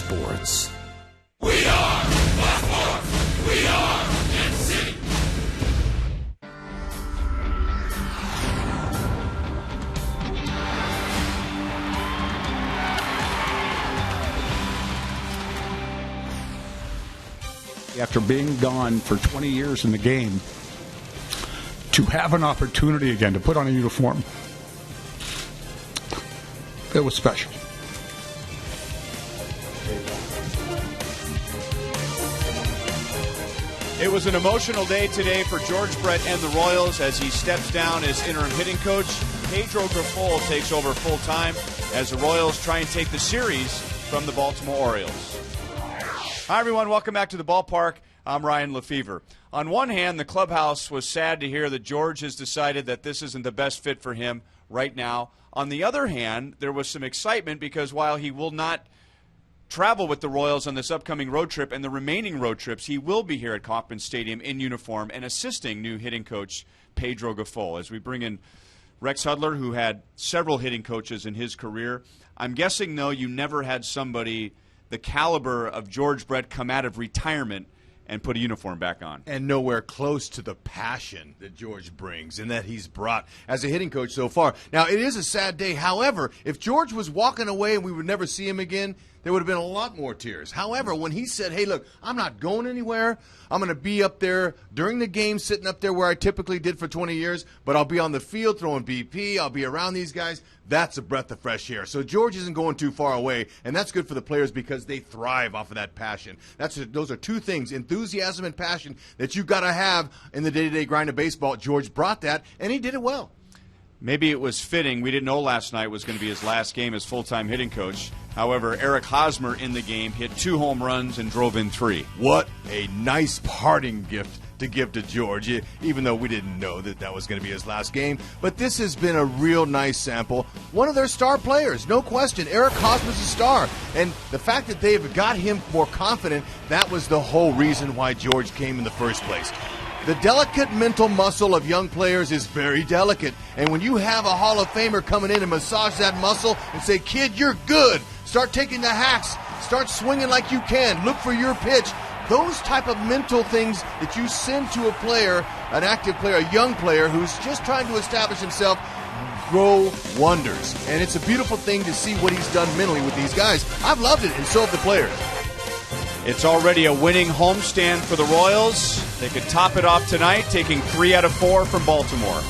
sports. We are Black Sports. We are NC. After being gone for 20 years in the game, to have an opportunity again to put on a uniform, it was special. It was an emotional day today for George Brett and the Royals as he steps down as interim hitting coach. Pedro Grifol takes over full-time as the Royals try and take the series from the Baltimore Orioles. Hi, everyone. Welcome back to the ballpark. I'm Ryan Lefevre. On one hand, the clubhouse was sad to hear that George has decided that this isn't the best fit for him right now. On the other hand, there was some excitement because while he will not travel with the Royals on this upcoming road trip and the remaining road trips, he will be here at Kauffman Stadium in uniform and assisting new hitting coach Pedro Grifol. As we bring in Rex Hudler, who had several hitting coaches in his career. I'm guessing, though, you never had somebody the caliber of George Brett come out of retirement and put a uniform back on. And nowhere close to the passion that George brings and that he's brought as a hitting coach so far. Now, it is a sad day. However, if George was walking away and we would never see him again, there would have been a lot more tears. However, when he said, hey, look, I'm not going anywhere. I'm going to be up there during the game, sitting up there where I typically did for 20 years, but I'll be on the field throwing BP. I'll be around these guys. That's a breath of fresh air. So George isn't going too far away, and that's good for the players because they thrive off of that passion. Those are two things, enthusiasm and passion, that you got to have in the day-to-day grind of baseball. George brought that, and he did it well. Maybe it was fitting. We didn't know last night was going to be his last game as full-time hitting coach. However, Eric Hosmer in the game hit 2 home runs and drove in 3. What a nice parting gift to give to George, even though we didn't know that was going to be his last game. But this has been a real nice sample. One of their star players, no question. Eric Hosmer's a star. And the fact that they've got him more confident, that was the whole reason why George came in the first place. The delicate mental muscle of young players is very delicate. And when you have a Hall of Famer coming in and massage that muscle and say, kid, you're good. Start taking the hacks. Start swinging like you can. Look for your pitch. Those type of mental things that you send to a player, an active player, a young player who's just trying to establish himself, grow wonders. And it's a beautiful thing to see what he's done mentally with these guys. I've loved it, and so have the players. It's already a winning homestand for the Royals. They could top it off tonight, taking 3 out of 4 from Baltimore.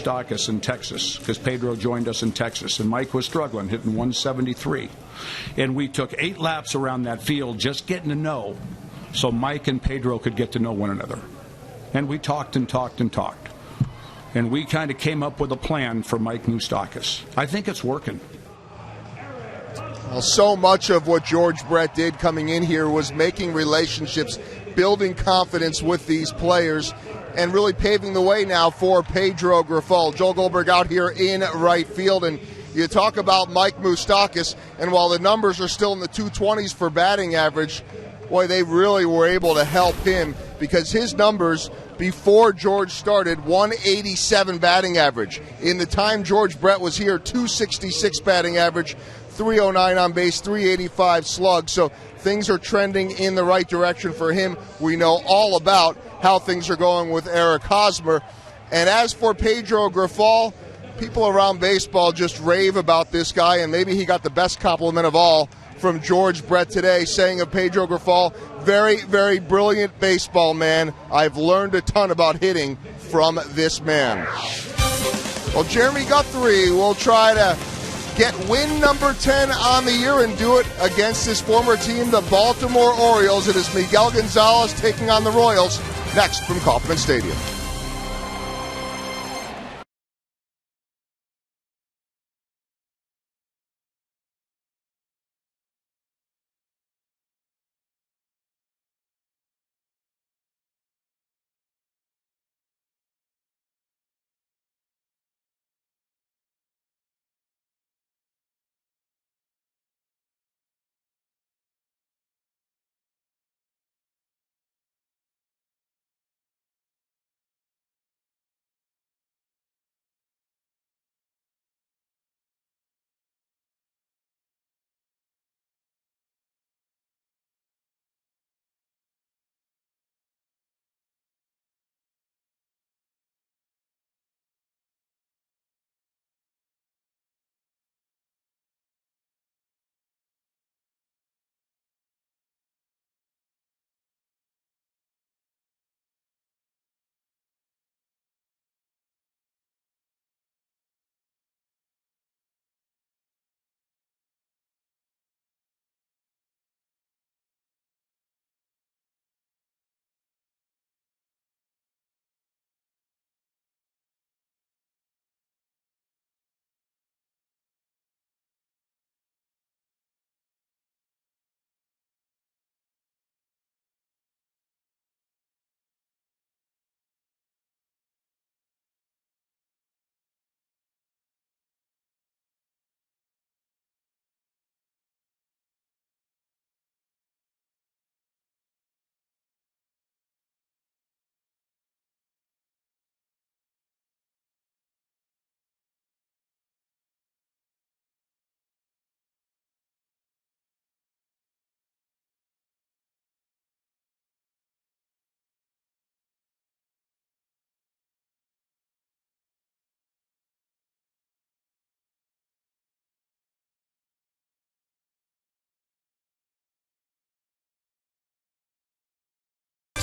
Moustakas in Texas, because Pedro joined us in Texas, and Mike was struggling, hitting 173. And we took 8 laps around that field just getting to know, so Mike and Pedro could get to know one another. And we talked and talked and talked. And we kind of came up with a plan for Mike Moustakas. I think it's working. Well, so much of what George Brett did coming in here was making relationships, building confidence with these players, and really paving the way now for Pedro Grifol. Joel Goldberg out here in right field, and you talk about Mike Moustakas, and while the numbers are still in the 220s for batting average, boy, they really were able to help him, because his numbers before George started, 187 batting average. In the time George Brett was here, 266 batting average, 309 on base, 385 slug. So things are trending in the right direction for him. We know all about how things are going with Eric Hosmer. And as for Pedro Grifol, people around baseball just rave about this guy, and maybe he got the best compliment of all from George Brett today, saying of Pedro Grifol, very, very brilliant baseball man. I've learned a ton about hitting from this man. Well, Jeremy Guthrie will try to get win number 10 on the year and do it against his former team, the Baltimore Orioles. It is Miguel Gonzalez taking on the Royals next from Kauffman Stadium.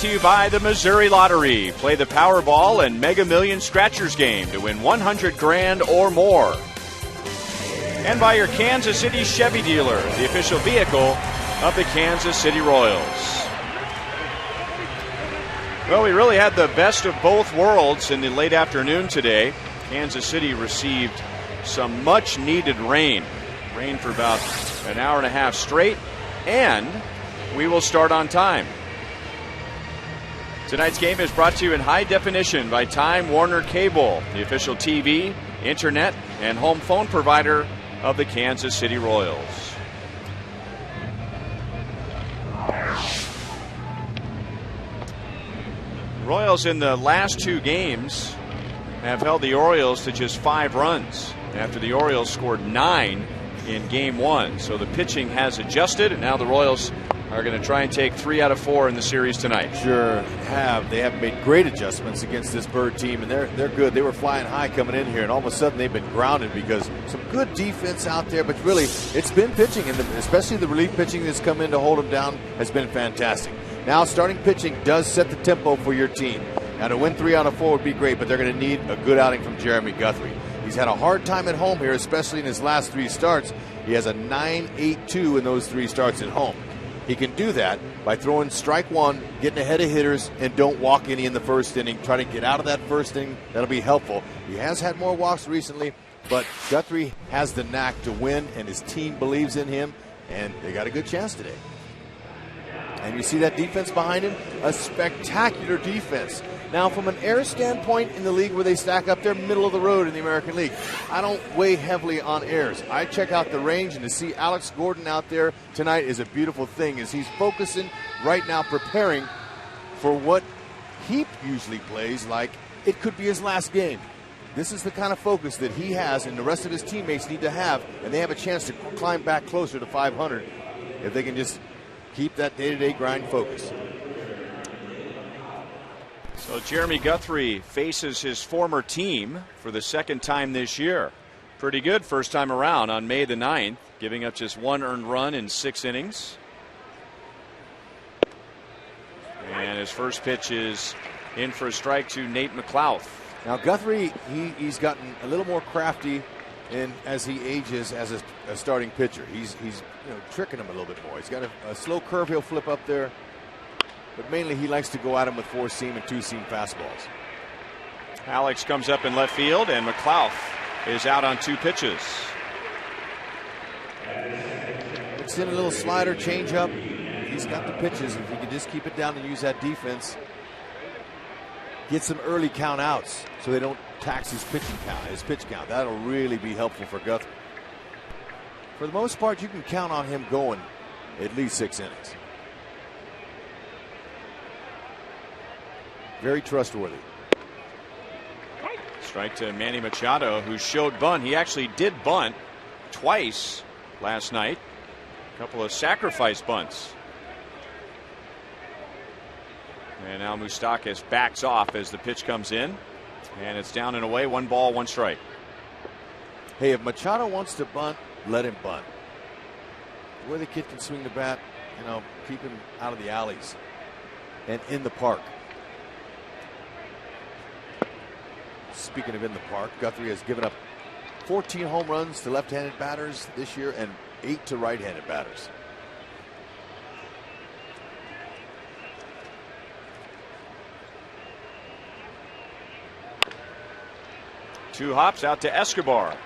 To you by the Missouri Lottery. Play the Powerball and Mega Million Scratchers game to win $100,000 or more. And by your Kansas City Chevy dealer, the official vehicle of the Kansas City Royals. Well, we really had the best of both worlds in the late afternoon today. Kansas City received some much-needed rain. Rain for about an hour and a half straight, and we will start on time. Tonight's game is brought to you in high definition by Time Warner Cable, the official TV, internet, and home phone provider of the Kansas City Royals. Royals in the last 2 games have held the Orioles to just 5 runs after the Orioles scored 9 in game 1. So the pitching has adjusted, and now the Royals are going to try and take 3 out of 4 in the series tonight. Sure have. They have made great adjustments against this Bird team, and they're good. They were flying high coming in here, and all of a sudden they've been grounded because some good defense out there, but really it's been pitching, and especially the relief pitching that's come in to hold them down has been fantastic. Now starting pitching does set the tempo for your team. Now, to win 3 out of 4 would be great, but they're going to need a good outing from Jeremy Guthrie. He's had a hard time at home here, especially in his last 3 starts. He has a 9.82 in those 3 starts at home. He can do that by throwing strike one, getting ahead of hitters, and don't walk any in the first inning. Try to get out of that first inning. That'll be helpful. He has had more walks recently, but Guthrie has the knack to win, and his team believes in him, and they got a good chance today. And you see that defense behind him? A spectacular defense. Now, from an error standpoint in the league where they stack up, they're middle of the road in the American League. I don't weigh heavily on errors. I check out the range, and to see Alex Gordon out there tonight is a beautiful thing as he's focusing right now, preparing for what he usually plays like it could be his last game. This is the kind of focus that he has and the rest of his teammates need to have, and they have a chance to climb back closer to 500 if they can just keep that day-to-day grind focus. So Jeremy Guthrie faces his former team for the second time this year. Pretty good first time around on May the 9th, giving up just 1 earned run in 6 innings. And his first pitch is in for a strike to Nate McLouth. Now Guthrie, he's gotten a little more crafty as he ages as a starting pitcher. He's tricking him a little bit more. He's got a slow curve he'll flip up there. But mainly he likes to go at him with 4-seam and 2-seam fastballs. Alex comes up in left field, and McLouth is out on 2 pitches. Mixed in a little slider, changeup. He's got the pitches. If he can just keep it down and use that defense, get some early count outs so they don't tax his pitch count. That'll really be helpful for Guthrie. For the most part, you can count on him going at least 6 innings. Very trustworthy. Strike to Manny Machado, who showed bunt. He actually did bunt twice last night. A couple of sacrifice bunts. And now Moustakas backs off as the pitch comes in. And it's down and away. 1 ball, 1 strike. Hey, if Machado wants to bunt, let him bunt. Where the kid can swing the bat, keep him out of the alleys and in the park. Speaking of in the park, Guthrie has given up 14 home runs to left-handed batters this year and 8 to right-handed batters. Two hops out to Escobar.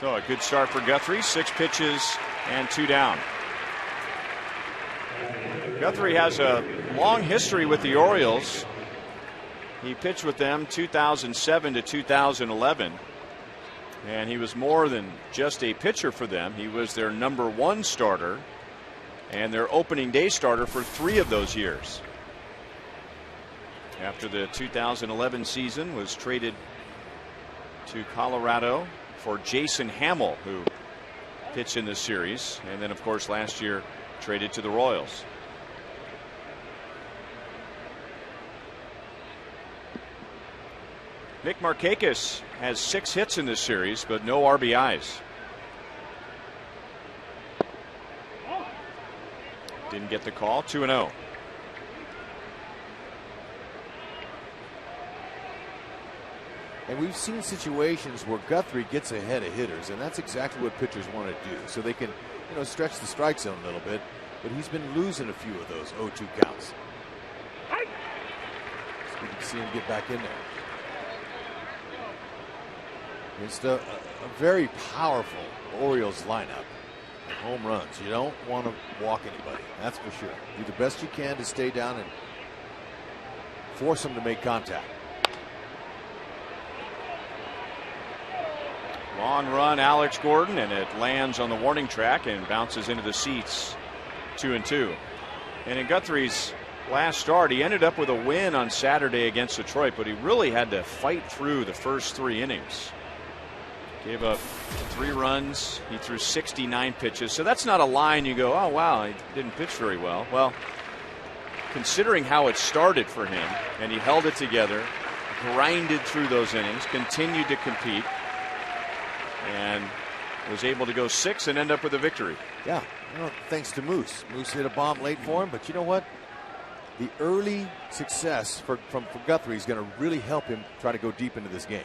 So a good start for Guthrie. 6 pitches and 2 down. Guthrie has a long history with the Orioles. He pitched with them 2007 to 2011. And he was more than just a pitcher for them. He was their number 1 starter and their opening day starter for 3 of those years. After the 2011 season, was traded to Colorado for Jason Hamill, who pitched in this series. And then, of course, last year traded to the Royals. Nick Markakis has 6 hits in this series, but no RBIs. Didn't get the call. 2-0. And we've seen situations where Guthrie gets ahead of hitters, and that's exactly what pitchers want to do. So they can, stretch the strike zone a little bit. But he's been losing a few of those 0-2 counts. So we can see him get back in there. It's a very powerful Orioles lineup. Home runs. You don't want to walk anybody. That's for sure. Do the best you can to stay down and force them to make contact. Long run, Alex Gordon, and it lands on the warning track and bounces into the seats. 2-2. And in Guthrie's last start, he ended up with a win on Saturday against Detroit, but he really had to fight through the first 3 innings. Gave up 3 runs. He threw 69 pitches. So that's not a line you go, oh, wow, he didn't pitch very well. Well, considering how it started for him, and he held it together, grinded through those innings, continued to compete, and was able to go 6 and end up with a victory. Yeah, thanks to Moose. Moose hit a bomb late for him, but you know what? the early success for Guthrie is going to really help him try to go deep into this game.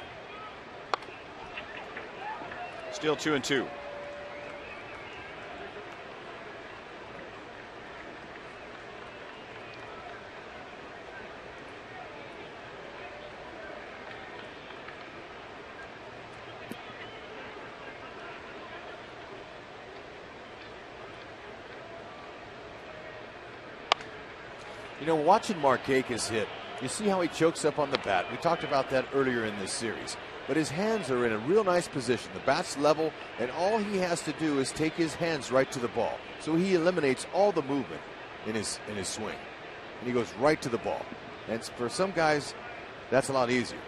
Still 2-2. You know, watching Markakis hit, you see how he chokes up on the bat. We talked about that earlier in this series. But his hands are in a real nice position. The bat's level, and all he has to do is take his hands right to the ball. So he eliminates all the movement in his swing. And he goes right to the ball. And for some guys, that's a lot easier.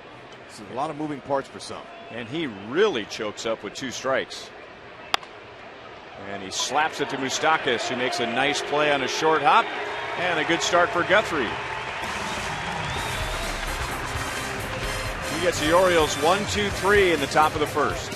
It's a lot of moving parts for some. And he really chokes up with 2 strikes. And he slaps it to Moustakas, who makes a nice play on a short hop. And a good start for Guthrie. He gets the Orioles 1-2-3 in the top of the first.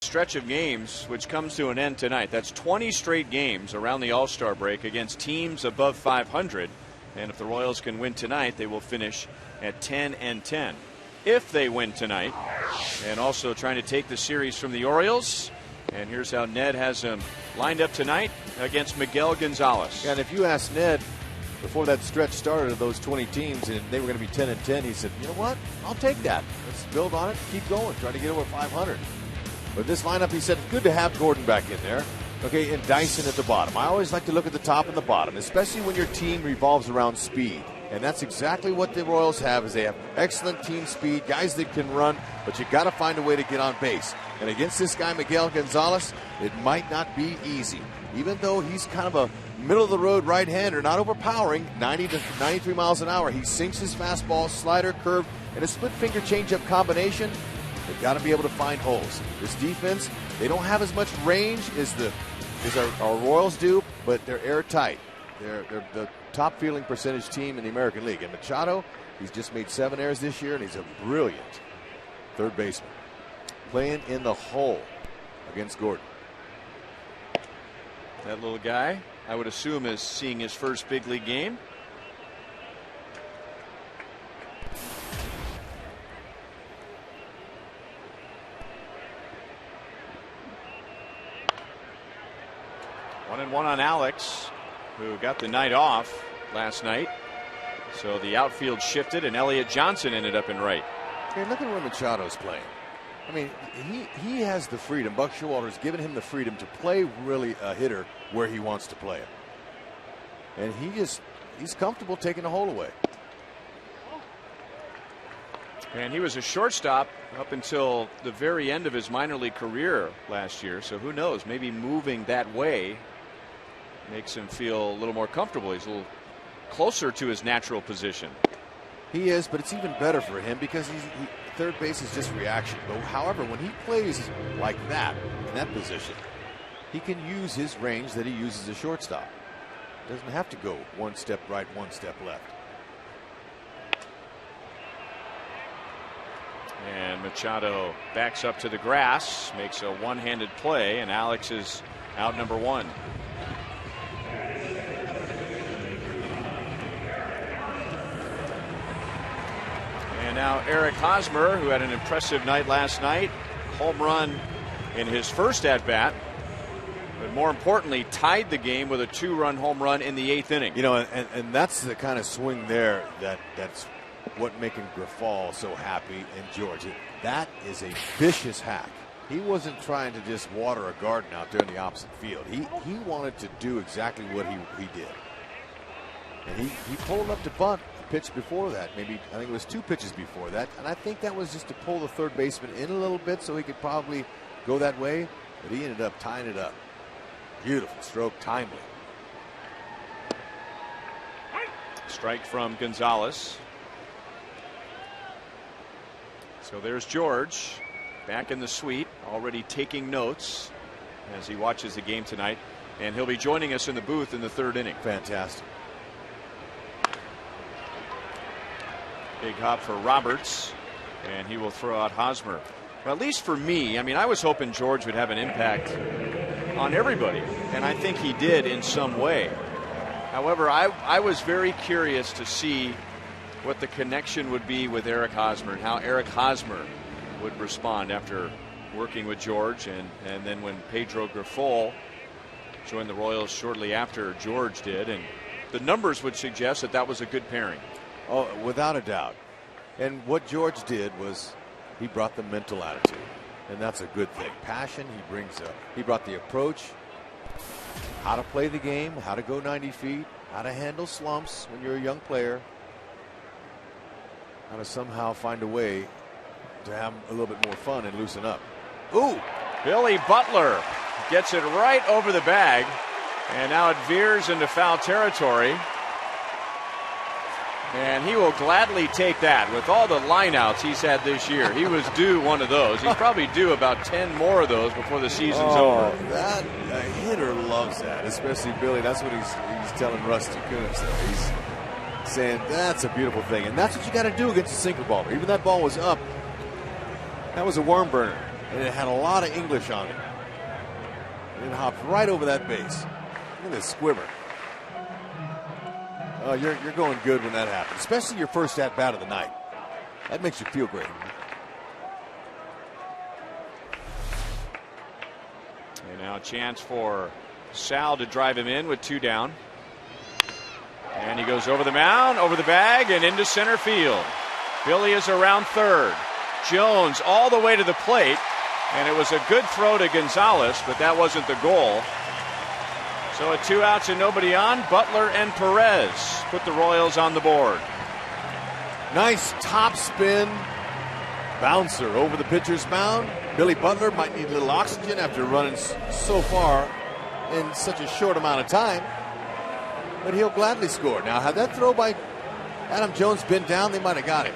Stretch of games which comes to an end tonight. That's 20 straight games around the All-Star break against teams above 500, and if the Royals can win tonight, they will finish at 10-10. If they win tonight, and also trying to take the series from the Orioles, and here's how Ned has them lined up tonight against Miguel Gonzalez. And if you ask Ned before that stretch started of those 20 teams and they were going to be 10-10, he said, you know what, I'll take that. Let's build on it, keep going, try to get over 500. But this lineup, he said, it's good to have Gordon back in there. Okay, and Dyson at the bottom. I always like to look at the top and the bottom, especially when your team revolves around speed. And that's exactly what the Royals have, is they have excellent team speed, guys that can run, but you got to find a way to get on base. And against this guy, Miguel Gonzalez, it might not be easy. Even though he's kind of a middle-of-the-road right-hander, not overpowering, 90 to 93 miles an hour. He sinks his fastball, slider, curve, and a split-finger changeup combination. They've got to be able to find holes. This defense, they don't have as much range as our Royals do, but they're airtight. They're the top fielding percentage team in the American League. And Machado, he's just made 7 errors this year, and he's a brilliant third baseman. Playing in the hole against Gordon. That little guy, I would assume, is seeing his first big league game. One and one on Alex, who got the night off last night. So the outfield shifted, and Elliott Johnson ended up in right. Hey, look at where Machado's playing. I mean, he has the freedom. Buck Showalter's given him the freedom to play really a hitter where he wants to play it. And he's comfortable taking the hole away. And he was a shortstop up until the very end of his minor league career last year. So who knows, maybe moving that way makes him feel a little more comfortable. He's a little closer to his natural position. He is, but it's even better for him because third base is just reaction. But however, when he plays like that, in that position, he can use his range that he uses as shortstop. Doesn't have to go one step right, one step left. And Machado backs up to the grass, makes a one-handed play, and Alex is out number 1. And now Eric Hosmer, who had an impressive night last night, home run in his first at-bat, but more importantly, tied the game with a 2-run home run in the 8th inning. You know, and that's the kind of swing there that's what making Grifol so happy and George. That is a vicious hack. He wasn't trying to just water a garden out there in the opposite field. He wanted to do exactly what he did. And he pulled up to bunt a pitch before that. Maybe, I think it was 2 pitches before that. And I think that was just to pull the third baseman in a little bit so he could probably go that way. But he ended up tying it up. Beautiful stroke, timely. Strike from Gonzalez. So there's George back in the suite, already taking notes as he watches the game tonight, and he'll be joining us in the booth in the 3rd inning. Fantastic. Big hop for Roberts, and he will throw out Hosmer. Well, at least for me, I mean, I was hoping George would have an impact on everybody, and I think he did in some way. However, I was very curious to see what the connection would be with Eric Hosmer and how Eric Hosmer would respond after working with George, and then when Pedro Grifol joined the Royals shortly after George did, and the numbers would suggest that was a good pairing. Oh, without a doubt. And what George did was he brought the mental attitude, and that's a good thing. Passion, he brought the approach, how to play the game, how to go 90 feet, how to handle slumps when you're a young player, how to somehow find a way to have a little bit more fun and loosen up. Ooh! Billy Butler gets it right over the bag, and now it veers into foul territory. And he will gladly take that. With all the lineouts he's had this year, he was due one of those. He's probably due about 10 more of those before the season's over. That a hitter loves that, especially Billy. That's what he's telling Rusty Kuntz. He's saying that's a beautiful thing, and that's what you got to do against a sinker baller. Even that ball was up. That was a worm burner, and it had a lot of English on it. And it hopped right over that base. Look at this squibber. Oh, you're going good when that happens, especially your first at bat of the night. That makes you feel great. And now a chance for Sal to drive him in with 2 down. And he goes over the mound, over the bag, and into center field. Billy is around third. Jones all the way to the plate, and it was a good throw to Gonzalez, but that wasn't the goal. So at 2 outs and nobody on, Butler and Perez put the Royals on the board. Nice top spin bouncer over the pitcher's mound. Billy Butler might need a little oxygen after running so far in such a short amount of time, but he'll gladly score. Now, had that throw by Adam Jones been down, they might have got it.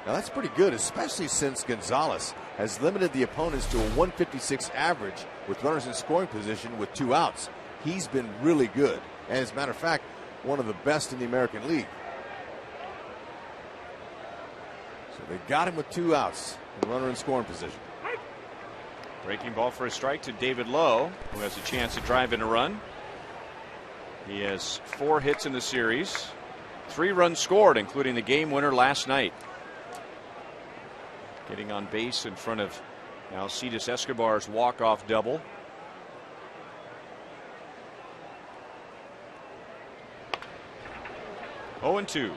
Now that's pretty good, especially since Gonzalez has limited the opponents to a 156 average with runners in scoring position with 2 outs. He's been really good, and as a matter of fact, one of the best in the American League. So they got him with 2 outs and runner in scoring position. Breaking ball for a strike to David Lowe, who has a chance to drive in a run. He has 4 hits in the series, 3 runs scored, including the game winner last night. Getting on base in front of Alcides Escobar's walk-off double. Oh, 0-2.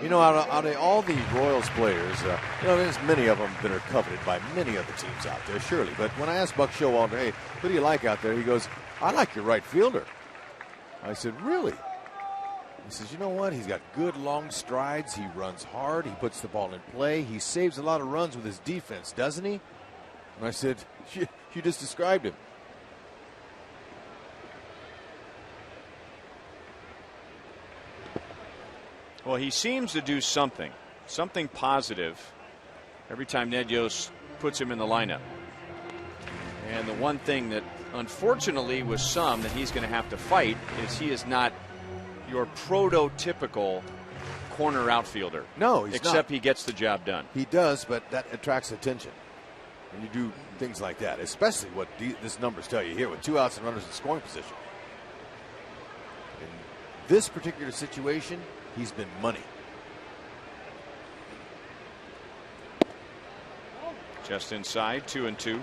You know, out of all the Royals players, there's many of them that are coveted by many other teams out there, surely. But when I asked Buck Showalter, hey, who do you like out there? He goes, I like your right fielder. I said, really? He says, you know what? He's got good long strides. He runs hard. He puts the ball in play. He saves a lot of runs with his defense, doesn't he? And I said, you just described him. Well, he seems to do something positive every time Ned Yost puts him in the lineup. And the one thing that unfortunately with some that he's going to have to fight is he is not your prototypical corner outfielder. No, he's except not. he gets the job done. He does, but that attracts attention when you do things like that, especially what this numbers tell you here with 2 outs and runners in scoring position. In this particular situation, he's been money. Just inside, 2-2.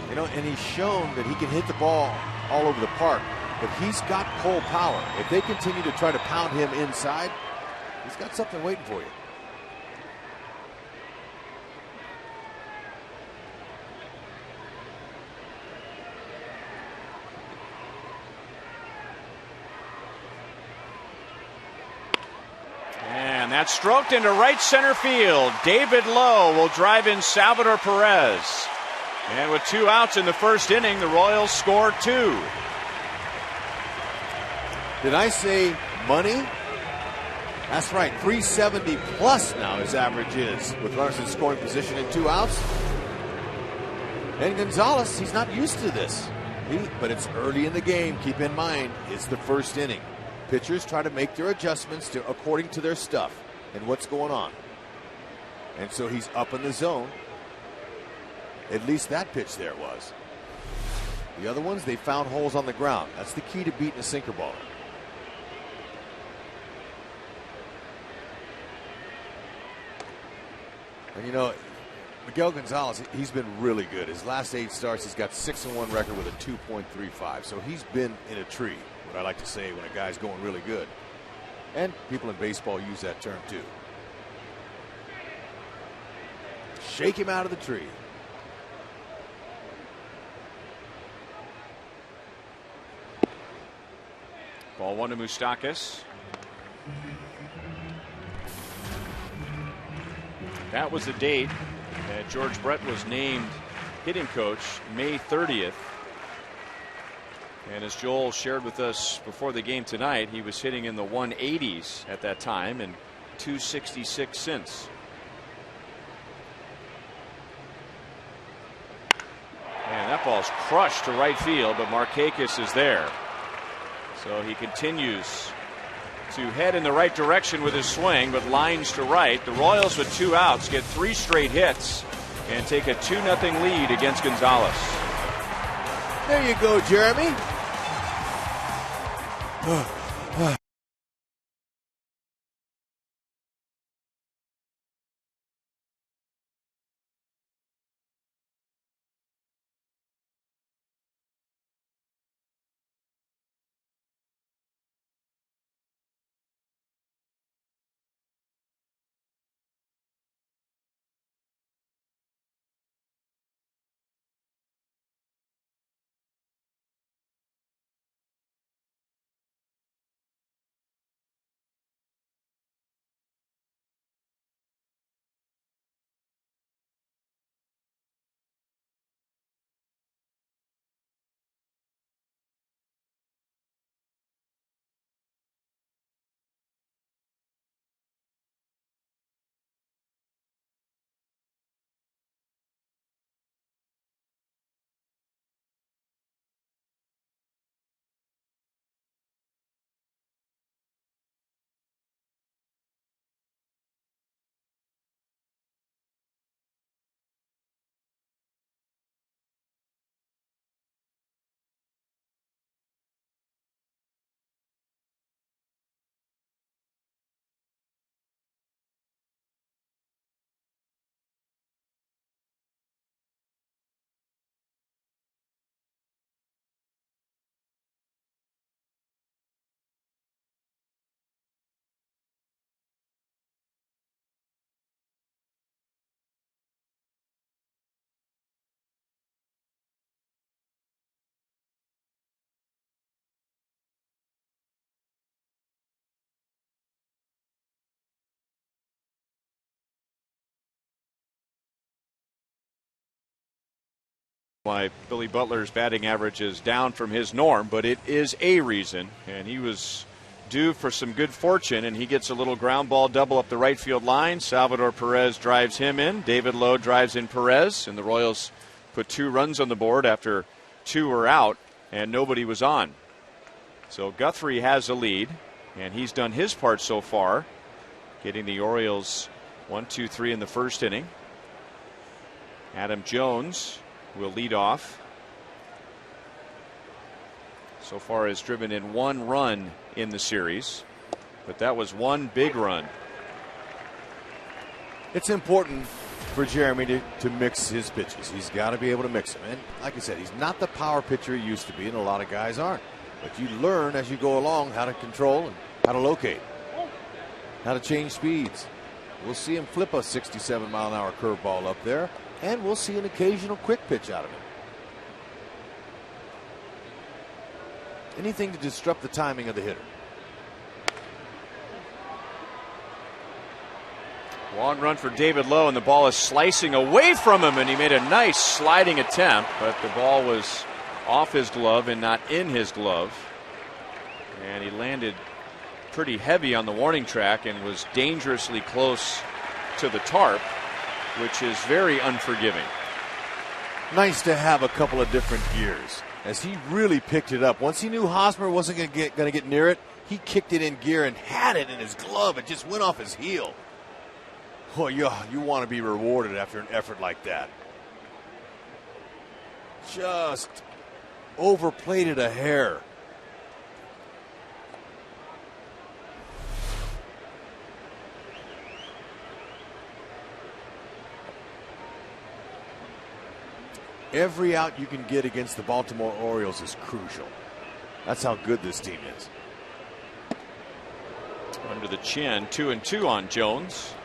You know, and he's shown that he can hit the ball all over the park, but he's got pull power. If they continue to try to pound him inside, he's got something waiting for you. And that's stroked into right center field. David Lowe will drive in Salvador Perez. And with 2 outs in the first inning, the Royals score 2. Did I say money? That's right, 370 plus now his average is with runners in scoring position and 2 outs. And Gonzalez, he's not used to this. But it's early in the game. Keep in mind, it's the first inning. Pitchers try to make their adjustments according to their stuff and what's going on. And so he's up in the zone. At least that pitch there was. The other ones, they found holes on the ground. That's the key to beating a sinker ball. And you know, Miguel Gonzalez, he's been really good. His last 8 starts, he's got 6-1 record with a 2.35. So he's been in a tree, what I like to say when a guy's going really good. And people in baseball use that term too. Shake him out of the tree. Ball 1 to Moustakas. That was the date that George Brett was named hitting coach, May 30th. And as Joel shared with us before the game tonight, he was hitting in the 180s at that time and 266 since. And that ball's crushed to right field, but Markakis is there. So he continues to head in the right direction with his swing, but lines to right. The Royals with 2 outs get 3 straight hits and take a 2-0 lead against Gonzalez. There you go, Jeremy. Why Billy Butler's batting average is down from his norm, but it is a reason, and he was due for some good fortune, and he gets a little ground ball double up the right field line. Salvador Perez drives him in. David Lowe drives in Perez, and the Royals put 2 runs on the board after 2 were out and nobody was on. So Guthrie has a lead, and he's done his part so far, getting the Orioles 1-2-3 in the first inning. Adam Jones will lead off. So far has driven in 1 run in the series, but that was 1 big run. It's important for Jeremy to mix his pitches. He's got to be able to mix them. And like I said, he's not the power pitcher he used to be, and a lot of guys aren't. But you learn as you go along how to control and how to locate, how to change speeds. We'll see him flip a 67-mile-an-hour curveball up there, and we'll see an occasional quick pitch out of him. Anything to disrupt the timing of the hitter. Long run for David Lowe, and the ball is slicing away from him, and he made a nice sliding attempt, but the ball was off his glove and not in his glove. And he landed pretty heavy on the warning track and was dangerously close to the tarp, which is very unforgiving. Nice to have a couple of different gears, as he really picked it up. Once he knew Hosmer wasn't going to get near it, he kicked it in gear and had it in his glove. It just went off his heel. Oh, you want to be rewarded after an effort like that. Just overplayed it a hair. Every out you can get against the Baltimore Orioles is crucial. That's how good this team is. Under the chin, 2-2 on Jones.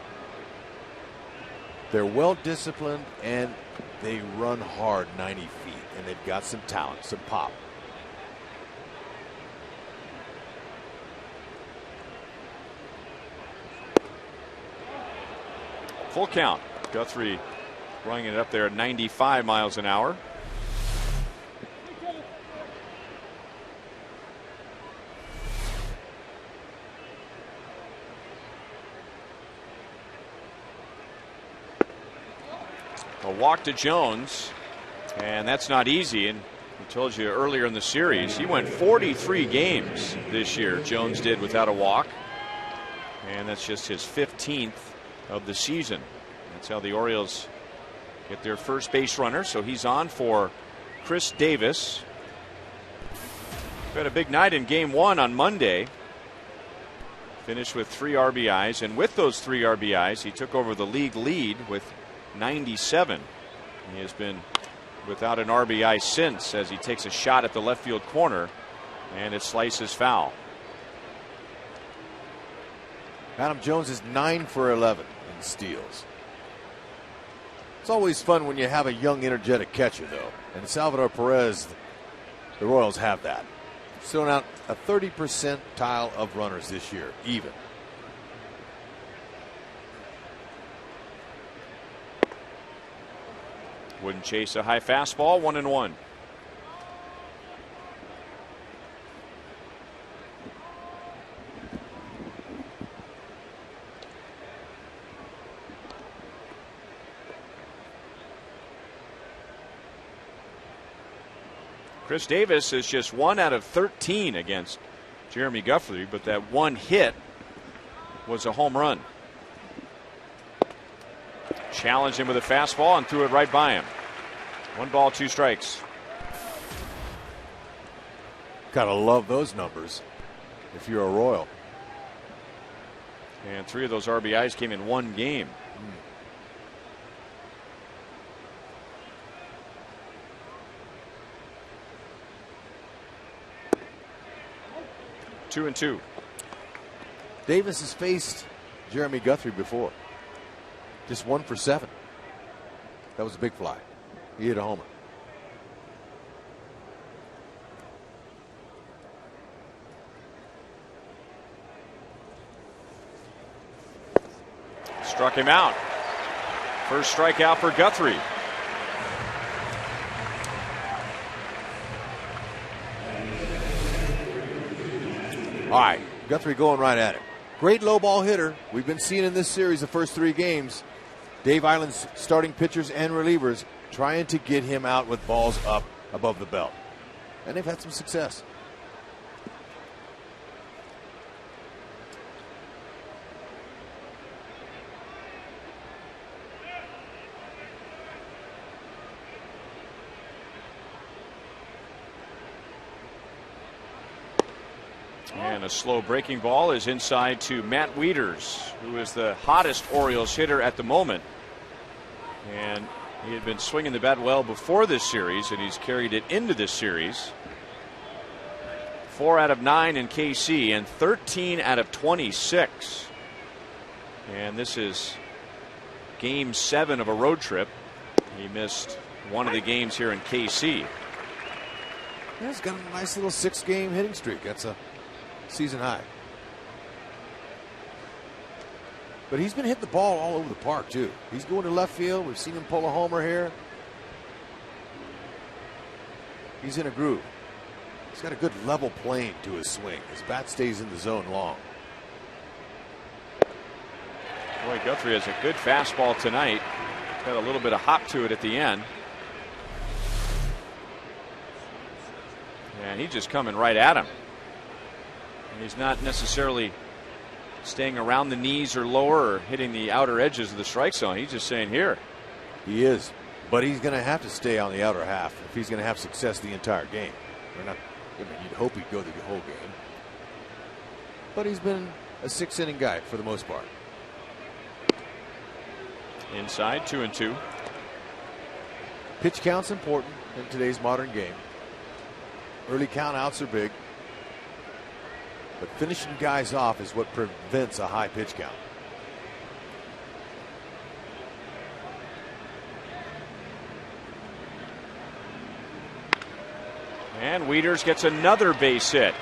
They're well disciplined and they run hard 90 feet, and they've got some talent, some pop. Full count. Guthrie running it up there at 95 miles an hour. A walk to Jones, and that's not easy. And I told you earlier in the series, he went 43 games this year, Jones did, without a walk. And that's just his 15th of the season. That's how the Orioles get their first base runner. So he's on for Chris Davis. We had a big night in game 1 on Monday. Finished with 3 RBIs, and with those 3 RBIs, he took over the league lead with 97. He has been without an RBI since, as he takes a shot at the left field corner, and it slices foul. Adam Jones is 9 for 11 in steals. It's always fun when you have a young, energetic catcher, though. And Salvador Perez, the Royals have that. Thrown out a 30 percentile of runners this year, even. Wouldn't chase a high fastball, 1-1. Chris Davis is just 1 out of 13 against Jeremy Guthrie, but that one hit was a home run. Challenged him with a fastball and threw it right by him. 1 ball, 2 strikes. Gotta love those numbers if you're a Royal. And 3 of those RBIs came in 1 game. 2-2. Davis has faced Jeremy Guthrie before. Just 1 for 7. That was a big fly. He hit a homer. Struck him out. First strikeout for Guthrie. All right, Guthrie going right at it. Great low ball hitter. We've been seeing in this series the first 3 games. Dave Island's starting pitchers and relievers trying to get him out with balls up above the belt. And they've had some success. And a slow breaking ball is inside to Matt Wieters, who is the hottest Orioles hitter at the moment. And he had been swinging the bat well before this series, and he's carried it into this series. 4 out of 9 in KC and 13 out of 26. And this is game 7 of a road trip. He missed one of the games here in KC. Yeah, he's got a nice little 6-game hitting streak. That's a season high. But he's been hitting the ball all over the park, too. He's going to left field. We've seen him pull a homer here. He's in a groove. He's got a good level plane to his swing. His bat stays in the zone long. Boy, Guthrie has a good fastball tonight. Got a little bit of hop to it at the end. And he's just coming right at him. And he's not necessarily staying around the knees or lower or hitting the outer edges of the strike zone. He's just saying here. He is. But he's going to have to stay on the outer half if he's going to have success the entire game. We're not, you'd hope he'd go the whole game. But he's been a 6-inning guy for the most part. Inside, 2-2. Pitch count's important in today's modern game. Early count outs are big. But finishing guys off is what prevents a high pitch count. And Wieters gets another base hit.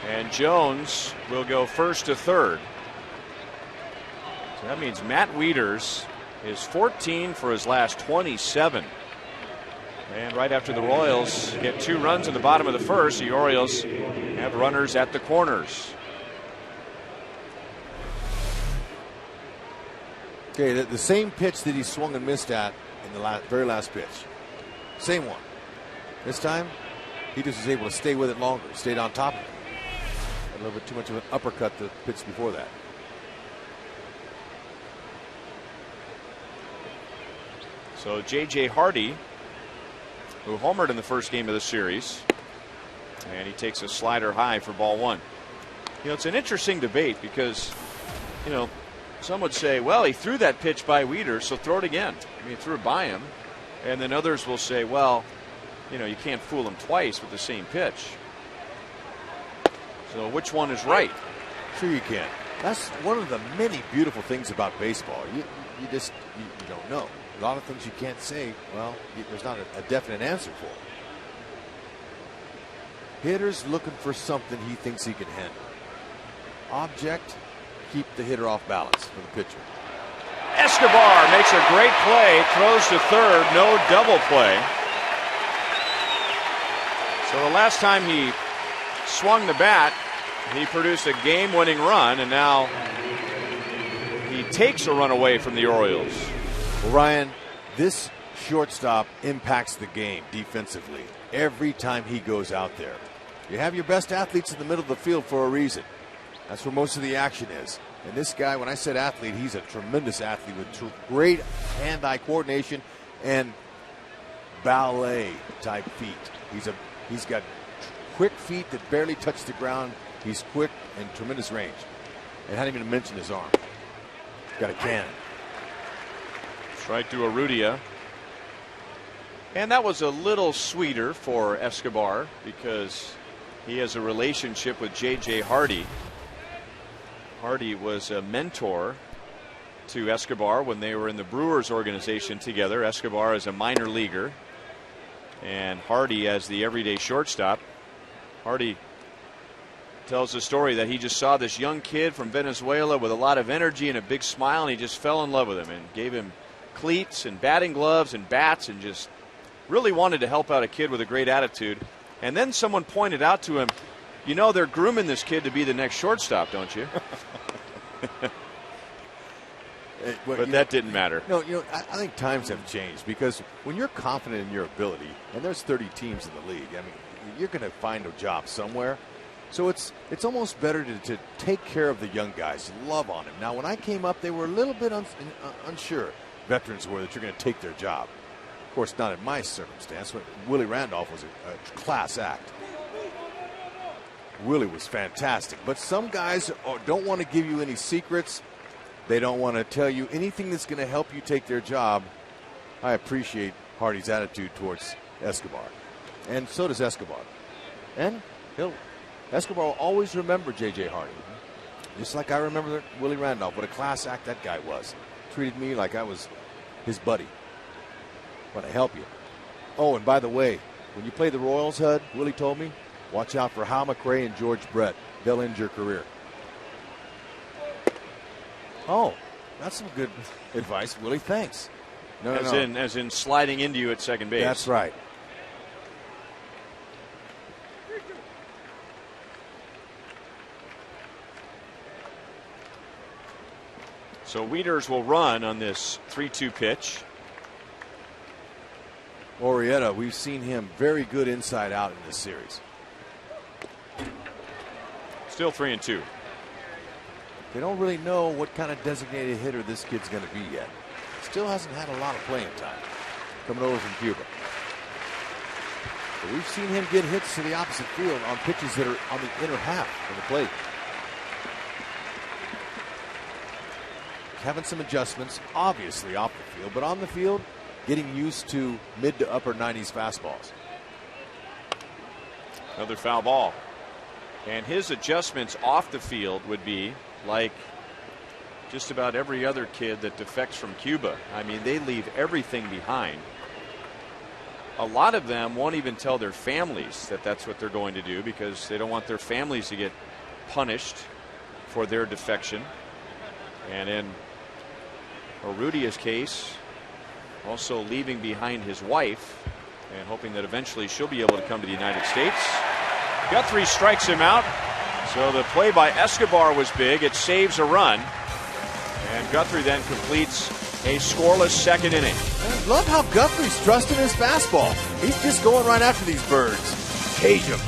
And Jones will go first to third. So that means Matt Wieters is 14 for his last 27. And right after the Royals get 2 runs in the bottom of the first, the Orioles have runners at the corners. Okay, the same pitch that he swung and missed at in the very last pitch. Same one. This time, he just was able to stay with it longer, stayed on top of it. A little bit too much of an uppercut the pitch before that. So J.J. Hardy, who homered in the first game of the series, and he takes a slider high for ball 1. You know, it's an interesting debate because, you know, some would say, well, he threw that pitch by Wieters, so throw it again. I mean, he threw it by him. And then others will say, well, you know, you can't fool him twice with the same pitch. So which one is right? Sure you can. That's one of the many beautiful things about baseball. You don't know. A lot of things you can't say, well, there's not a definite answer for. Hitter's looking for something he thinks he can handle. Object, keep the hitter off balance for the pitcher. Escobar makes a great play, throws to third, no double play. So the last time he swung the bat, he produced a game-winning run, and now he takes a run away from the Orioles. Well, Ryan, this shortstop impacts the game defensively every time he goes out there. You have your best athletes in the middle of the field for a reason. That's where most of the action is. And this guy, when I said athlete, he's a tremendous athlete with great hand-eye coordination and ballet-type feet. He's got quick feet that barely touch the ground. He's quick and tremendous range. And I hadn't even mentioned his arm. He's got a cannon. Strike to Urrutia. And that was a little sweeter for Escobar because he has a relationship with J.J. Hardy. Hardy was a mentor to Escobar when they were in the Brewers organization together. Escobar is a minor leaguer and Hardy as the everyday shortstop. Hardy tells the story that he just saw this young kid from Venezuela with a lot of energy and a big smile, and he just fell in love with him and gave him cleats and batting gloves and bats and just really wanted to help out a kid with a great attitude. And then someone pointed out to him, You know they're grooming this kid to be the next shortstop, don't you? But that didn't matter. No, I think times have changed because when you're confident in your ability, and there's 30 teams in the league, I mean, you're going to find a job somewhere. So it's almost better to take care of the young guys, love on them. Now, when I came up, they were a little bit unsure. Veterans were that you're going to take their job. Of course, not in my circumstance. Willie Randolph was a class act. Willie was fantastic. But some guys don't want to give you any secrets. They don't want to tell you anything that's going to help you take their job. I appreciate Hardy's attitude towards Escobar. And so does Escobar. And Escobar will always remember J.J. Hardy. Just like I remember Willie Randolph. What a class act that guy was. Treated me like I was his buddy. Want to help you. Oh, and by the way, when you play the Royals, Hud, Willie told me, watch out for Hal McRae and George Brett. They'll end your career. Oh, that's some good advice, Willie. Thanks. As in sliding into you at second base. That's right. So Wieters will run on this 3-2 pitch. Arrieta, we've seen him very good inside out in this series. Still 3-2. They don't really know what kind of designated hitter this kid's going to be yet. Still hasn't had a lot of playing time coming over from Cuba. But we've seen him get hits to the opposite field on pitches that are on the inner half of the plate. Having some adjustments, obviously off the field, but on the field, getting used to mid to upper 90s fastballs. Another foul ball. And his adjustments off the field would be like just about every other kid that defects from Cuba. I mean, they leave everything behind. A lot of them won't even tell their families that that's what they're going to do because they don't want their families to get punished for their defection. And in Urrutia's case, also leaving behind his wife and hoping that eventually she'll be able to come to the United States. Guthrie strikes him out. So the play by Escobar was big. It saves a run. And Guthrie then completes a scoreless second inning. I love how Guthrie's trusting his fastball. He's just going right after these birds. Cage him.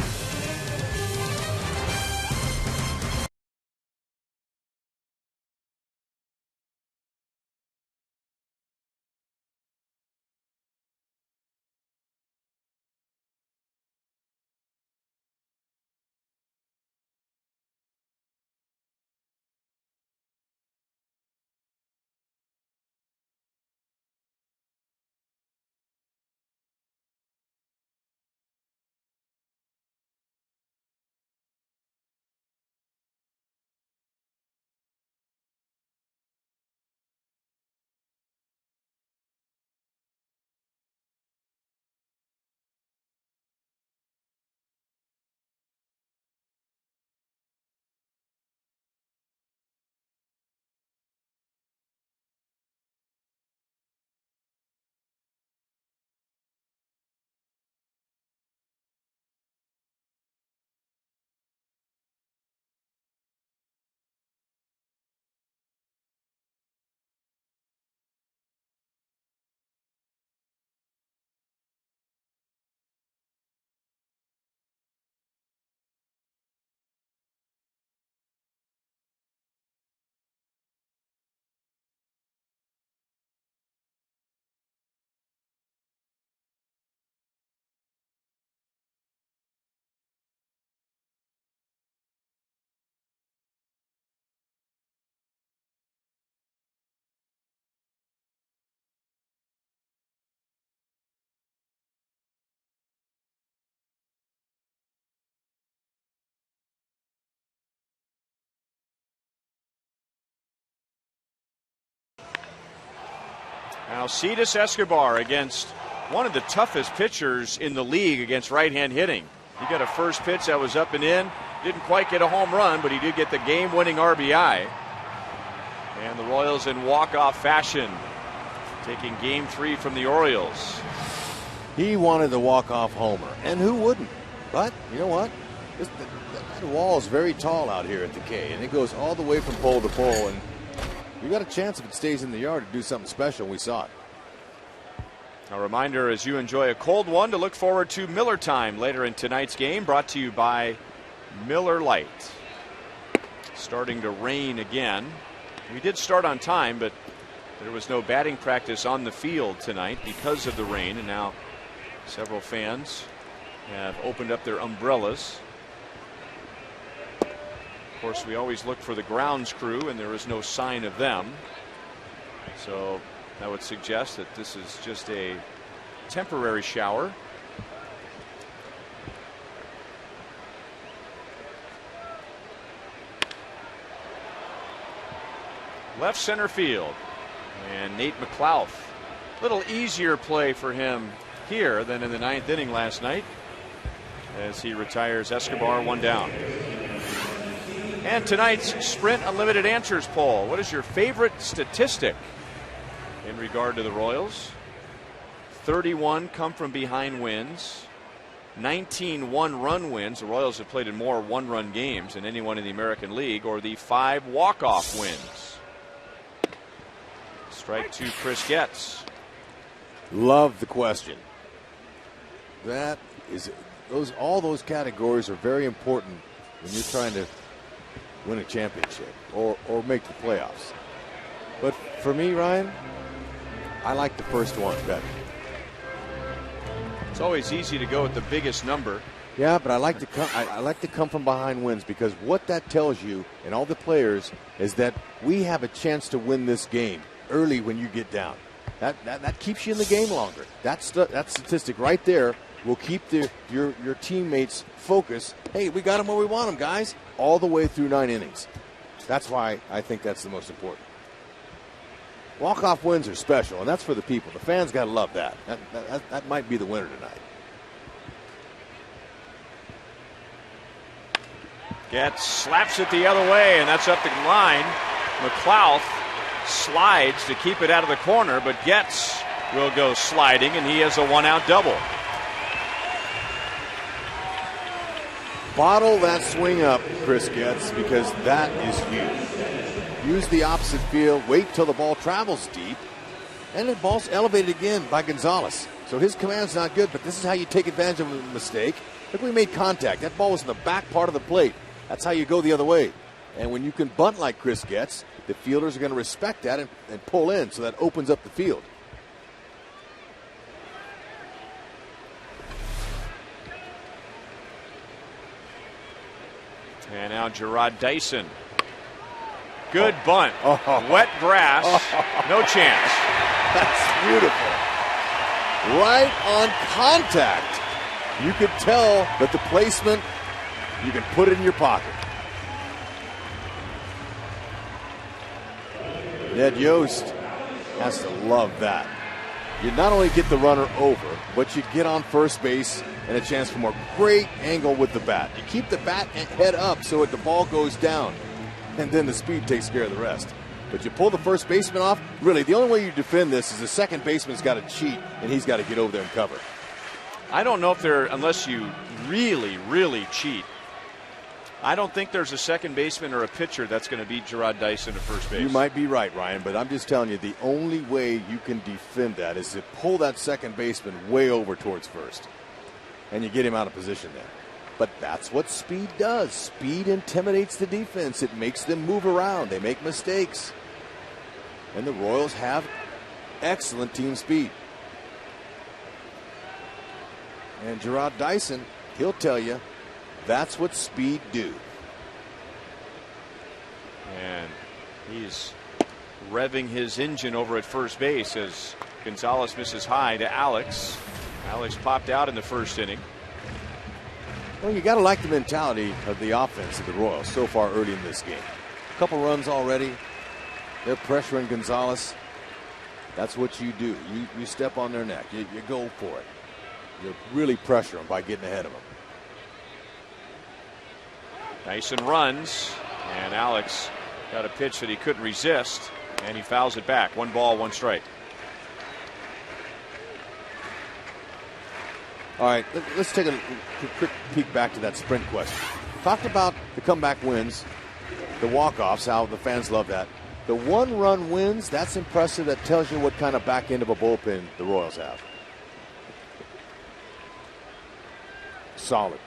Alcides Escobar against one of the toughest pitchers in the league against right-hand hitting. He got a first pitch that was up and in. Didn't quite get a home run, but he did get the game-winning RBI. And the Royals in walk-off fashion, taking Game 3 from the Orioles. He wanted the walk-off homer, and who wouldn't? But you know what? That wall is very tall out here at the K, and it goes all the way from pole to pole. And you got a chance if it stays in the yard to do something special. We saw it. A reminder as you enjoy a cold one to look forward to Miller Time later in tonight's game, brought to you by Miller Lite. Starting to rain again. We did start on time, but there was no batting practice on the field tonight because of the rain, and now several fans have opened up their umbrellas. Of course, we always look for the grounds crew, and there is no sign of them. So that would suggest that this is just a temporary shower. Left center field. And Nate McLouth. Little easier play for him here than in the 9th inning last night, as he retires Escobar, 1 down. And tonight's Sprint Unlimited Answers poll. What is your favorite statistic in regard to the Royals? 31 come from behind wins. 19 one-run wins. The Royals have played in more one-run games than anyone in the American League. Or the 5 walk-off wins. Strike 2, Chris Getz. Love the question. That is all those categories are very important when you're trying to win a championship or make the playoffs. But for me, Ryan, I like the first one better. It's always easy to go with the biggest number. Yeah, but I like to come from behind wins, because what that tells you and all the players is that we have a chance to win this game early when you get down. That keeps you in the game longer. That statistic right there will keep your teammates focused. Hey, we got them where we want them, guys, all the way through 9 innings. That's why I think that's the most important. Walk-off wins are special, and that's for the people. The fans got to love that. That might be the winner tonight. Getz slaps it the other way, and that's up the line. McLouth slides to keep it out of the corner, but Getz will go sliding, and he has a 1-out double. Bottle that swing up, Chris Getz, because that is huge. Use the opposite field, wait till the ball travels deep, and the ball's elevated again by Gonzalez. So his command's not good, but this is how you take advantage of a mistake. Look, we made contact. That ball was in the back part of the plate. That's how you go the other way. And when you can bunt like Chris Getz, the fielders are going to respect that and pull in, so that opens up the field. And now Gerard Dyson. Good bunt. Wet grass. No chance. That's beautiful. Right on contact. You could tell that the placement, you can put it in your pocket. Ned Yost has to love that. You not only get the runner over, but you get on first base and a chance for more. Great angle with the bat. You keep the bat head up so that the ball goes down, and then the speed takes care of the rest. But you pull the first baseman off, really, the only way you defend this is the second baseman's got to cheat, and he's got to get over there and cover. I don't know if unless you really, really cheat, I don't think there's a second baseman or a pitcher that's going to beat Gerard Dyson at first base. You might be right, Ryan, but I'm just telling you, the only way you can defend that is to pull that second baseman way over towards first, and you get him out of position there. But that's what speed does. Speed intimidates the defense. It makes them move around. They make mistakes. And the Royals have excellent team speed. And Gerard Dyson, he'll tell you, that's what speed do. And he's revving his engine over at first base as Gonzalez misses high to Alex. Alex popped out in the first inning. Well, you got to like the mentality of the offense of the Royals so far early in this game. A couple runs already. They're pressuring Gonzalez. That's what you do. You step on their neck. You go for it. You really pressure them by getting ahead of them. Dyson runs, and Alex got a pitch that he couldn't resist, and he fouls it back. 1 ball, 1 strike. All right, let's take a quick peek back to that sprint question. Talked about the comeback wins, the walk-offs, how the fans love that. The one-run wins, that's impressive. That tells you what kind of back end of a bullpen the Royals have. Solid.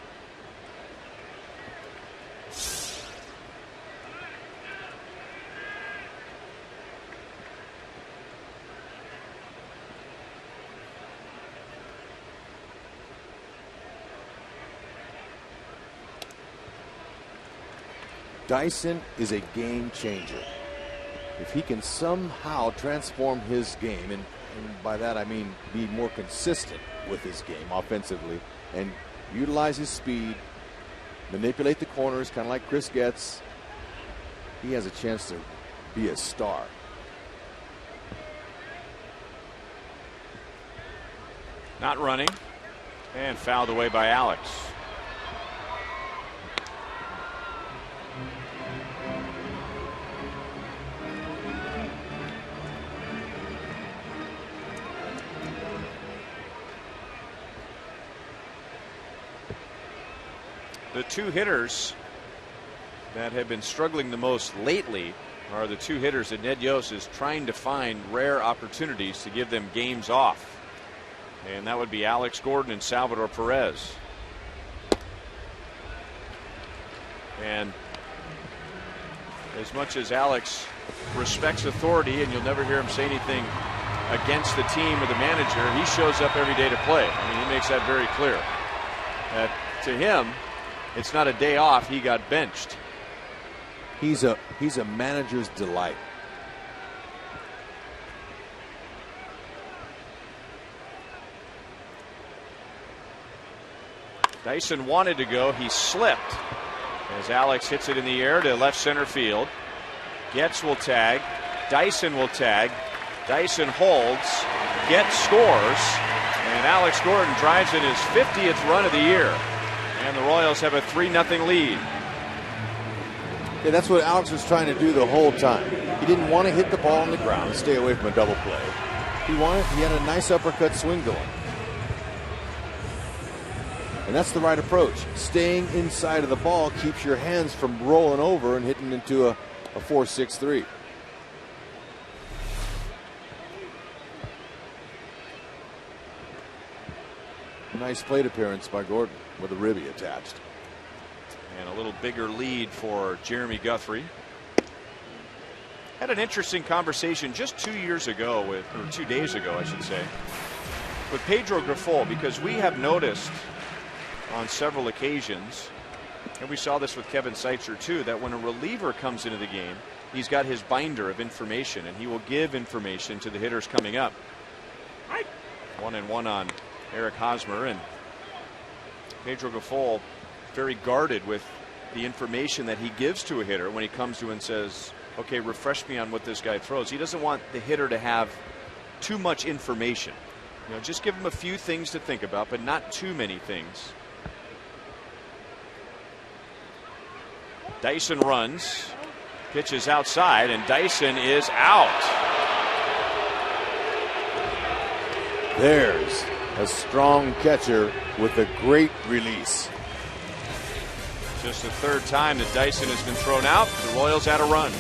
Dyson is a game changer. If he can somehow transform his game, and by that I mean be more consistent with his game offensively and utilize his speed, manipulate the corners, kind of like Chris gets, he has a chance to be a star. Not running, and fouled away by Alex. The two hitters that have been struggling the most lately are the two hitters that Ned Yost is trying to find rare opportunities to give them games off. And that would be Alex Gordon and Salvador Perez. And as much as Alex respects authority, and you'll never hear him say anything against the team or the manager, he shows up every day to play. I mean, he makes that very clear. That to him, it's not a day off. He got benched. He's a manager's delight. Dyson wanted to go. He slipped as Alex hits it in the air to left center field. Getz will tag. Dyson will tag. Dyson holds. Getz scores. And Alex Gordon drives in his 50th run of the year. And the Royals have a 3-0 lead. Yeah, that's what Alex was trying to do the whole time. He didn't want to hit the ball on the ground and stay away from a double play. He had a nice uppercut swing going. And that's the right approach. Staying inside of the ball keeps your hands from rolling over and hitting into a 4-6-3. Nice plate appearance by Gordon with a ribby attached. And a little bigger lead for Jeremy Guthrie. Had an interesting conversation just 2 years ago or 2 days ago, I should say, with Pedro Grifol, because we have noticed on several occasions, and we saw this with Kevin Seitzer too, that when a reliever comes into the game, he's got his binder of information, and he will give information to the hitters coming up. 1-1 on Eric Hosmer, and Pedro Grifol very guarded with the information that he gives to a hitter when he comes to and says, okay, refresh me on what this guy throws. He doesn't want the hitter to have too much information. You know, just give him a few things to think about, but not too many things. Dyson runs, pitches outside, and Dyson is out. There's a strong catcher with a great release. Just the third time that Dyson has been thrown out. The Royals had a run.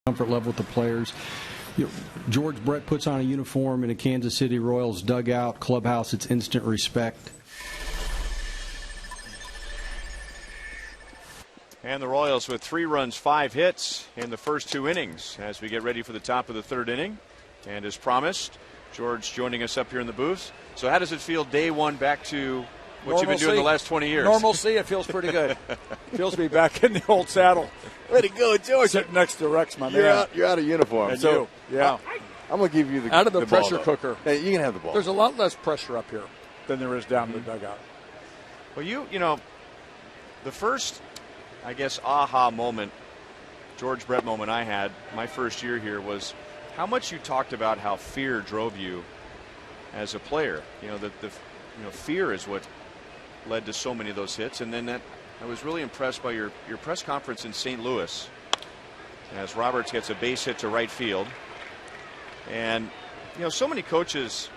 comfort level with the players. George Brett puts on a uniform in a Kansas City Royals dugout, clubhouse. It's instant respect. And the Royals with 3 runs, 5 hits in the first 2 innings as we get ready for the top of the 3rd inning. And as promised, George joining us up here in the booth. So how does it feel day one back to what you've been doing the last 20 years? Normalcy, it feels pretty good. Feels to be back in the old saddle. Way to go, George. Sitting next to Rex, my man. You're out of uniform. And so yeah. I'm going to give you the out of the ball, pressure though. cooker. Hey, you can have the ball. There's a lot less pressure up here than there is down in the dugout. Well, you know, the first, I guess, aha moment, George Brett moment I had my first year here was how much you talked about how fear drove you as a player. You know, the fear is what led to so many of those hits. And then that I was really impressed by your press conference in St. Louis as Roberts gets a base hit to right field. And, you know, so many coaches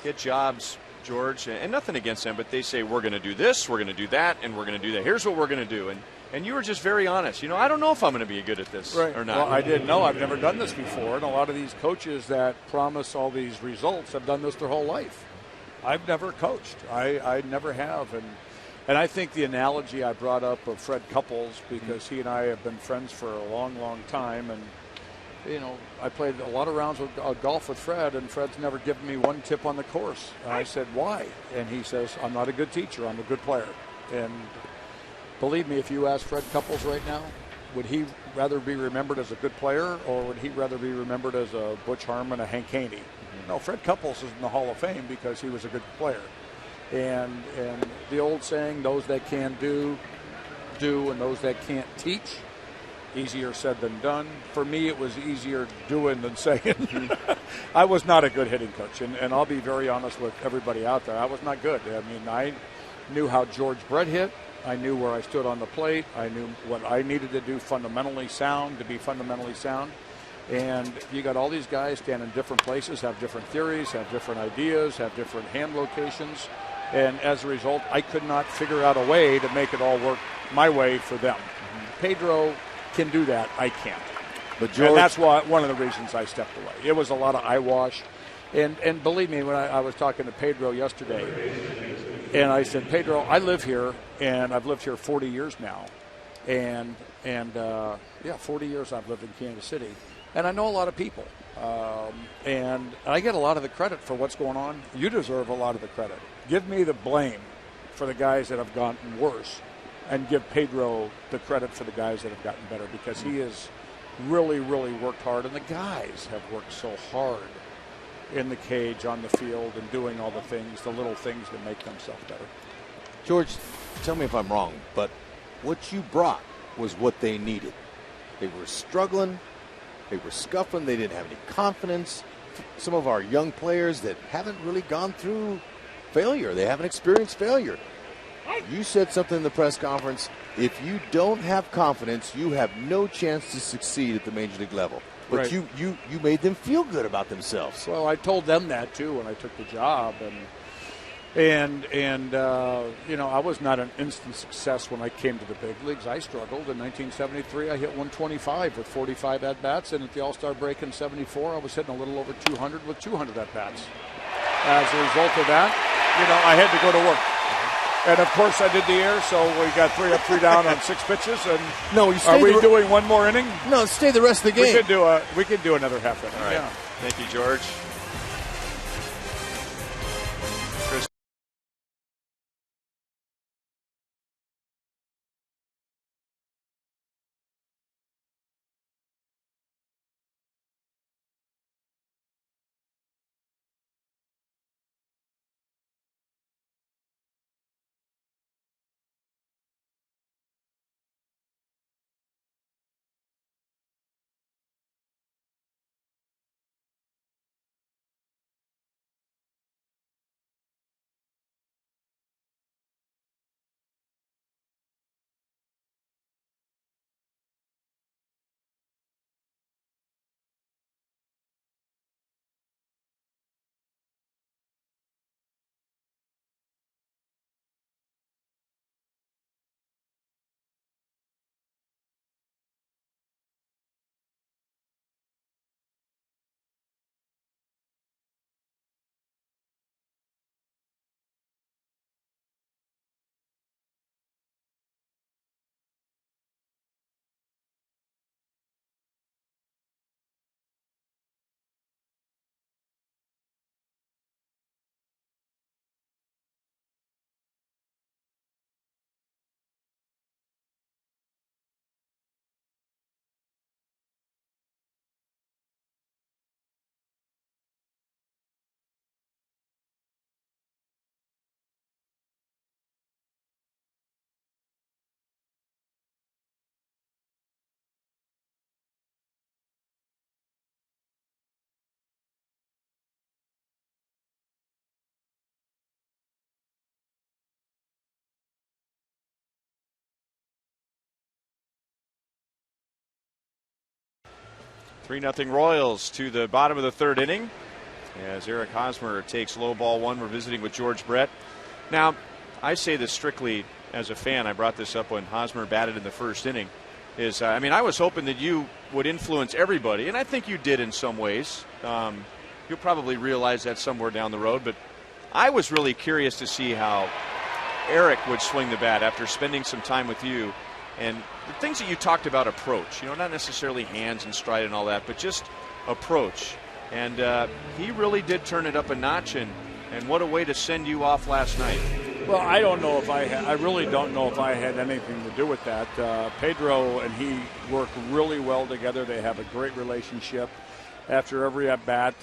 get jobs, George, and nothing against them, but they say, we're going to do this, we're going to do that, and we're going to do that. Here's what we're going to do. And you were just very honest. You know, I don't know if I'm going to be good at this or not. Well, I didn't know. I've never done this before. And a lot of these coaches that promise all these results have done this their whole life. I've never coached. I never have. And I think the analogy I brought up of Fred Couples, because he and I have been friends for a long, long time. And, you know, I played a lot of rounds of golf with Fred, and Fred's never given me one tip on the course. And I said, why? And he says, I'm not a good teacher. I'm a good player. And believe me, if you ask Fred Couples right now, would he rather be remembered as a good player, or would he rather be remembered as a Butch Harmon, a Hank Haney? No, Fred Couples is in the Hall of Fame because he was a good player. And the old saying, those that can do, and those that can't teach, easier said than done. For me, it was easier doing than saying. I was not a good hitting coach, and I'll be very honest with everybody out there. I was not good. I mean, I knew how George Brett hit. I knew where I stood on the plate. I knew what I needed to do fundamentally sound to be fundamentally sound. And you got all these guys stand in different places, have different theories, have different ideas, have different hand locations. And as a result, I could not figure out a way to make it all work my way for them. Pedro can do that. I can't. But George, and that's why one of the reasons I stepped away. It was a lot of eyewash. And believe me, when I was talking to Pedro yesterday, and I said, Pedro, I live here, and I've lived here 40 years now. And 40 years I've lived in Kansas City. And I know a lot of people. And I get a lot of the credit for what's going on. You deserve a lot of the credit. Give me the blame for the guys that have gotten worse, and give Pedro the credit for the guys that have gotten better, because he has really, really worked hard. And the guys have worked so hard in the cage, on the field, and doing all the things, the little things that make themselves better. George, tell me if I'm wrong, but what you brought was what they needed. They were struggling. They were scuffling. They didn't have any confidence. Some of our young players that haven't really gone through failure. They haven't experienced failure. You said something in the press conference. If you don't have confidence, you have no chance to succeed at the major league level. But Right. you made them feel good about themselves. Well, I told them that too when I took the job, and you know, I was not an instant success when I came to the big leagues. I struggled in 1973. I hit 125 with 45 at bats, and at the All-Star break in '74, I was hitting a little over 200 with 200 at bats. As a result of that, you know, I had to go to work. And of course, I did the air, so we got 3 up, 3 down on 6 pitches. And No, you are we stay doing one more inning? No, stay the rest of the game. We could do another half inning. All right. Yeah. Thank you, George. 3-0 Royals to the bottom of the third inning as Eric Hosmer takes low ball one. We're visiting with George Brett. Now, I say this strictly as a fan. I brought this up when Hosmer batted in the first inning. I was hoping that you would influence everybody, and I think you did in some ways. You'll probably realize that somewhere down the road, but I was really curious to see how Eric would swing the bat after spending some time with you. And the things that you talked about, approach, not necessarily hands and stride and all that, but just approach. And he really did turn it up a notch, and what a way to send you off last night. Well, I don't know if I really don't know if I had anything to do with that. Pedro and he work really well together. They have a great relationship. After every at-bat,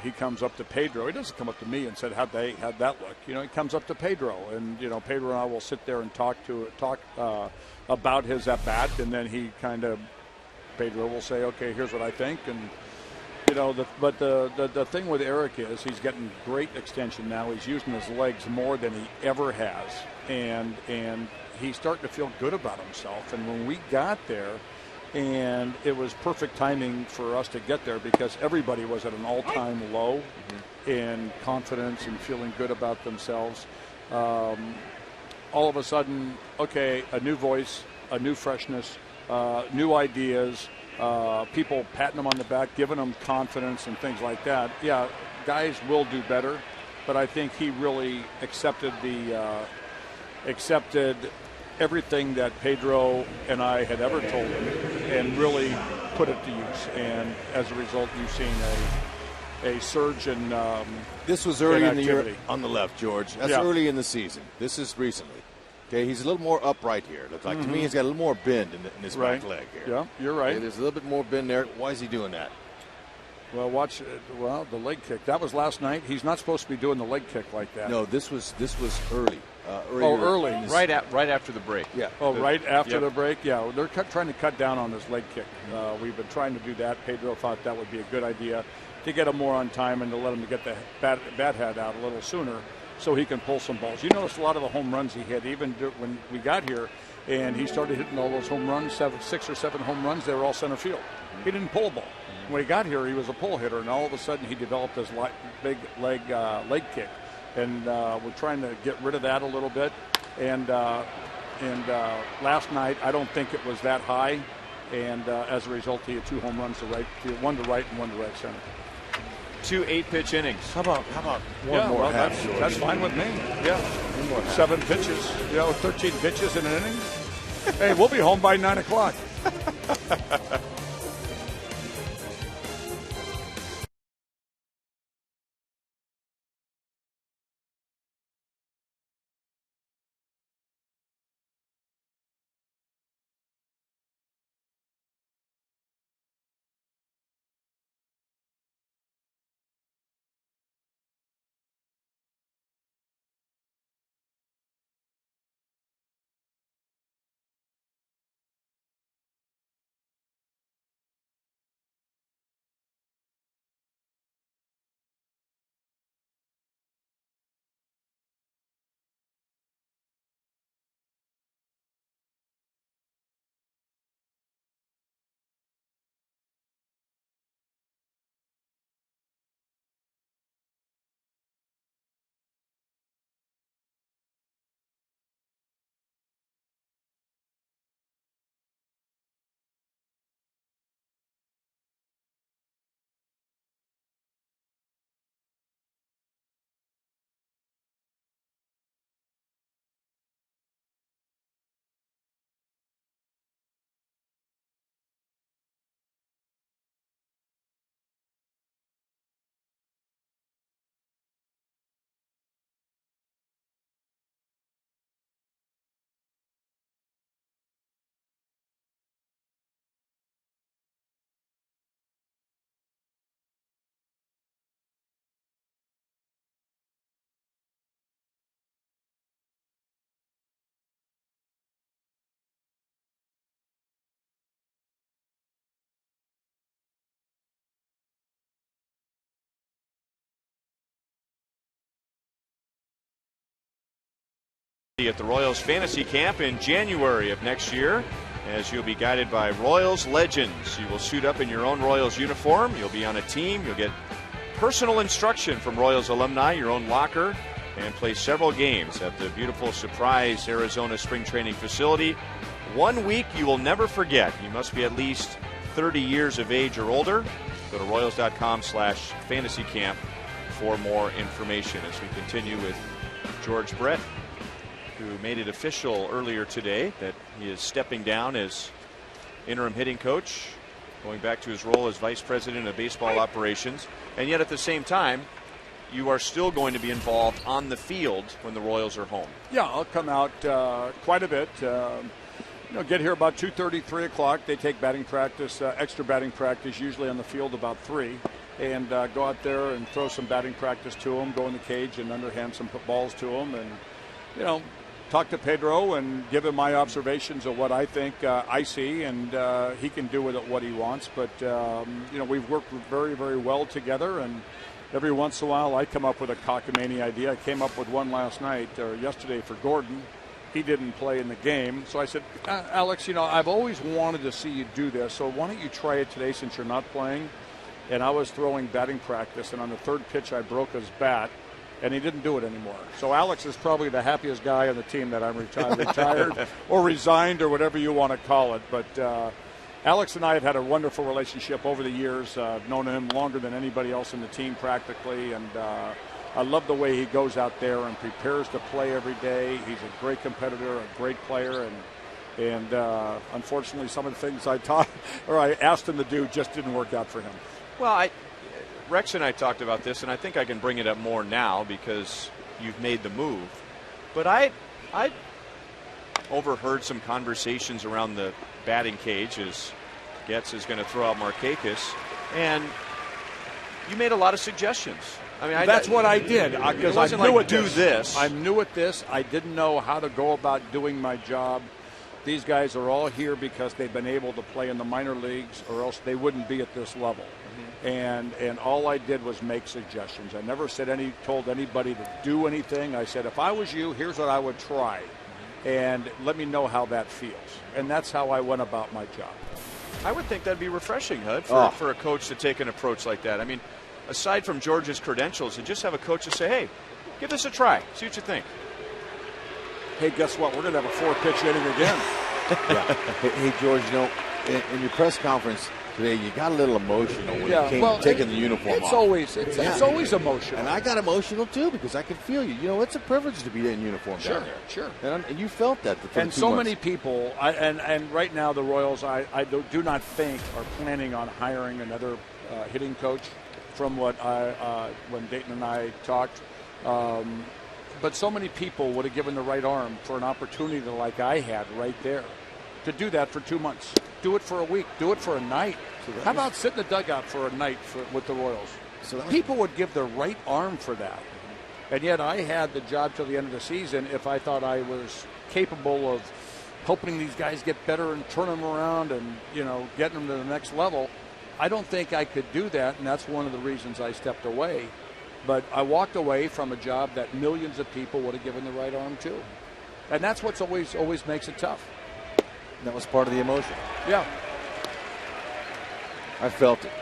he comes up to Pedro. He doesn't come up to me and said, how'd that look? He comes up to Pedro, and, Pedro and I will sit there and talk about his at-bat, and then Pedro will say, okay, here's what I think, and, but the thing with Eric is he's getting great extension now. He's using his legs more than he ever has, and he's starting to feel good about himself, and when we got there, and it was perfect timing for us to get there because everybody was at an all-time low in confidence and feeling good about themselves. All of a sudden, okay, a new voice, a new freshness, new ideas, people patting them on the back, giving them confidence and things like that. Yeah, guys will do better, but I think he really accepted everything that Pedro and I had ever told him and really put it to use. And as a result, you've seen a surge in this was early in the year on the left, George. That's Yeah. early in the season. This is recently. Okay, he's a little more upright here. Looks like to me he's got a little more bend in his Right. back leg here. Yeah, you're right. Okay, there's a little bit more bend there. Why is he doing that? Well, the leg kick. That was last night. He's not supposed to be doing the leg kick like that. No, this was early. Early. Right after the break. Yeah. Right after the break? Yeah, they're trying to cut down on his leg kick. We've been trying to do that. Pedro thought that would be a good idea to get him more on time and to let him get the bat head out a little sooner so he can pull some balls. You notice a lot of the home runs he hit, even when we got here, and he started hitting all those home runs, 6 or 7 home runs, they were all center field. He didn't pull a ball. When he got here, he was a pull hitter, and all of a sudden he developed his big leg kick. And we're trying to get rid of that a little bit. And last night, I don't think it was that high. And as a result, he had 2 home runs to right, one to right and one to right center. 2 8-pitch innings. How about one more half, George? That's fine with me. Yeah. 7 pitches, 13 pitches in an inning. Hey, we'll be home by 9 o'clock. At the Royals fantasy camp in January of next year. as you'll be guided by Royals legends. You will suit up in your own Royals uniform. You'll be on a team. You'll get personal instruction from Royals alumni, your own locker, and play several games at the beautiful Surprise, Arizona spring training facility. 1 week you will never forget. You must be at least 30 years of age or older. Go to royals.com/fantasycamp for more information as we continue with George Brett, who made it official earlier today that he is stepping down as interim hitting coach, going back to his role as vice president of baseball operations. And yet at the same time, you are still going to be involved on the field when the Royals are home. Yeah, I'll come out quite a bit. Get here about 2:30, 3 o'clock. They take batting practice, extra batting practice, usually on the field about 3. And go out there and throw some batting practice to them, go in the cage and underhand some balls to them. And, talk to Pedro and give him my observations of what I think I see, and he can do with it what he wants. But, we've worked very, very well together, and every once in a while I come up with a cockamamie idea. I came up with one last night or yesterday for Gordon. He didn't play in the game. So I said, Alex, I've always wanted to see you do this, so why don't you try it today since you're not playing? And I was throwing batting practice, and on the third pitch I broke his bat, and he didn't do it anymore. So Alex is probably the happiest guy on the team that I'm retired or resigned or whatever you want to call it. But Alex and I have had a wonderful relationship over the years. I've known him longer than anybody else in the team practically, and I love the way he goes out there and prepares to play every day. He's a great competitor, a great player, and unfortunately some of the things I asked him to do just didn't work out for him. Well, Rex and I talked about this, and I think I can bring it up more now because you've made the move. But I overheard some conversations around the batting cage as Getz is going to throw out Markakis, and you made a lot of suggestions. I mean, that's what I did because I knew do this. I'm new at this. I didn't know how to go about doing my job. These guys are all here because they've been able to play in the minor leagues, or else they wouldn't be at this level. And all I did was make suggestions. I never told anybody to do anything. I said, if I was you, here's what I would try, and let me know how that feels. And that's how I went about my job. I would think that'd be refreshing, Hud, for a coach to take an approach like that. I mean, aside from George's credentials, to just have a coach to say, hey, give this a try, see what you think. Hey, guess what? We're going to have a 4-pitch inning again. Yeah. Hey, George, in your press conference today, you got a little emotional when you came to taking the uniform off. It's always emotional. And I got emotional, too, because I could feel you. It's a privilege to be in uniform down there. Sure. And you felt that for and 2 so months. many people, and right now the Royals, I do not think are planning on hiring another hitting coach from what when Dayton and I talked. But so many people would have given the right arm for an opportunity like I had right there to do that for 2 months. Do it for a week. Do it for a night. How about sit in the dugout for a night with the Royals? People would give their right arm for that. And yet I had the job till the end of the season if I thought I was capable of helping these guys get better and turn them around and, getting them to the next level. I don't think I could do that, and that's one of the reasons I stepped away. But I walked away from a job that millions of people would have given the right arm to. And that's what's always makes it tough. That was part of the emotion. Yeah. I felt it.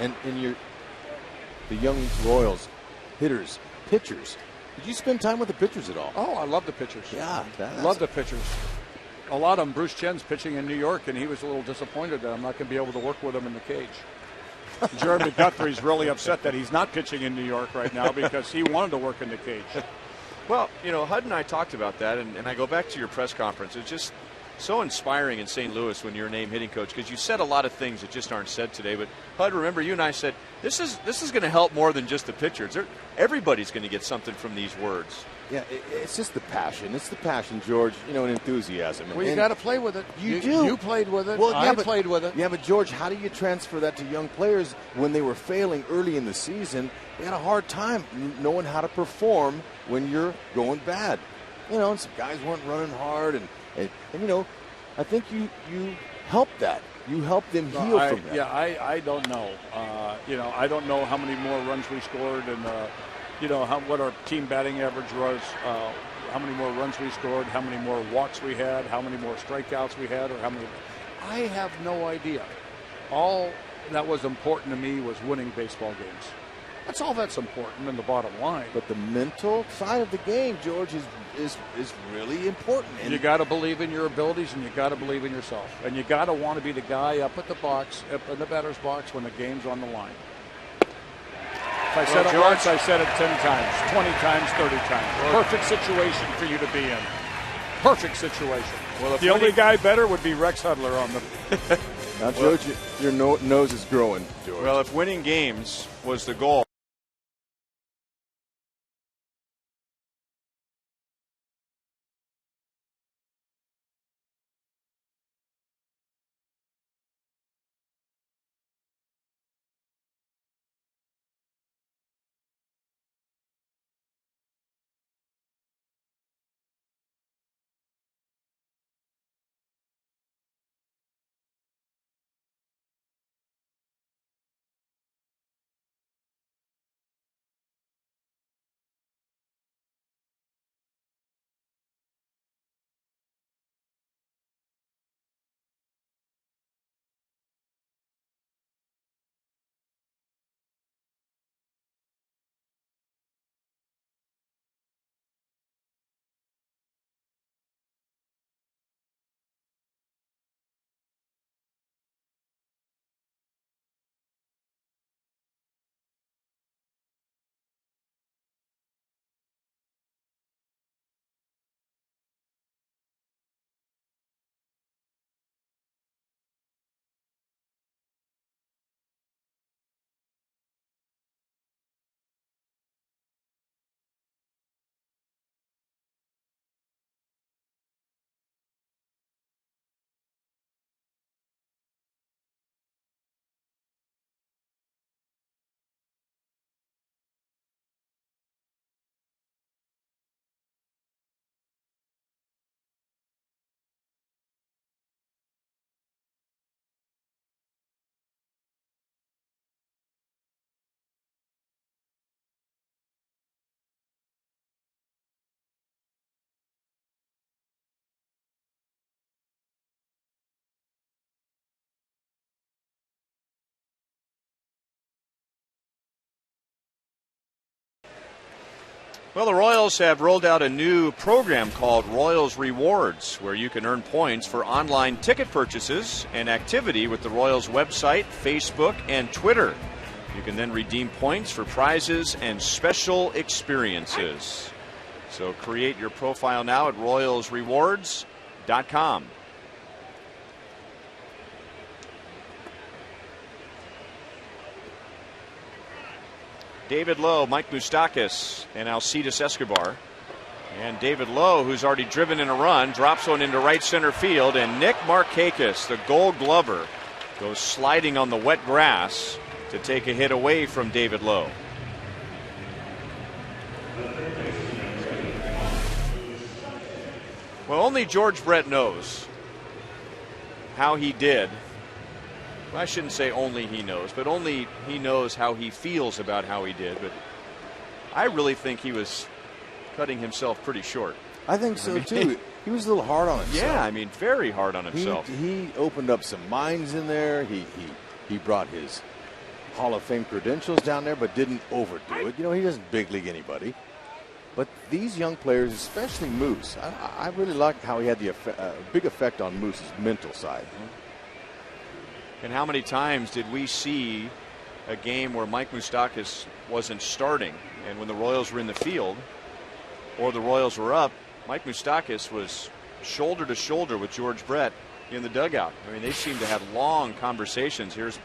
And the young Royals, hitters, pitchers. Did you spend time with the pitchers at all? Oh, I love the pitchers. Yeah. Love the pitchers. A lot of them. Bruce Chen's pitching in New York, and he was a little disappointed that I'm not going to be able to work with him in the cage. Jeremy Guthrie's really upset that he's not pitching in New York right now because he wanted to work in the cage. Well, Hud and I talked about that, and I go back to your press conference. It's just so inspiring in St. Louis when you're named hitting coach because you said a lot of things that just aren't said today. But, Hud, remember you and I said, this is going to help more than just the pitchers. Everybody's going to get something from these words. Yeah, it's just the passion. It's the passion, George, and enthusiasm. Well, you got to play with it. You do. You played with it. Well, I played with it. Yeah, but, George, how do you transfer that to young players when they were failing early in the season? They had a hard time knowing how to perform when you're going bad. And some guys weren't running hard. And I think you helped that. You helped them heal from that. Yeah, I don't know. I don't know how many more runs we scored and what our team batting average was. how many more runs we scored, how many more walks we had, how many more strikeouts we had, or how many. I have no idea. All that was important to me was winning baseball games. That's all that's important in the bottom line. But the mental side of the game, George, is really important. And you got to believe in your abilities, and you got to believe in yourself, and you got to want to be the guy up at the box, up in the batter's box when the game's on the line. If I said it once, I said it 10 times, 20 times, 30 times. Perfect situation for you to be in. Perfect situation. Well, the only guy better would be Rex Hudler on the. Now, George, your nose is growing, George. Well, if winning games was the goal. Well, the Royals have rolled out a new program called Royals Rewards, where you can earn points for online ticket purchases and activity with the Royals website, Facebook, and Twitter. You can then redeem points for prizes and special experiences. So create your profile now at royalsrewards.com. David Lowe, Mike Moustakas, and Alcides Escobar. And David Lowe, who's already driven in a run, drops one into right center field. And Nick Markakis, the Gold Glover, goes sliding on the wet grass to take a hit away from David Lowe. Well, only George Brett knows how he did. Well, I shouldn't say only he knows, but only he knows how he feels about how he did. But I really think he was cutting himself pretty short. I think so, too. He was a little hard on himself. Yeah, I mean, very hard on himself. He opened up some minds in there. He brought his Hall of Fame credentials down there, but didn't overdo it. You know, he doesn't big league anybody. But these young players, especially Moose, I really like how he had the big effect on Moose's mental side. And how many times did we see a game where Mike Moustakas wasn't starting, and when the Royals were in the field or the Royals were up, Mike Moustakas was shoulder to shoulder with George Brett in the dugout. I mean, they seemed to have long conversations. Here's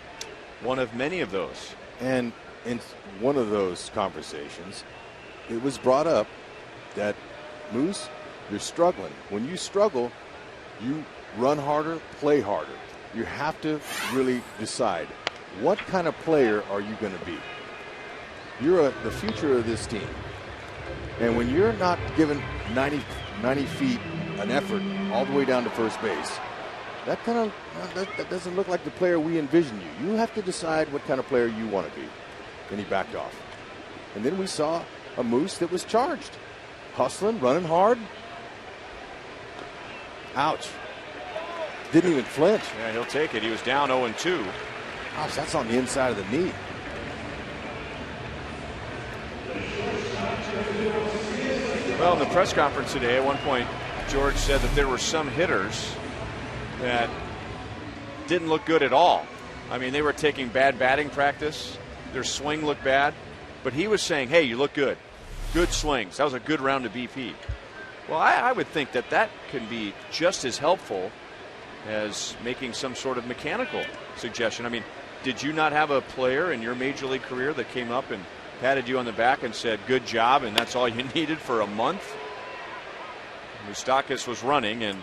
one of many of those. And in one of those conversations, it was brought up that, Moose, you're struggling. When you struggle, you run harder, play harder. You have to really decide, what kind of player are you going to be? You're the future of this team. And when you're not giving 90 feet an effort all the way down to first base, that doesn't look like the player we envision you. You have to decide what kind of player you want to be. And he backed off. And then we saw a Moose that was charged. hustling, running hard. Ouch. Didn't even flinch. Yeah, he'll take it. He was down 0-2. Gosh, that's on the inside of the knee. Well, in the press conference today, at one point, George said that there were some hitters that didn't look good at all. I mean, they were taking bad batting practice. Their swing looked bad. But he was saying, hey, you look good. Good swings. That was a good round of BP. Well, I would think that that can be just as helpful as making some sort of mechanical suggestion. I mean, did you not have a player in your major league career that came up and patted you on the back and said, good job, and that's all you needed for a month? Moustakas was running, and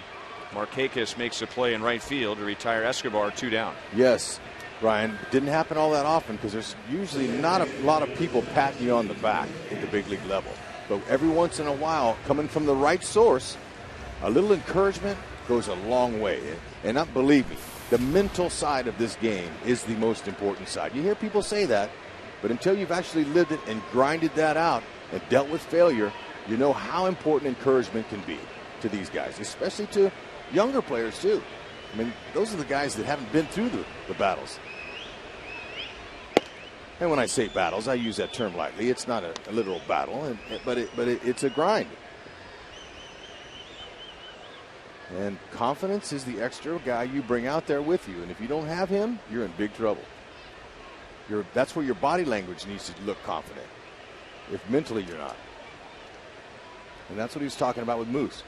Markakis makes a play in right field to retire Escobar 2 down. Yes, Ryan. Didn't happen all that often because there's usually not a lot of people patting you on the back at the big league level. But every once in a while, coming from the right source, a little encouragement goes a long way. And believe me, the mental side of this game is the most important side. You hear people say that, but until you've actually lived it and grinded that out and dealt with failure, you know how important encouragement can be to these guys, especially to younger players too. I mean, those are the guys that haven't been through the battles. And when I say battles, I use that term lightly. It's not a literal battle, but it's a grind. And confidence is the extra guy you bring out there with you. And if you don't have him, you're in big trouble. That's where your body language needs to look confident, if mentally you're not. And that's what he was talking about with Moose.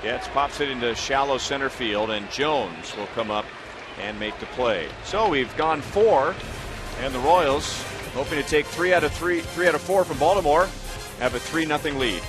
Getz pops it into shallow center field, and Jones will come up and make the play. So we've gone 4, and the Royals, hoping to take 3 out of 4 from Baltimore, have a 3-0 lead.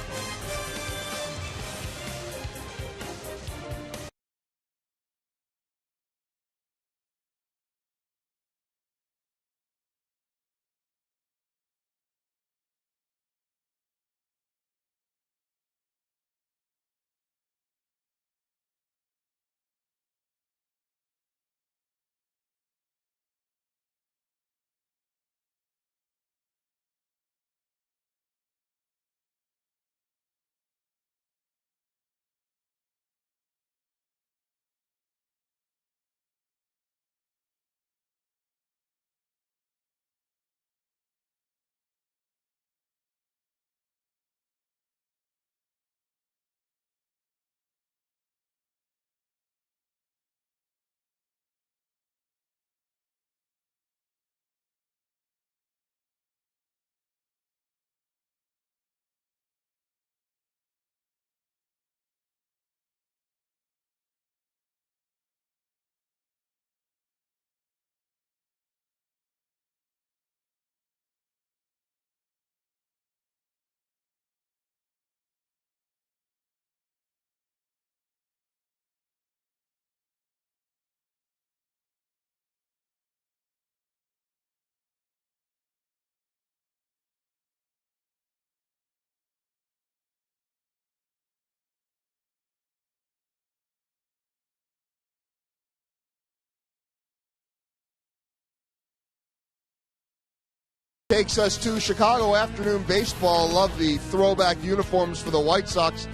Takes us to Chicago afternoon baseball. Love the throwback uniforms for the White Sox.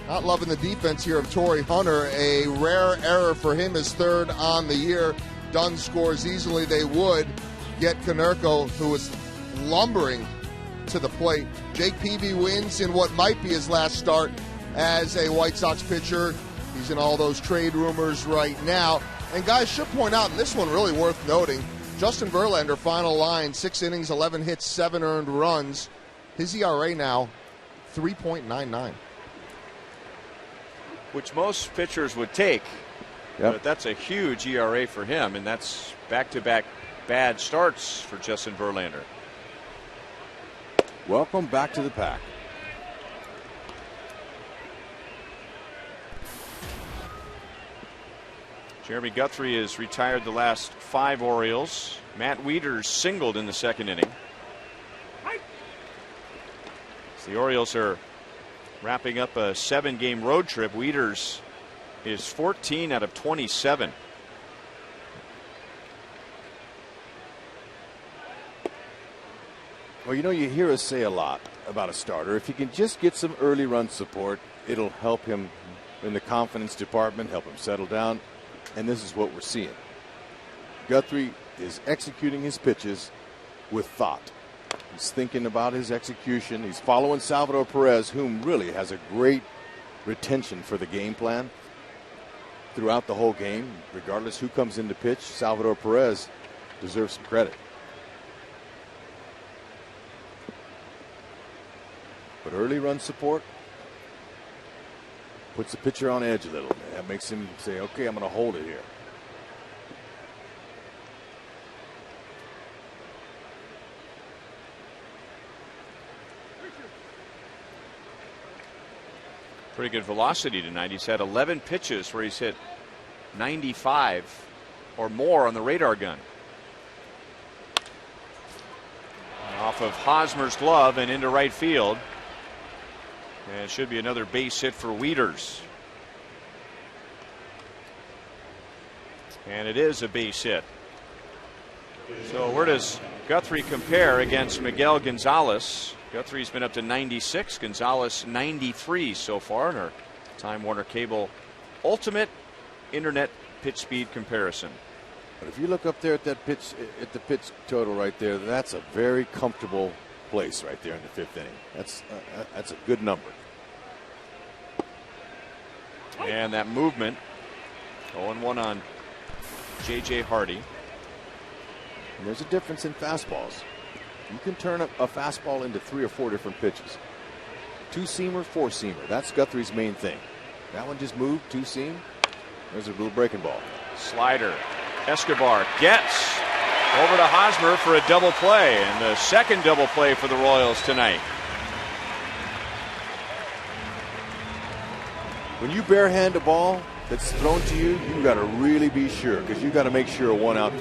Not loving the defense here of Torrey Hunter. A rare error for him, his 3rd on the year. Dunn scores easily. They would get Konerko, who was lumbering to the plate. Jake Peavy wins in what might be his last start as a White Sox pitcher. He's in all those trade rumors right now. And guys, should point out, and this one really worth noting, Justin Verlander, final line, 6 innings, 11 hits, 7 earned runs. His ERA now, 3.99. Which most pitchers would take. Yep. But that's a huge ERA for him, and that's back-to-back bad starts for Justin Verlander. Welcome back to the pack. Jeremy Guthrie has retired the last 5 Orioles. Matt Wieters singled in the 2nd inning. So the Orioles are wrapping up a 7-game road trip. Wieters is 14 out of 27. Well, you know, you hear us say a lot about a starter. If he can just get some early run support, it'll help him in the confidence department, help him settle down. And this is what we're seeing. Guthrie is executing his pitches with thought. He's thinking about his execution. He's following Salvador Perez, whom really has a great retention for the game plan throughout the whole game. Regardless who comes in to pitch, Salvador Perez deserves some credit. But early run support puts the pitcher on edge a little. That makes him say, okay, I'm going to hold it here. Pretty good velocity tonight. He's had 11 pitches where he's hit 95 or more on the radar gun. Off of Hosmer's glove and into right field. And it should be another base hit for Wieters. And it is a base hit. So where does Guthrie compare against Miguel Gonzalez? Guthrie's been up to 96, Gonzalez 93 so far in our Time Warner Cable Ultimate Internet Pitch Speed Comparison. But if you look up there at that pitch, at the pitch total right there, that's a very comfortable place right there in the fifth inning. That's a good number. And that movement, 0-1 on J.J. Hardy. And there's a difference in fastballs. You can turn a fastball into 3 or 4 different pitches. 2-seamer, 4-seamer. That's Guthrie's main thing. That one just moved, 2-seam. There's a little breaking ball. Slider. Escobar gets over to Hosmer for a double play, and the second double play for the Royals tonight. When you barehand a ball that's thrown to you, you got to really be sure, because you got to make sure a one out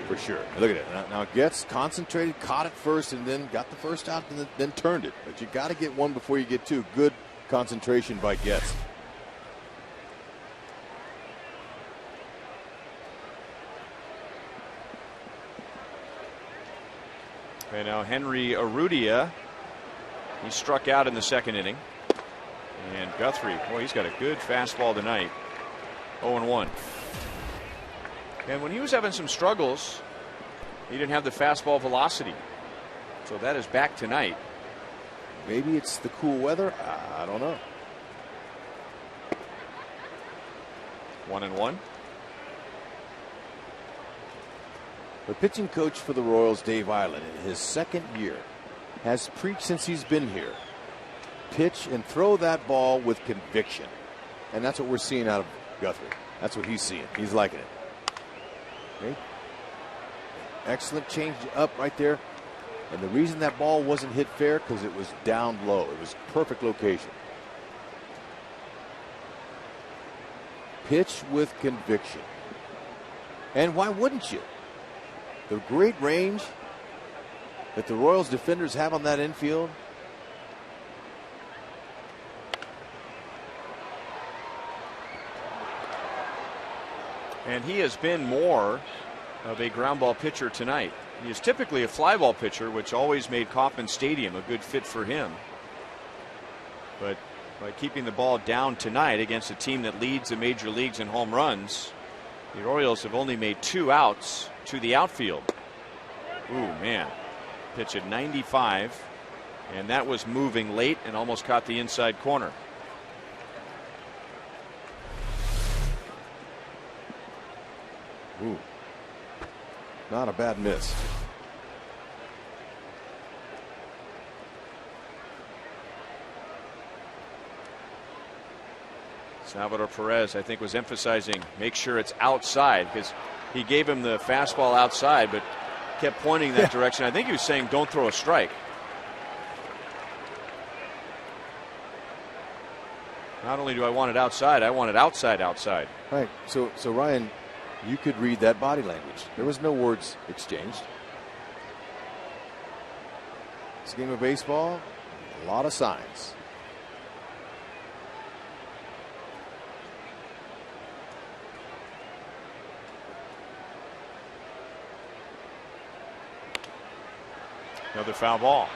for sure. Look at it. Now Getz concentrated, caught it first, and then got the first out, and then turned it. But you got to get one before you get two. Good concentration by Getz. And now Henry Urrutia, he struck out in the second inning. And Guthrie, boy, he's got a good fastball tonight. 0-1. And when he was having some struggles, he didn't have the fastball velocity. So that is back tonight. Maybe it's the cool weather. I don't know. 1-1. The pitching coach for the Royals, Dave Island, in his second year, has preached since he's been here. Pitch and throw that ball with conviction. And that's what we're seeing out of Guthrie. That's what he's seeing. He's liking it. Okay. Excellent change up right there. And the reason that ball wasn't hit fair, because it was down low. It was perfect location. Pitch with conviction. And why wouldn't you? The great range that the Royals defenders have on that infield. And he has been more of a ground ball pitcher tonight. He is typically a fly ball pitcher, which always made Kauffman Stadium a good fit for him. But by keeping the ball down tonight against a team that leads the major leagues in home runs, the Orioles have only made 2 outs to the outfield. Ooh, man. Pitch at 95. And that was moving late and almost caught the inside corner. Ooh. Not a bad miss. Salvador Perez, I think, was emphasizing make sure it's outside, because he gave him the fastball outside but kept pointing that direction. I think he was saying don't throw a strike. Not only do I want it outside, I want it outside. Right. So Ryan, you could read that body language. There was no words exchanged. It's a game of baseball. A lot of signs. Another foul ball.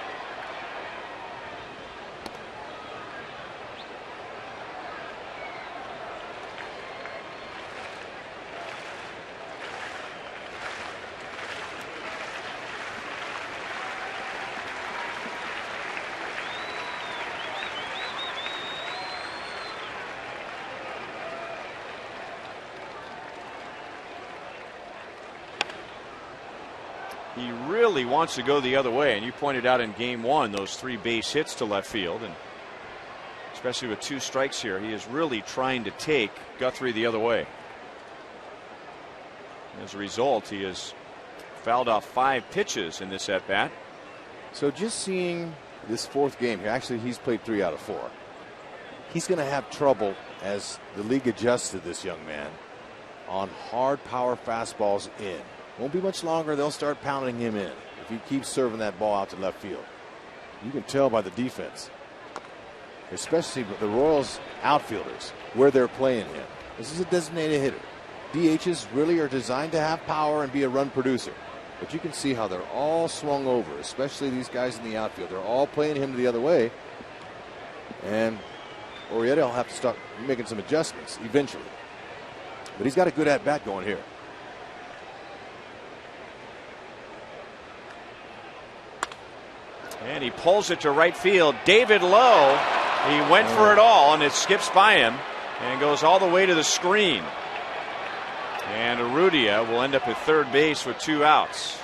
He really wants to go the other way, and you pointed out in game one those 3 base hits to left field, and especially with 2 strikes here, he is really trying to take Guthrie the other way. As a result, he has fouled off 5 pitches in this at bat. So just seeing this 4th game here, actually he's played 3 out of 4. He's going to have trouble as the league adjusts to this young man on hard power fastballs in. Won't be much longer. They'll start pounding him in if he keeps serving that ball out to left field. You can tell by the defense, especially with the Royals outfielders, where they're playing him. This is a designated hitter. DHs really are designed to have power and be a run producer. But you can see how they're all swung over, especially these guys in the outfield. They're all playing him the other way. And Arrieta will have to start making some adjustments eventually. But he's got a good at-bat going here. And he pulls it to right field. David Lowe, he went for it all, and it skips by him and goes all the way to the screen. And Urrutia will end up at third base with 2 outs.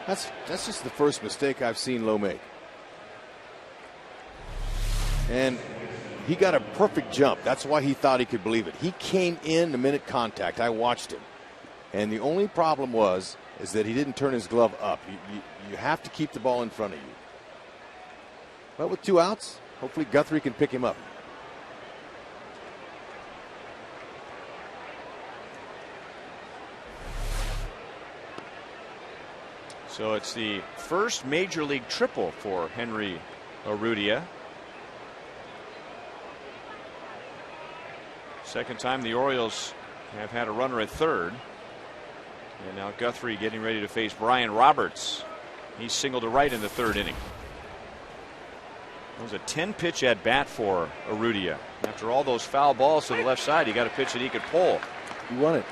That's just the first mistake I've seen Lowe make. And he got a perfect jump. That's why he thought he could believe it. He came in the minute contact. I watched him. And the only problem is that he didn't turn his glove up. You have to keep the ball in front of you. But with 2 outs, hopefully Guthrie can pick him up. So it's the first major league triple for Henry Urrutia. Second time the Orioles have had a runner at third. And now Guthrie getting ready to face Brian Roberts. He's single to right in the 3rd inning. It was a 10-pitch at bat for Urrutia. After all those foul balls to the left side, he got a pitch that he could pull. He won it.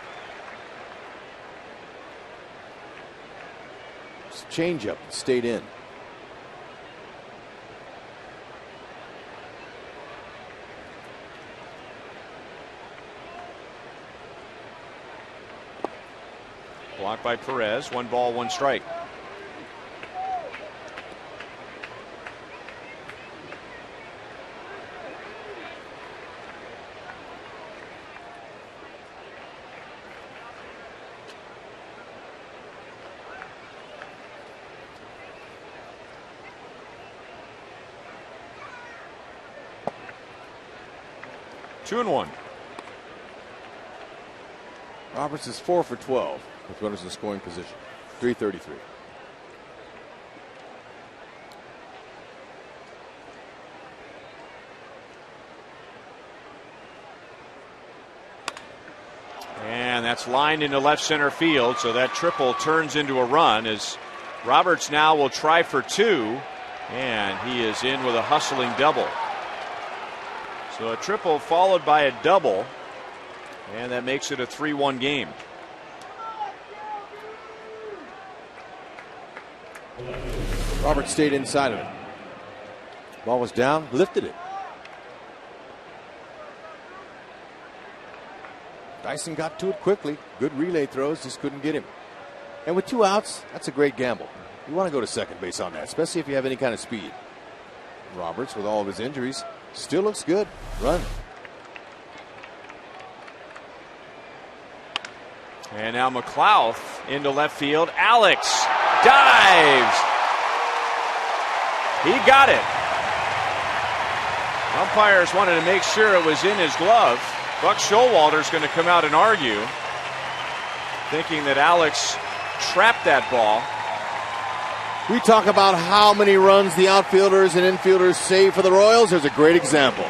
Changeup stayed in. Blocked by Perez. 1 ball, 1 strike. Two and 1. Roberts is 4 for 12 with runners in scoring position. 333. And that's lined into left center field, so that triple turns into a run as Roberts now will try for 2, and he is in with a hustling double. So a triple followed by a double, and that makes it a 3-1 game. Roberts stayed inside of it. Ball was down, lifted it. Dyson got to it quickly. Good relay throws, just couldn't get him. And with 2 outs, that's a great gamble. You want to go to second base on that, especially if you have any kind of speed. Roberts, with all of his injuries, still looks good. Run. And now McLeod into left field. Alex dives. He got it. Umpires wanted to make sure it was in his glove. Buck Showalter's going to come out and argue, thinking that Alex trapped that ball. We talk about how many runs the outfielders and infielders save for the Royals. There's a great example.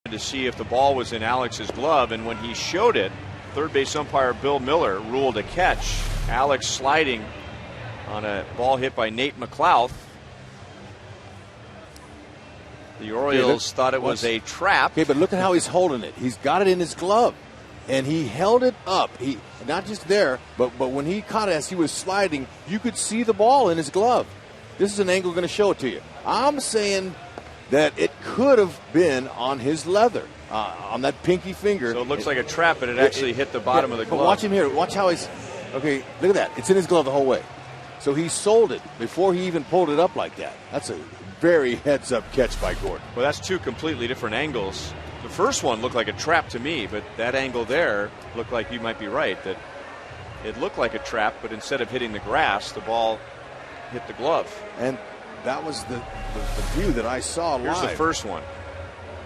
to see if the ball was in Alex's glove, and when he showed it, third base umpire Bill Miller ruled a catch. Alex sliding on a ball hit by Nate McLouth. The Orioles thought it was a trap. Okay, but look at how he's holding it. He's got it in his glove, and he held it up. He not just there, but when he caught it as he was sliding, you could see the ball in his glove. This is an angle going to show it to you. I'm saying that it could have been on his leather, on that pinky finger. So it looks like a trap, but it actually hit the bottom of the glove. But watch him here. Watch how he's. Okay, look at that. It's in his glove the whole way. So he sold it before he even pulled it up like that. That's a very heads-up catch by Gordon. Well, that's two completely different angles. The first one looked like a trap to me, but that angle there looked like you might be right, that it looked like a trap, but instead of hitting the grass, the ball hit the glove. And that was the view that I saw live. Here's the first one.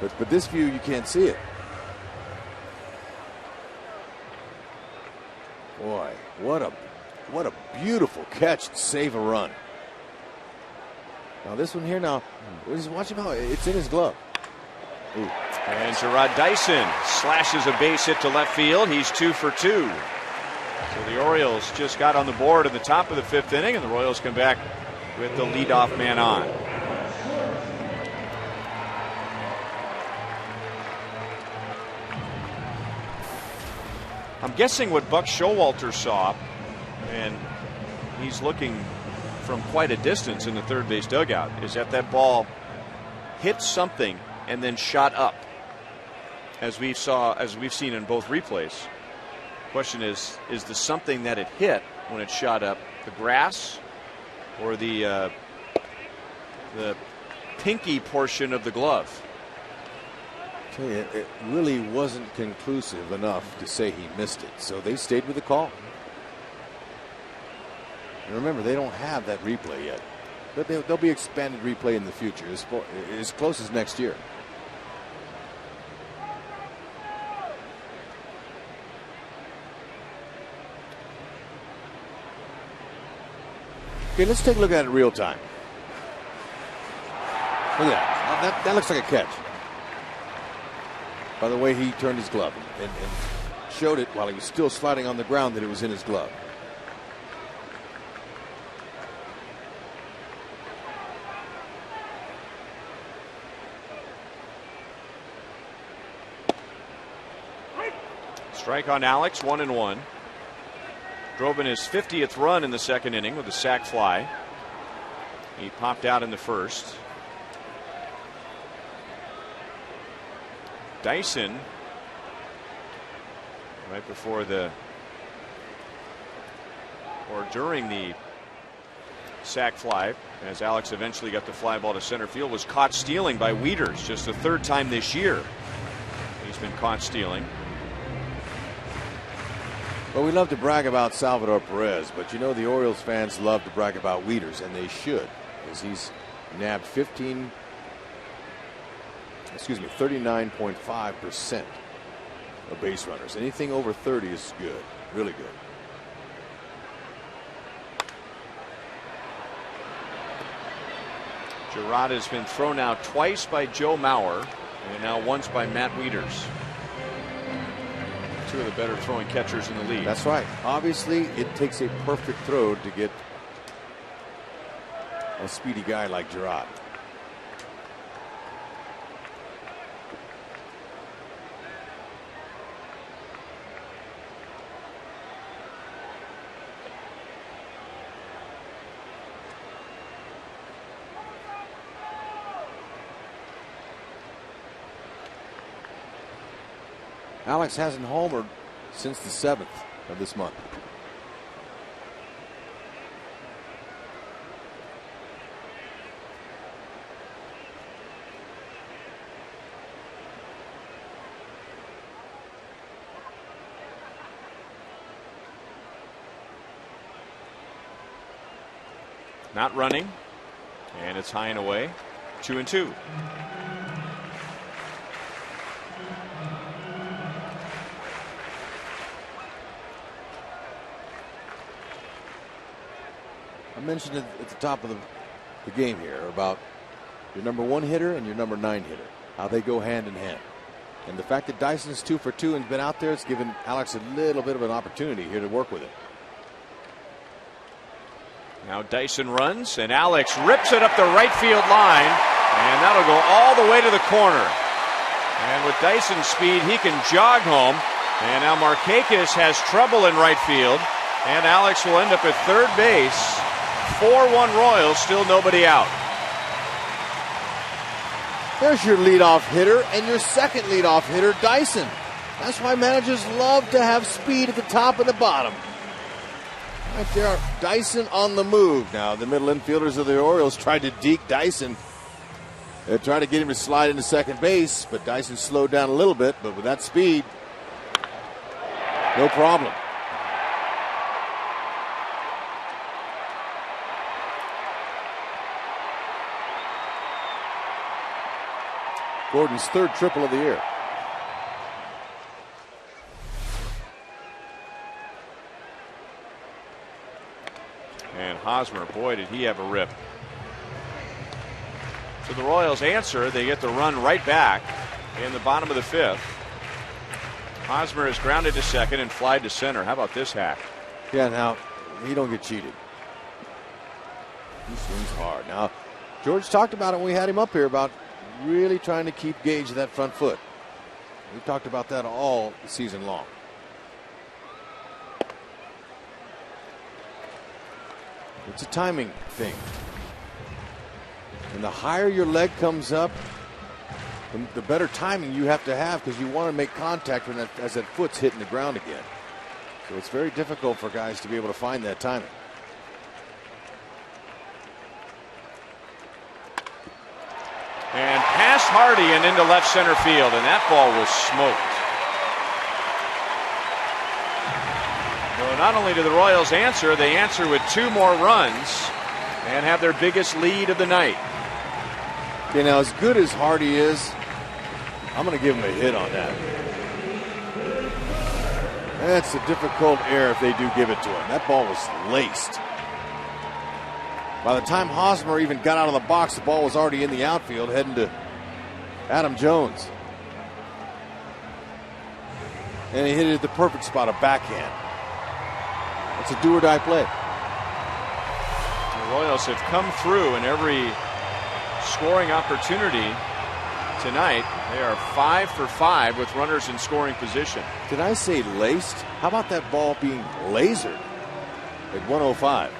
But this view, you can't see it. Boy, what a beautiful catch to save a run. Now this one here now, watch him how it's in his glove. Ooh. And Gerard Dyson slashes a base hit to left field. He's 2 for 2. So the Orioles just got on the board at the top of the 5th inning, and the Royals come back with the leadoff man on. I'm guessing what Buck Showalter saw, and he's looking from quite a distance in the third base dugout, is that ball hit something and then shot up, as we've seen in both replays. Question is the something that it hit when it shot up the grass or the pinky portion of the glove? I tell you, it really wasn't conclusive enough to say he missed it, so they stayed with the call. And remember, they don't have that replay yet, but there'll be expanded replay in the future, as close as next year. Okay, let's take a look at it real time. Look at that. That looks like a catch. By the way, he turned his glove and showed it while he was still sliding on the ground that it was in his glove. Strike on Alex, 1-1. Drove in his 50th run in the second inning with a sac fly. He popped out in the first. Dyson, right before during the sac fly, as Alex eventually got the fly ball to center field, was caught stealing by Wieters. Just the third time this year he's been caught stealing. Well, we love to brag about Salvador Perez, but you know the Orioles fans love to brag about Wieters, and they should, as he's nabbed 39.5% of base runners. Anything over 30 is good, really good. Gerard has been thrown out twice by Joe Mauer, and now once by Matt Wieters. Two of the better throwing catchers in the league. That's right. Obviously, it takes a perfect throw to get a speedy guy like Gerard. Alex hasn't homered since the 7th of this month. Not running, and it's high and away. 2-2. I mentioned it at the top of the game here about your number 1 hitter and your number 9 hitter, how they go hand in hand. And the fact that Dyson's 2 for 2 and been out there, it's given Alex a little bit of an opportunity here to work with it. Now Dyson runs, and Alex rips it up the right field line, and that'll go all the way to the corner. And with Dyson's speed, he can jog home. And now Markakis has trouble in right field, and Alex will end up at third base. 4-1 Royals, still nobody out. There's your leadoff hitter and your second leadoff hitter, Dyson. That's why managers love to have speed at the top and the bottom. Right there, Dyson on the move. Now, the middle infielders of the Orioles tried to deke Dyson. They tried to get him to slide into second base, but Dyson slowed down a little bit. But with that speed, no problem. Gordon's third triple of the year. And Hosmer, boy, did he have a rip. So the Royals answer. They get the run right back in the bottom of the fifth. Hosmer is grounded to second and flied to center. How about this hack? Yeah, now, he don't get cheated. He swings hard. Now, George talked about it when we had him up here about really trying to keep gauge of that front foot. We talked about that all season long. It's a timing thing. And the higher your leg comes up, the better timing you have to have, because you want to make contact when as that foot's hitting the ground again. So it's very difficult for guys to be able to find that timing. And past Hardy and into left center field, and that ball was smoked. So not only do the Royals answer, they answer with 2 more runs and have their biggest lead of the night. Okay, now as good as Hardy is, I'm going to give him a hit on that. That's a difficult error if they do give it to him. That ball was laced. By the time Hosmer even got out of the box, the ball was already in the outfield heading to Adam Jones. And he hit it at the perfect spot, a backhand. It's a do-or-die play. The Royals have come through in every scoring opportunity tonight. They are 5 for 5 with runners in scoring position. Did I say laced? How about that ball being lasered at 105?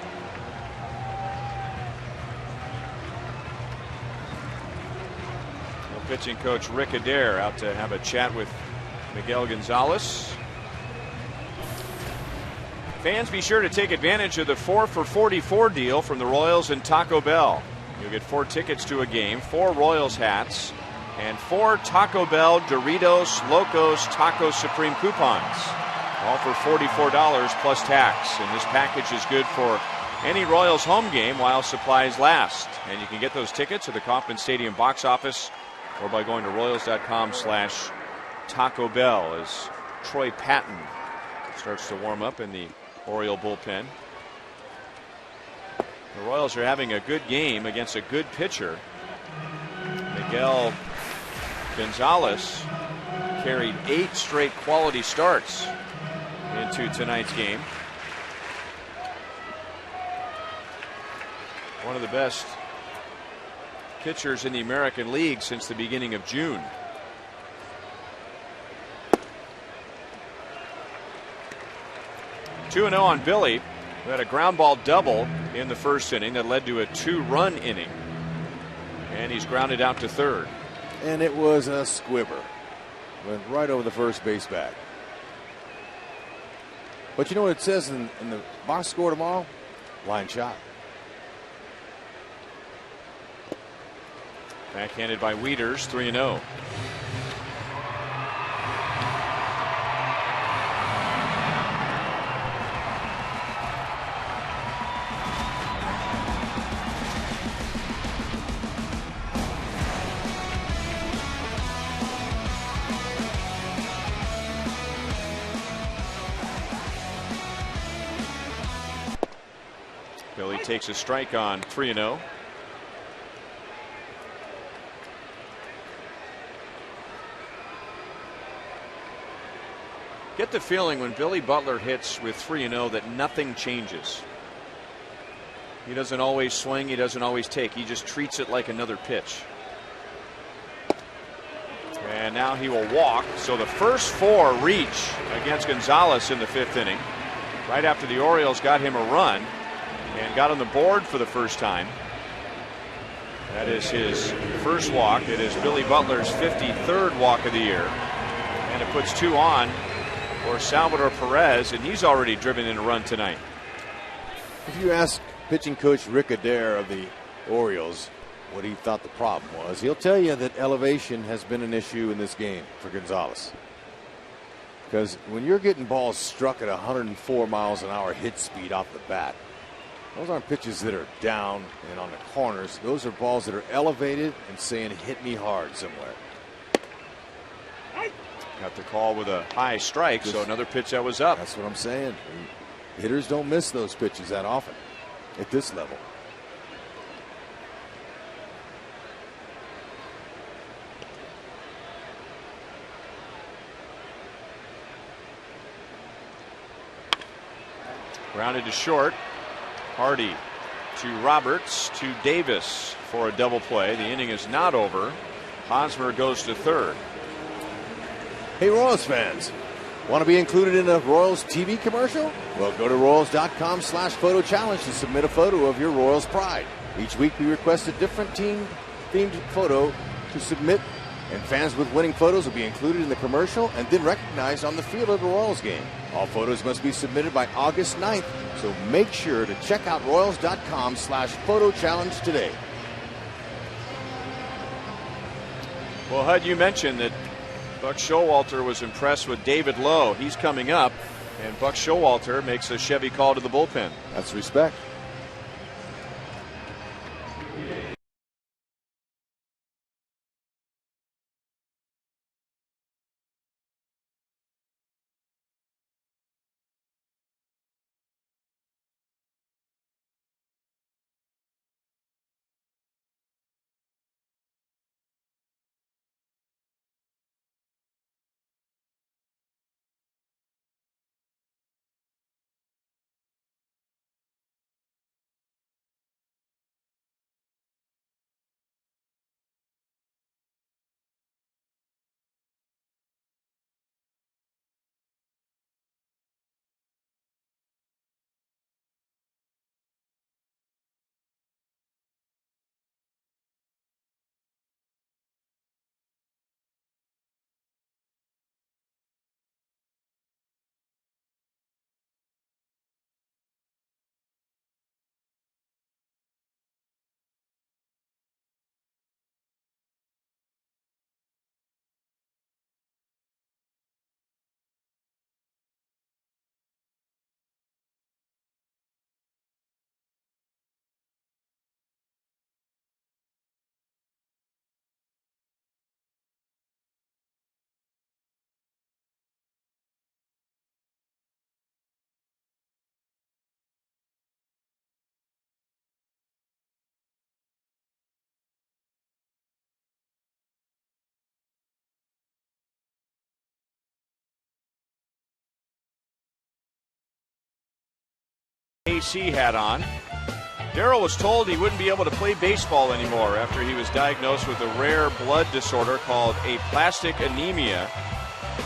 Pitching coach Rick Adair out to have a chat with Miguel Gonzalez. Fans, be sure to take advantage of the 4 for 44 deal from the Royals and Taco Bell. You'll get 4 tickets to a game, 4 Royals hats, and 4 Taco Bell Doritos Locos Taco Supreme coupons. All for $44 plus tax. And this package is good for any Royals home game while supplies last. And you can get those tickets at the Kauffman Stadium box office or by going to Royals.com/Taco Bell as Troy Patton starts to warm up in the Oriole bullpen. The Royals are having a good game against a good pitcher. Miguel Gonzalez carried 8 straight quality starts into tonight's game. One of the best pitchers in the American League since the beginning of June. (2-0) on Billy, who had a ground ball double in the first inning that led to a 2-run inning. And he's grounded out to third. And it was a squibber. Went right over the first base bag. But you know what it says in the box score tomorrow? Line shot. Backhanded by Wieters, 3-0. Billy takes a strike on 3-0. Get the feeling when Billy Butler hits with 3-0 that nothing changes. He doesn't always swing, he doesn't always take, he just treats it like another pitch. And now he will walk. So the first 4 reach against Gonzalez in the 5th inning, right after the Orioles got him a run and got on the board for the first time. That is his first walk. It is Billy Butler's 53rd walk of the year, and it puts 2 on for Salvador Perez, and he's already driven in a run tonight. If you ask pitching coach Rick Adair of the Orioles what he thought the problem was, he'll tell you that elevation has been an issue in this game for Gonzalez. Because when you're getting balls struck at 104 miles an hour hit speed off the bat, those aren't pitches that are down and on the corners. Those are balls that are elevated and saying, hit me hard somewhere. Got the call with a high strike, so another pitch that was up. That's what I'm saying. Hitters don't miss those pitches that often at this level. Grounded to short. Hardy to Roberts to Davis for a double play. The inning is not over. Hosmer goes to third. Hey, Royals fans, want to be included in a Royals TV commercial? Well, go to Royals.com/photo challenge to submit a photo of your Royals pride. Each week we request a different team-themed photo to submit, and fans with winning photos will be included in the commercial and then recognized on the field of the Royals game. All photos must be submitted by August 9th, so make sure to check out Royals.com/photo challenge today. Well, Hud, you mentioned that Buck Showalter was impressed with David Lowe. He's coming up, and Buck Showalter makes a Chevy call to the bullpen. That's respect. KC hat on. Darryl was told he wouldn't be able to play baseball anymore after he was diagnosed with a rare blood disorder called aplastic anemia.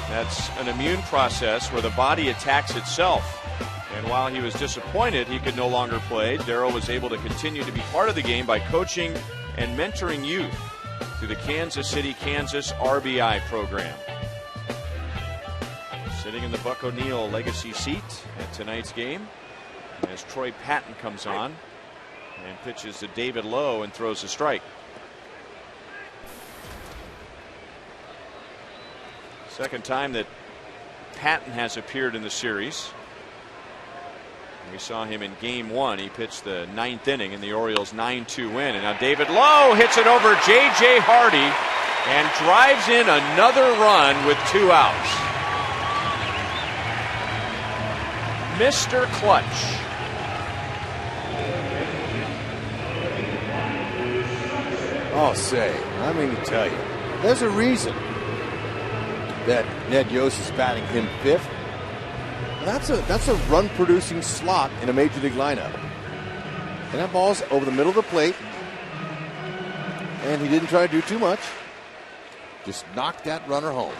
That's an immune process where the body attacks itself. And while he was disappointed he could no longer play, Darryl was able to continue to be part of the game by coaching and mentoring youth through the Kansas City, Kansas RBI program. Sitting in the Buck O'Neil legacy seat at tonight's game as Troy Patton comes on and pitches to David Lowe and throws a strike. Second time that Patton has appeared in the series. We saw him in game 1. He pitched the 9th inning in the Orioles' 9-2 win. And now David Lowe hits it over J.J. Hardy and drives in another run with 2 outs. Mr. Clutch. Oh, say, I mean to tell you, there's a reason that Ned Yost is batting him 5th. That's a run-producing slot in a major league lineup. And that ball's over the middle of the plate. And he didn't try to do too much. Just knocked that runner home.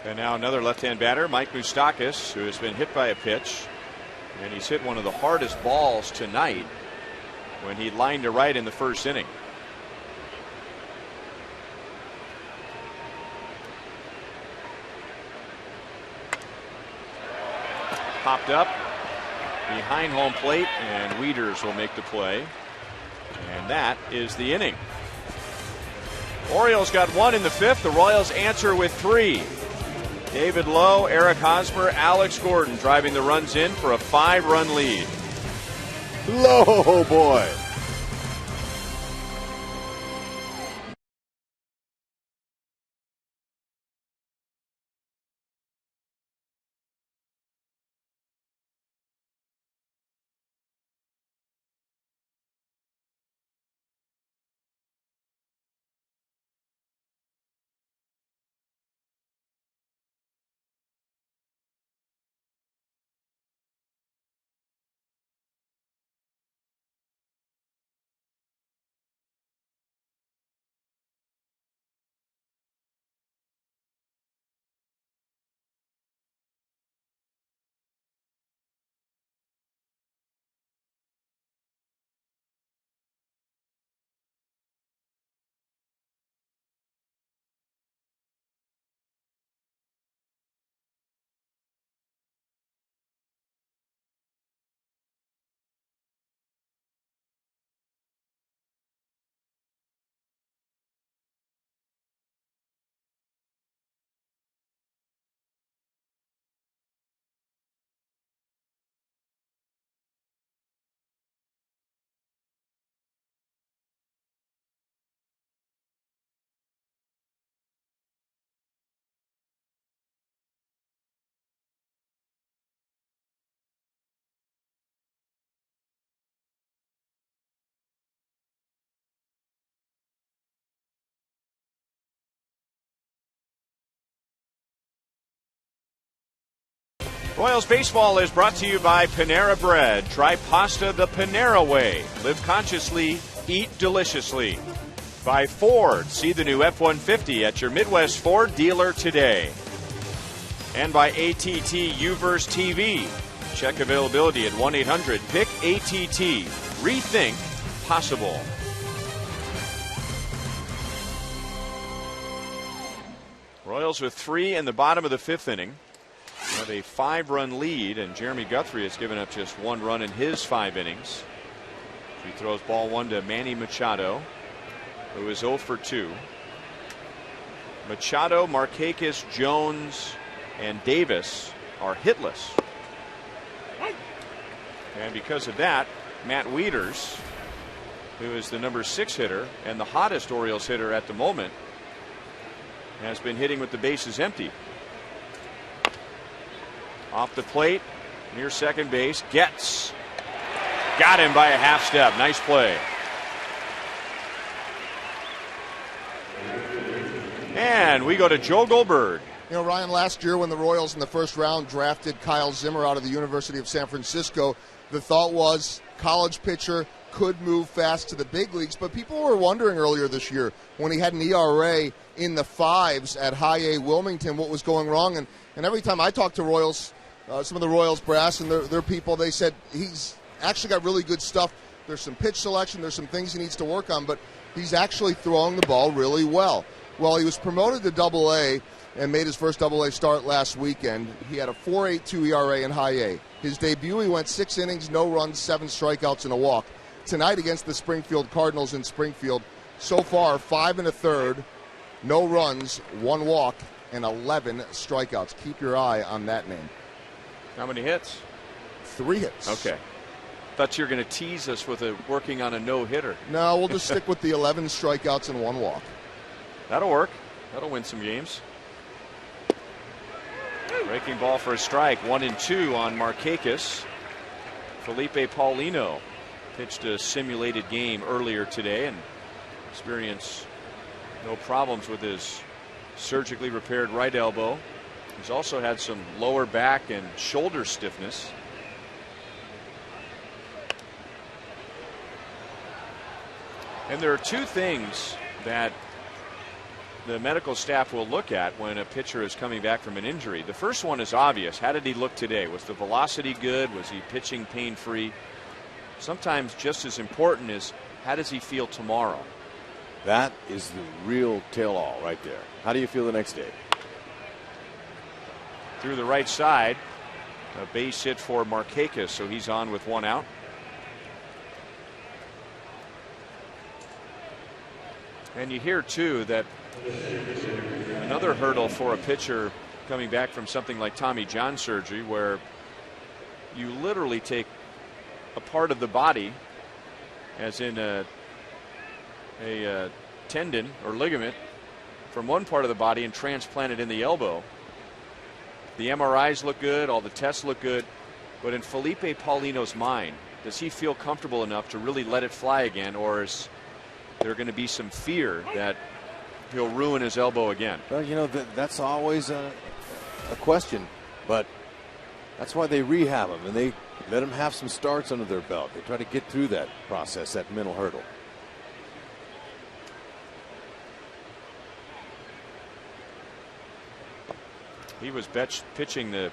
And now another left-hand batter, Mike Moustakas, who has been hit by a pitch. And he's hit one of the hardest balls tonight when he lined to right in the first inning. Popped up behind home plate, and Wieters will make the play. And that is the inning. Orioles got one in the fifth. The Royals answer with three. David Lowe, Eric Hosmer, Alex Gordon driving the runs in for a 5-run lead. Lowe, boy. Royals baseball is brought to you by Panera Bread. Try pasta the Panera way. Live consciously, eat deliciously. By Ford. See the new F-150 at your Midwest Ford dealer today. And by ATT Uverse TV. Check availability at 1-800-PICK-ATT. Rethink possible. Royals with 3 in the bottom of the 5th inning. Have a 5-run lead, and Jeremy Guthrie has given up just 1 run in his 5 innings. He throws ball 1 to Manny Machado, who is 0 for 2. Machado, Markakis, Jones, and Davis are hitless. And because of that, Matt Wieters, who is the number 6 hitter and the hottest Orioles hitter at the moment, has been hitting with the bases empty. Off the plate, near second base, gets. Got him by a half step. Nice play. And we go to Joe Goldberg. You know, Ryan, last year when the Royals in the first round drafted Kyle Zimmer out of the University of San Francisco, the thought was college pitcher could move fast to the big leagues. But people were wondering earlier this year when he had an ERA in the 5s at High A Wilmington what was going wrong. And every time I talked to Royals, some of the Royals brass and their people, they said he's actually got really good stuff. There's some pitch selection, there's some things he needs to work on, but he's actually throwing the ball really well. Well, he was promoted to Double-A and made his first Double-A start last weekend. He had a 4.82 ERA in High A. His debut, he went 6 innings, no runs, 7 strikeouts, and a walk. Tonight against the Springfield Cardinals in Springfield, so far 5 1/3, no runs, 1 walk, and 11 strikeouts. Keep your eye on that name. How many hits? 3 hits. Okay. Thought you were going to tease us with working on a no-hitter. No, we'll just stick with the 11 strikeouts and 1 walk. That'll work. That'll win some games. Breaking ball for a strike. 1-2 on Markakis. Felipe Paulino pitched a simulated game earlier today and experienced no problems with his surgically repaired right elbow. He's also had some lower back and shoulder stiffness. And there are two things that the medical staff will look at when a pitcher is coming back from an injury. The first one is obvious. How did he look today? Was the velocity good? Was he pitching pain-free? Sometimes just as important is how does he feel tomorrow? That is the real tell-all right there. How do you feel the next day? Through the right side, a base hit for Markakis, so he's on with one out. And you hear, too, that another hurdle for a pitcher coming back from something like Tommy John surgery, where you literally take a part of the body, as in a tendon or ligament, from one part of the body and transplant it in the elbow. The MRIs look good, all the tests look good, but in Felipe Paulino's mind, does he feel comfortable enough to really let it fly again, or is there going to be some fear that he'll ruin his elbow again? Well, you know, that's always a question, but that's why they rehab him and they let him have some starts under their belt. They try to get through that process, that mental hurdle. He was pitching I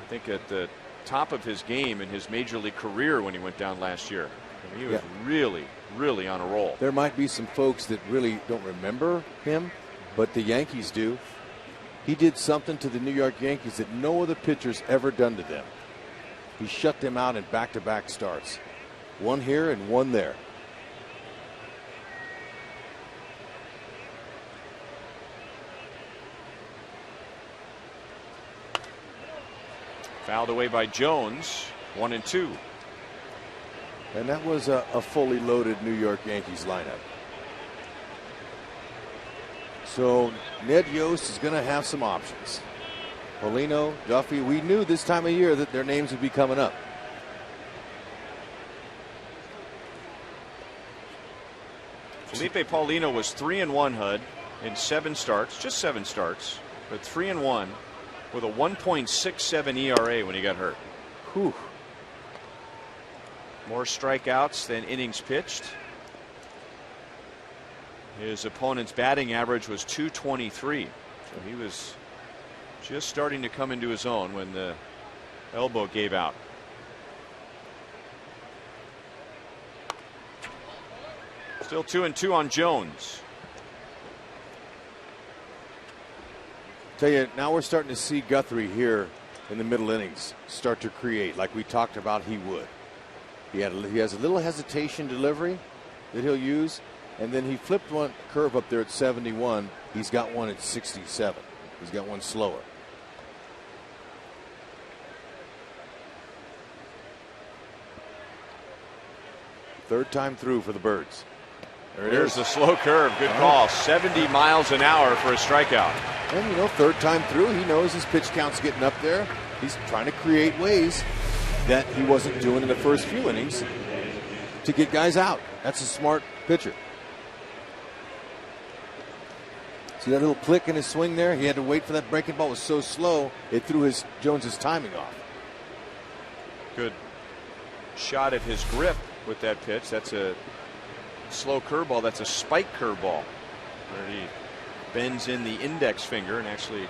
think at the top of his game in his major league career when he went down last year. I mean, he was really on a roll. There might be some folks that really don't remember him, but the Yankees do. He did something to the New York Yankees that no other pitcher's ever done to them. He shut them out in back-to-back starts. One here and one there. Fouled away by Jones, 1-2. And that was a fully loaded New York Yankees lineup. So Ned Yost is going to have some options. Paulino, Duffy, we knew this time of year that their names would be coming up. Felipe Paulino was 3-1, HUD, in 7 starts, just 7 starts, but 3-1 with a 1.67 ERA when he got hurt. Whew. More strikeouts than innings pitched. His opponent's batting average was .223, so he was just starting to come into his own when the elbow gave out. Still 2-2 on Jones. Tell you, now we're starting to see Guthrie here in the middle innings start to create like we talked about he would. He has a little hesitation delivery that he'll use, and then he flipped one curve up there at 71. He's got one at 67. He's got one slower. Third time through for the Birds. There's the slow curve. Good call. 70 miles an hour for a strikeout. And, you know, third time through, he knows his pitch count's getting up there. He's trying to create ways that he wasn't doing in the first few innings to get guys out. That's a smart pitcher. See that little click in his swing there? He had to wait for that breaking ball. It was so slow, it threw Jones's timing off. Good shot at his grip with that pitch. That's a slow curveball. That's a spike curveball where he bends in the index finger and actually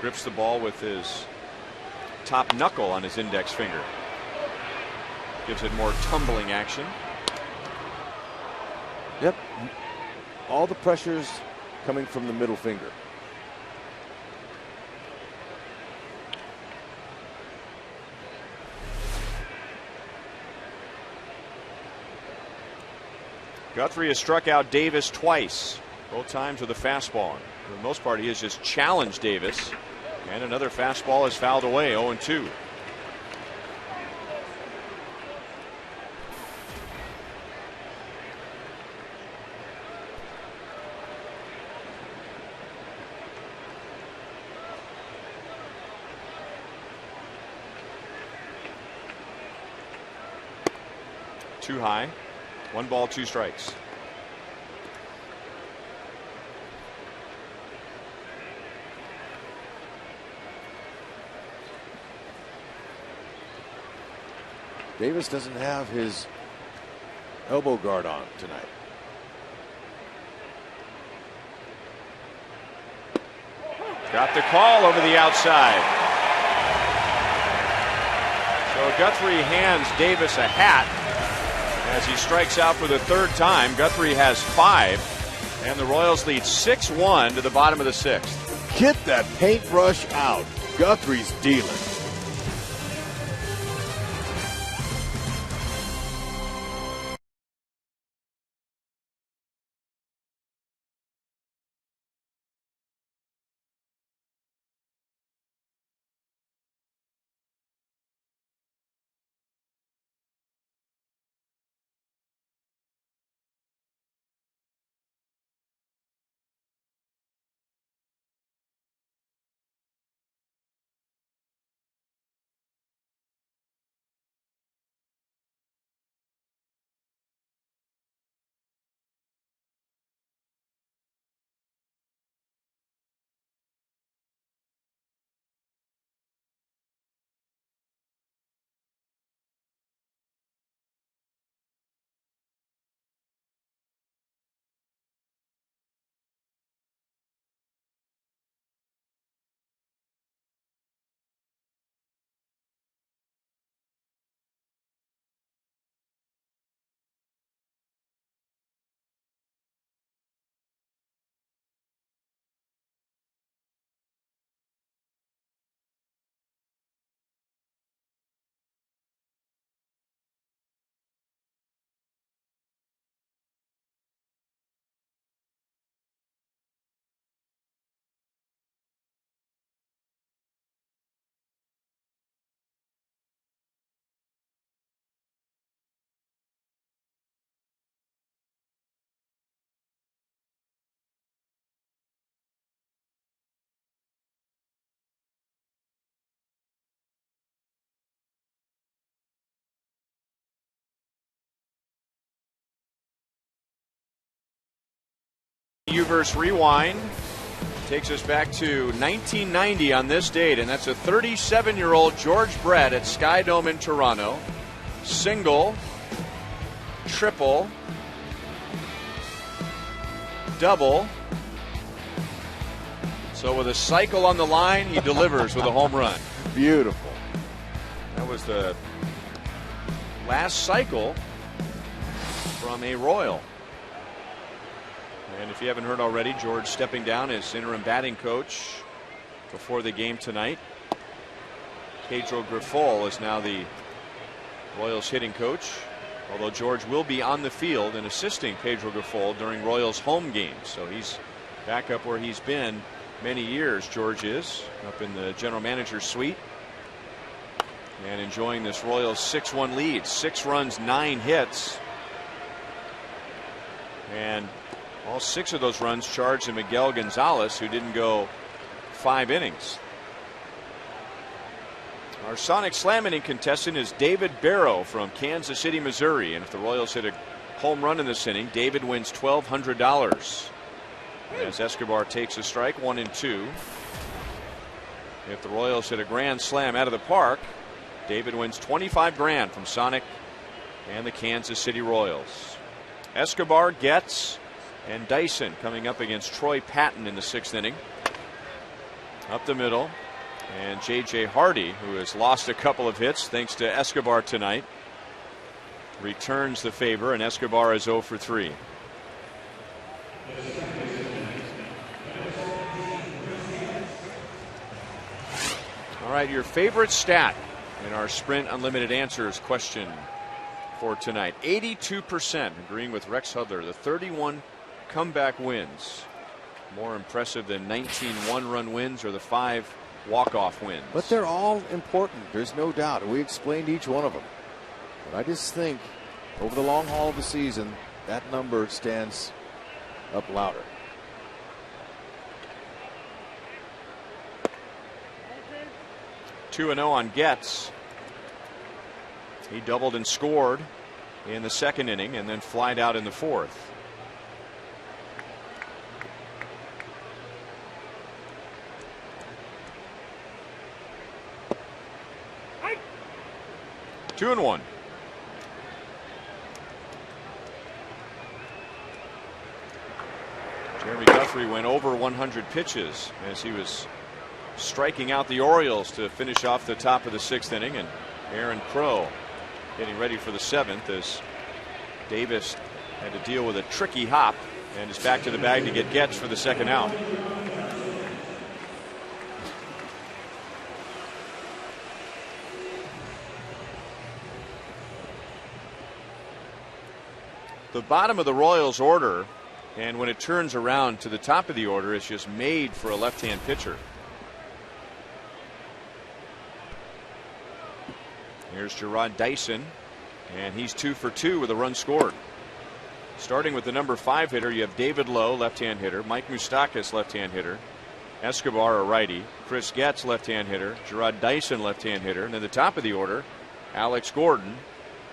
grips the ball with his top knuckle on his index finger. Gives it more tumbling action. Yep. All the pressures coming from the middle finger. Guthrie has struck out Davis twice, both times with a fastball. For the most part, he has just challenged Davis. And another fastball is fouled away, 0-2. Too high. 1 ball, 2 strikes. Davis doesn't have his elbow guard on tonight. Got the call over the outside. So Guthrie hands Davis a hat as he strikes out for the 3rd time. Guthrie has 5, and the Royals lead 6-1 to the bottom of the 6th. Get that paintbrush out. Guthrie's dealing. Uverse Rewind takes us back to 1990 on this date, and that's a 37-year-old George Brett at Sky Dome in Toronto. Single, triple, double. So with a cycle on the line, he delivers with a home run. Beautiful. That was the last cycle from a Royal. And if you haven't heard already, George stepping down as interim batting coach before the game tonight. Pedro Grifol is now the Royals hitting coach, although George will be on the field and assisting Pedro Grifol during Royals home games. So he's back up where he's been many years. George is up in the general manager's suite and enjoying this Royals 6-1 lead. 6 runs, 9 hits. And all 6 of those runs charged to Miguel Gonzalez, who didn't go 5 innings. Our Sonic Slam inning contestant is David Barrow from Kansas City, Missouri. And if the Royals hit a home run in this inning, David wins $1,200. As Escobar takes a strike, 1 and 2. If the Royals hit a grand slam out of the park, David wins $25,000 from Sonic and the Kansas City Royals. Escobar, Getz, and Dyson coming up against Troy Patton in the 6th inning. Up the middle, and J.J. Hardy, who has lost a couple of hits thanks to Escobar tonight, returns the favor, and Escobar is 0 for 3. All right, your favorite stat in our Sprint Unlimited Answers question for tonight. 82% agreeing with Rex Hudler. The 31 comeback wins. More impressive than 19 one-run wins or the 5 walk-off wins. But they're all important. There's no doubt. We explained each one of them. But I just think over the long haul of the season, that number stands up louder. Two 2-0 on Getz. He doubled and scored in the second inning and then flied out in the fourth. Two and one. Jeremy Guthrie went over 100 pitches as he was striking out the Orioles to finish off the top of the sixth inning, and Aaron Crow getting ready for the seventh as Davis had to deal with a tricky hop and is back to the bag to get Getz for the second out. The bottom of the Royals order, and when it turns around to the top of the order, it's just made for a left-hand pitcher. Here's Gerard Dyson, and he's 2 for 2 with a run scored. Starting with the number 5 hitter, you have David Lowe, left-hand hitter, Mike Moustakas, left-hand hitter, Escobar, a righty, Chris Getz, left-hand hitter, Gerard Dyson, left-hand hitter, and then the top of the order, Alex Gordon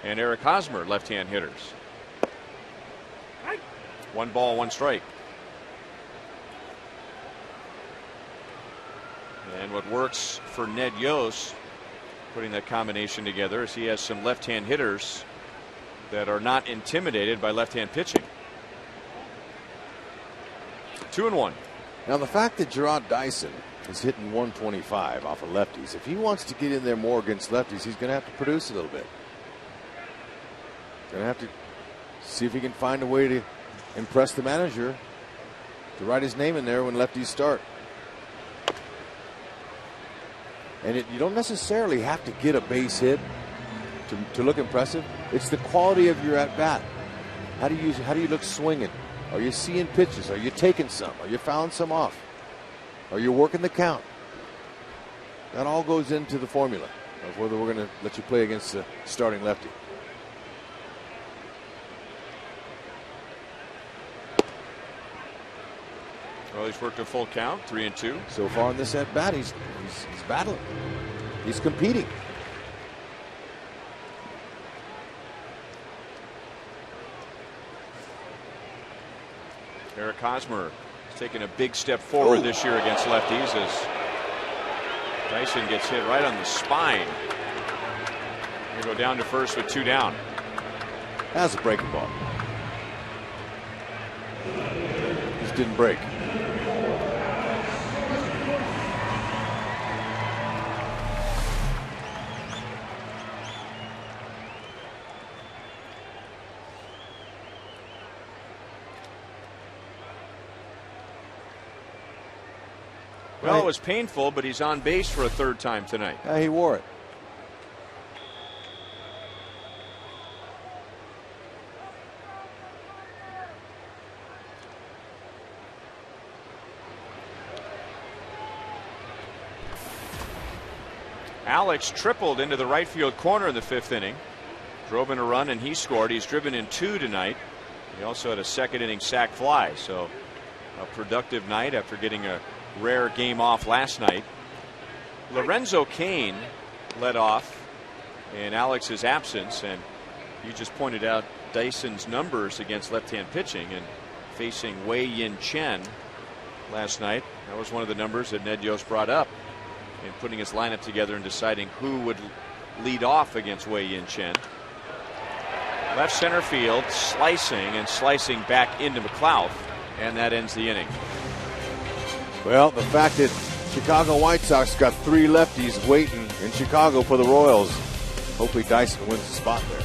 and Eric Hosmer, left-hand hitters. 1 ball, 1 strike. And what works for Ned Yost, putting that combination together, is he has some left-hand hitters that are not intimidated by left-hand pitching. 2 and 1. Now, the fact that Gerard Dyson is hitting 125 off of lefties, if he wants to get in there more against lefties, he's going to have to produce a little bit. Going to have to see if he can find a way to impress the manager to write his name in there when lefties start. And you don't necessarily have to get a base hit to look impressive. It's the quality of your at bat. How do you look swinging? Are you seeing pitches? Are you taking some? Are you fouling some off? Are you working the count? That all goes into the formula of whether we're going to let you play against the starting lefty. Well, he's worked a full count, 3 and 2. So far in this at bat, he's battling. He's competing. Eric Hosmer has taken a big step forward this year against lefties as Dyson gets hit right on the spine. They go down to first with 2 down. That's a breaking ball. Just didn't break. Well, it was painful, but he's on base for a 3rd time tonight. Yeah, he wore it. Alex tripled into the right field corner in the 5th inning. Drove in a run and he scored. He's driven in 2 tonight. He also had a 2nd inning sac fly. So a productive night after getting a rare game off last night. Lorenzo Cain led off in Alex's absence, and you just pointed out Dyson's numbers against left-hand pitching, and facing Wei Yin Chen last night. That was one of the numbers that Ned Yost brought up in putting his lineup together and deciding who would lead off against Wei Yin Chen. Left center field, slicing back into McLeod, and that ends the inning. Well, the fact that Chicago White Sox got 3 lefties waiting in Chicago for the Royals. Hopefully Dyson wins the spot there.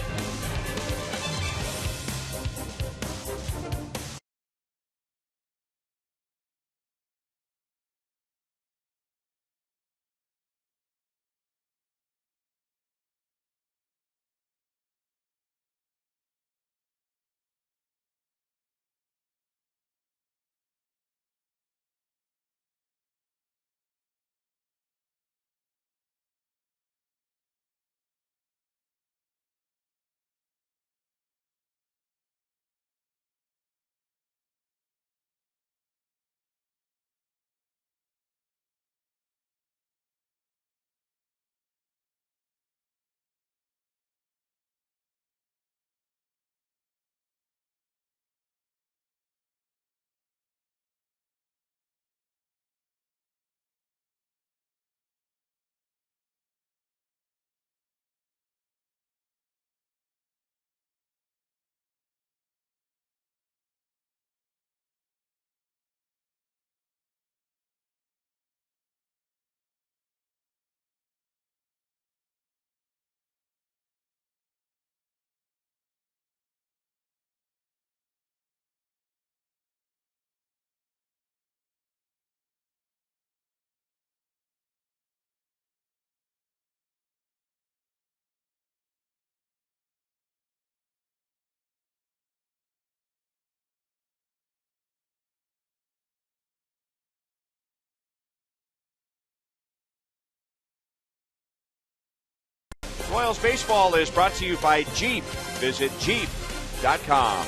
Royals baseball is brought to you by Jeep. Visit Jeep.com.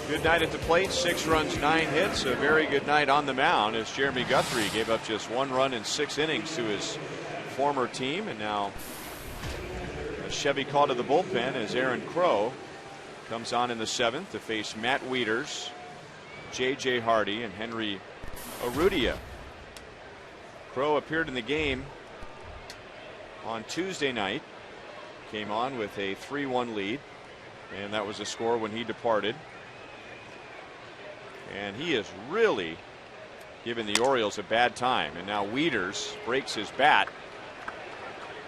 Good night at the plate, 6 runs, 9 hits. A very good night on the mound as Jeremy Guthrie gave up just 1 run in 6 innings to his former team. And now a Chevy call to the bullpen as Aaron Crow comes on in the 7th to face Matt Wieters, J.J. Hardy, and Henry Urrutia. Crow appeared in the game on Tuesday night. Came on with a 3-1 lead, and that was the score when he departed. And he is really giving the Orioles a bad time. And now Wieters breaks his bat.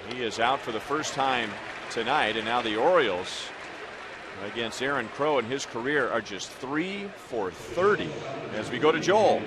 He is out for the first time tonight, and now the Orioles against Aaron Crow in his career are just 3 for 30 as we go to Joel.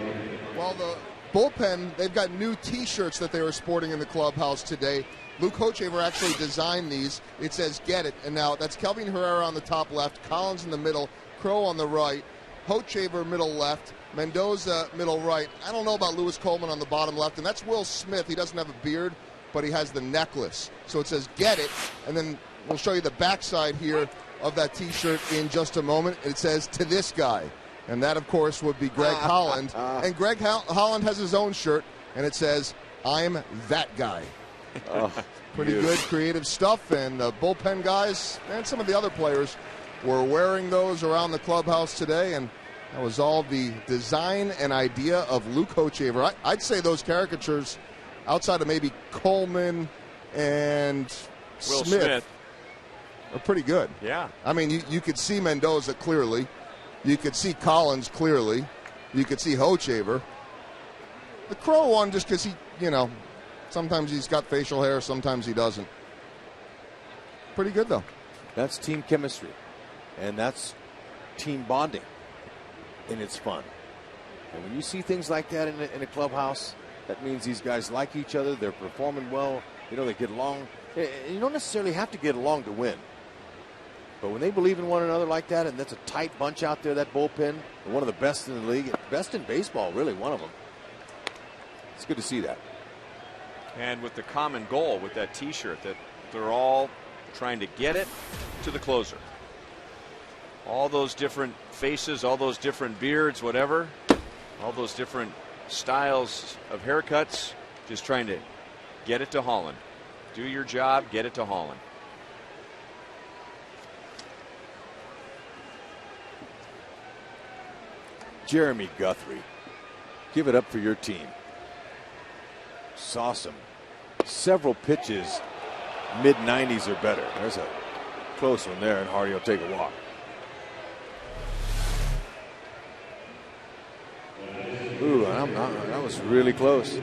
Well, the bullpen, they've got new T-shirts that they were sporting in the clubhouse today. Luke Hochevar actually designed these. It says "Get It," and now that's Kelvin Herrera on the top left, Collins in the middle, Crow on the right, Hochevar middle left, Mendoza middle right. I don't know about Lewis Coleman on the bottom left, and that's Will Smith. He doesn't have a beard, but he has the necklace. So it says "Get It," and then we'll show you the backside here of that T-shirt in just a moment. It says "To This Guy," and that, of course, would be Greg Holland. And Greg Holland has his own shirt, and it says "I'm That Guy." Pretty good creative stuff, and the bullpen guys and some of the other players were wearing those around the clubhouse today, and that was all the design and idea of Luke Hochevar. I'd say those caricatures, outside of maybe Coleman and Will Smith, are pretty good. Yeah. I mean, you could see Mendoza clearly. You could see Collins clearly. You could see Hochevar. The Crow one, just because he, sometimes he's got facial hair, sometimes he doesn't. Pretty good, though. That's team chemistry. And that's team bonding. And it's fun. And when you see things like that in a clubhouse, that means these guys like each other. They're performing well. They get along. You don't necessarily have to get along to win. But when they believe in one another like that, and that's a tight bunch out there, that bullpen, one of the best in the league, best in baseball, really, one of them. It's good to see that. And with the common goal with that T-shirt, that they're all trying to get it to the closer. All those different faces, all those different beards, whatever, all those different styles of haircuts, just trying to get it to Holland. Do your job, get it to Holland. Jeremy Guthrie, give it up for your team. Saw several pitches, mid-90s or better. There's a close one there, and Hardy will take a walk. Ooh, that was really close.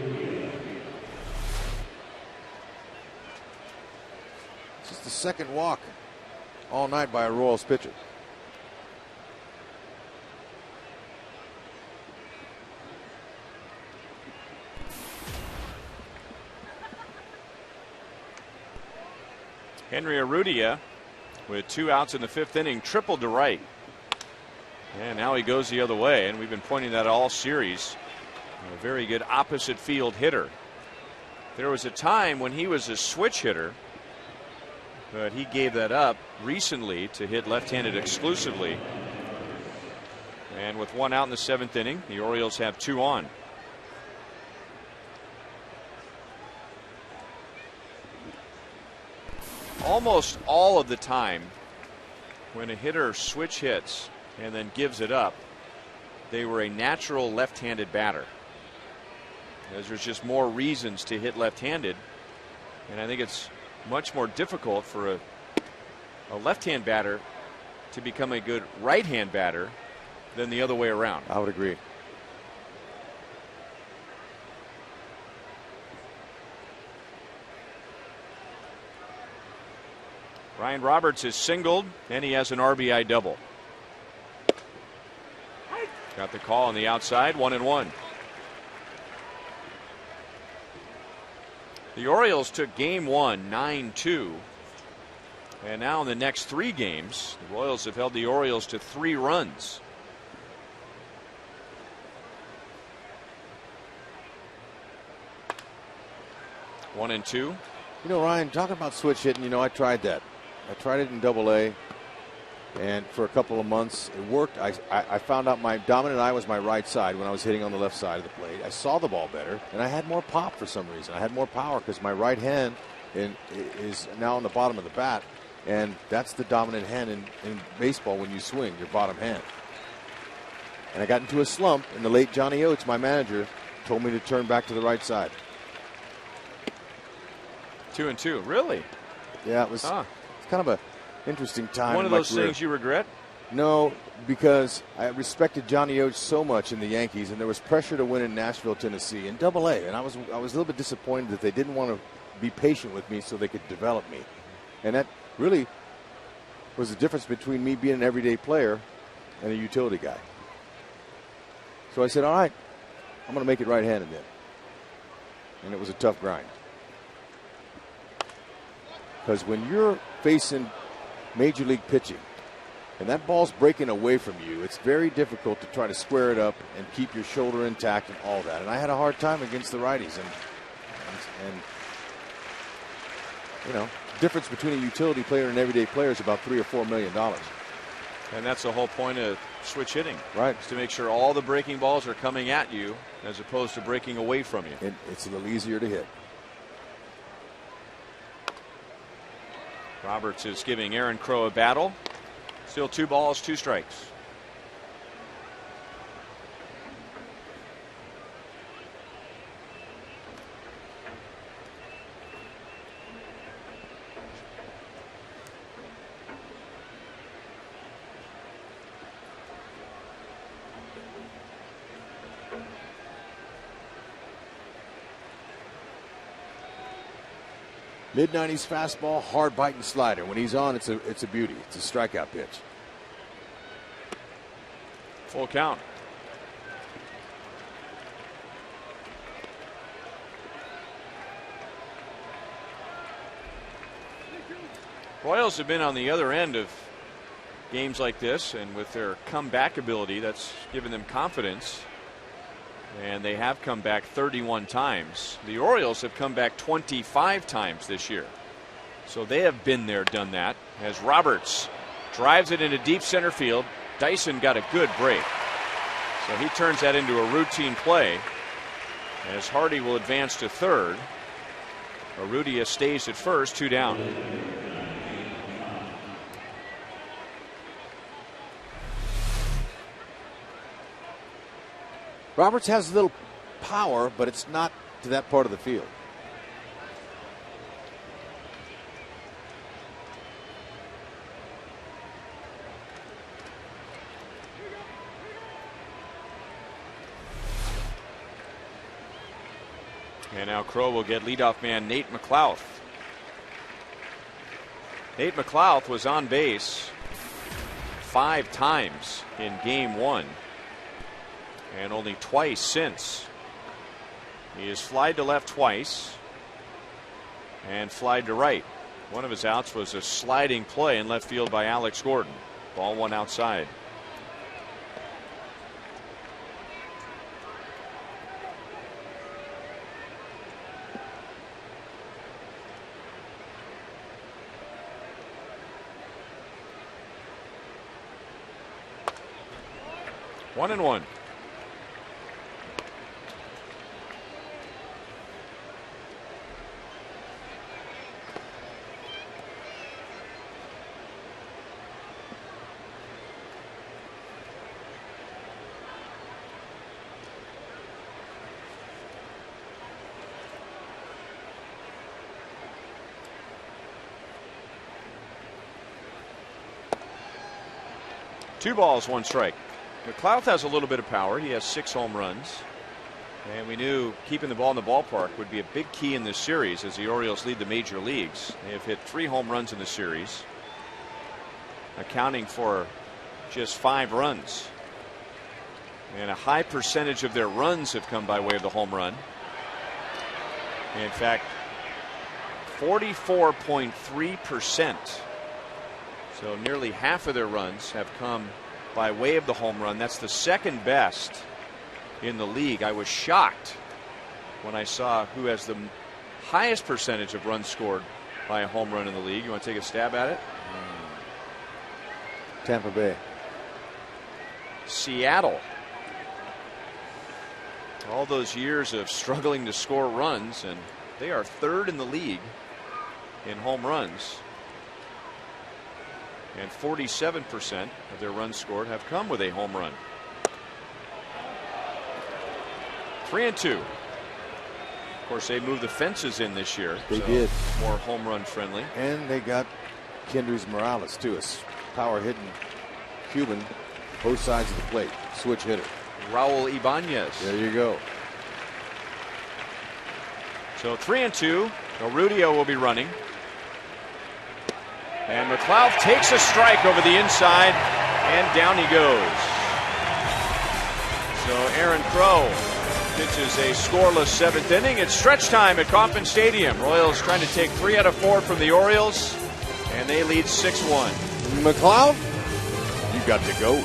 Just the second walk all night by a Royals pitcher. Henry Urrutia, with 2 outs in the 5th inning, tripled to right. And now he goes the other way, and we've been pointing that all series. A very good opposite field hitter. There was a time when he was a switch hitter, but he gave that up recently to hit left-handed exclusively. And with 1 out in the 7th inning, the Orioles have 2 on. Almost all of the time when a hitter switch hits and then gives it up, they were a natural left-handed batter. As there's just more reasons to hit left-handed, and I think it's much more difficult for a left-hand batter to become a good right-hand batter than the other way around. I would agree. Ryan Roberts is singled, and he has an RBI double. Got the call on the outside, 1-1. The Orioles took game 1, 9-2. And now in the next 3 games, the Royals have held the Orioles to 3 runs. 1-2. You know, Ryan, talking about switch hitting, you know, I tried that. I tried it in Double-A, and for a couple of months it worked. I found out my dominant eye was my right side when I was hitting on the left side of the plate. I saw the ball better, and I had more pop for some reason. I had more power because my right hand is now on the bottom of the bat, and that's the dominant hand in baseball when you swing, your bottom hand. And I got into a slump, and the late Johnny Oates, my manager, told me to turn back to the right side. 2-2, really? Yeah, it's kind of a interesting time. One of those things you regret? No, because I respected Johnny Oates so much in the Yankees, and there was pressure to win in Nashville, Tennessee, in Double-A, and I was a little bit disappointed that they didn't want to be patient with me so they could develop me, and that really was the difference between me being an everyday player and a utility guy. So I said, all right, I'm going to make it right-handed then, and it was a tough grind. Because when you're facing major league pitching and that ball's breaking away from you, it's very difficult to try to square it up and keep your shoulder intact and all that. And I had a hard time against the righties. And you know, difference between a utility player and an everyday player is about $3 or $4 million. And that's the whole point of switch hitting. Right. Is to make sure all the breaking balls are coming at you as opposed to breaking away from you. And it's a little easier to hit. Roberts is giving Aaron Crow a battle. Still 2 balls, 2 strikes. Mid-90s fastball, hard biting slider. When he's on, it's a beauty. It's a strikeout pitch. Full count. Royals have been on the other end of games like this, and with their comeback ability, that's given them confidence. And they have come back 31 times. The Orioles have come back 25 times this year. So they have been there, done that. As Roberts drives it into deep center field, Dyson got a good break. So he turns that into a routine play. As Hardy will advance to third. Urrutia stays at first, 2 down. Roberts has a little power, but it's not to that part of the field. And now Crow will get leadoff man Nate McLouth. Nate McLouth was on base 5 times in game 1. And only twice since. He has flied to left twice and flied to right. One of his outs was a sliding play in left field by Alex Gordon. Ball 1 outside. One and one. Two balls, 1 strike. McLouth has a little bit of power. He has 6 home runs. And we knew keeping the ball in the ballpark would be a big key in this series as the Orioles lead the major leagues. They have hit 3 home runs in the series, accounting for just 5 runs. And a high percentage of their runs have come by way of the home run. In fact, 44.3%. So nearly half of their runs have come by way of the home run. That's the second best in the league. I was shocked when I saw who has the highest percentage of runs scored by a home run in the league. You want to take a stab at it? Tampa Bay. Seattle. All those years of struggling to score runs, and they are third in the league in home runs. And 47% of their runs scored have come with a home run. 3-2. Of course, they moved the fences in this year. They did. More home run friendly. And they got Kendrys Morales, too, a power hitting Cuban, both sides of the plate, switch hitter. Raul Ibanez. There you go. So 3-2. Urrutia will be running. And McLeod takes a strike over the inside, and down he goes. So Aaron Crow pitches a scoreless seventh inning. It's stretch time at Kauffman Stadium. Royals trying to take 3 out of 4 from the Orioles, and they lead 6-1. McLeod, you got to go.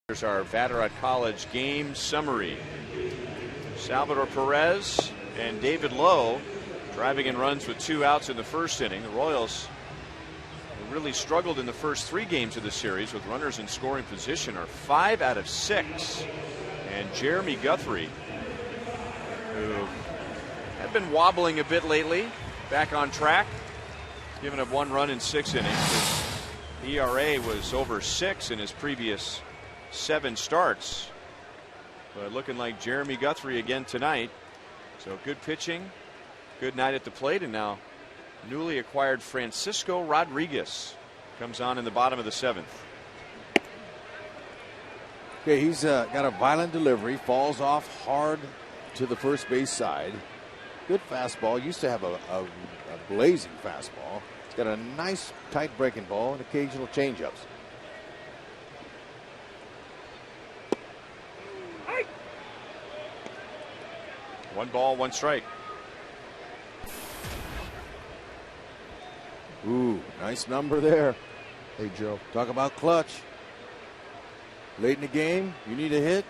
Here's our Vatterott College game summary. Salvador Perez and David Lowe driving in runs with 2 outs in the first inning. The Royals really struggled in the first 3 games of the series with runners in scoring position, are 5 out of 6. And Jeremy Guthrie, who had been wobbling a bit lately, back on track, giving up 1 run in 6 innings. His ERA was over 6 in his previous 7 starts, but looking like Jeremy Guthrie again tonight. So good pitching, good night at the plate, and now newly acquired Francisco Rodriguez comes on in the bottom of the 7th. Okay, he's got a violent delivery, falls off hard to the first base side. Good fastball, used to have a blazing fastball. It's got a nice tight breaking ball and occasional changeups. One ball, 1 strike. Ooh, nice number there. Hey, Joe. Talk about clutch. Late in the game, you need a hit,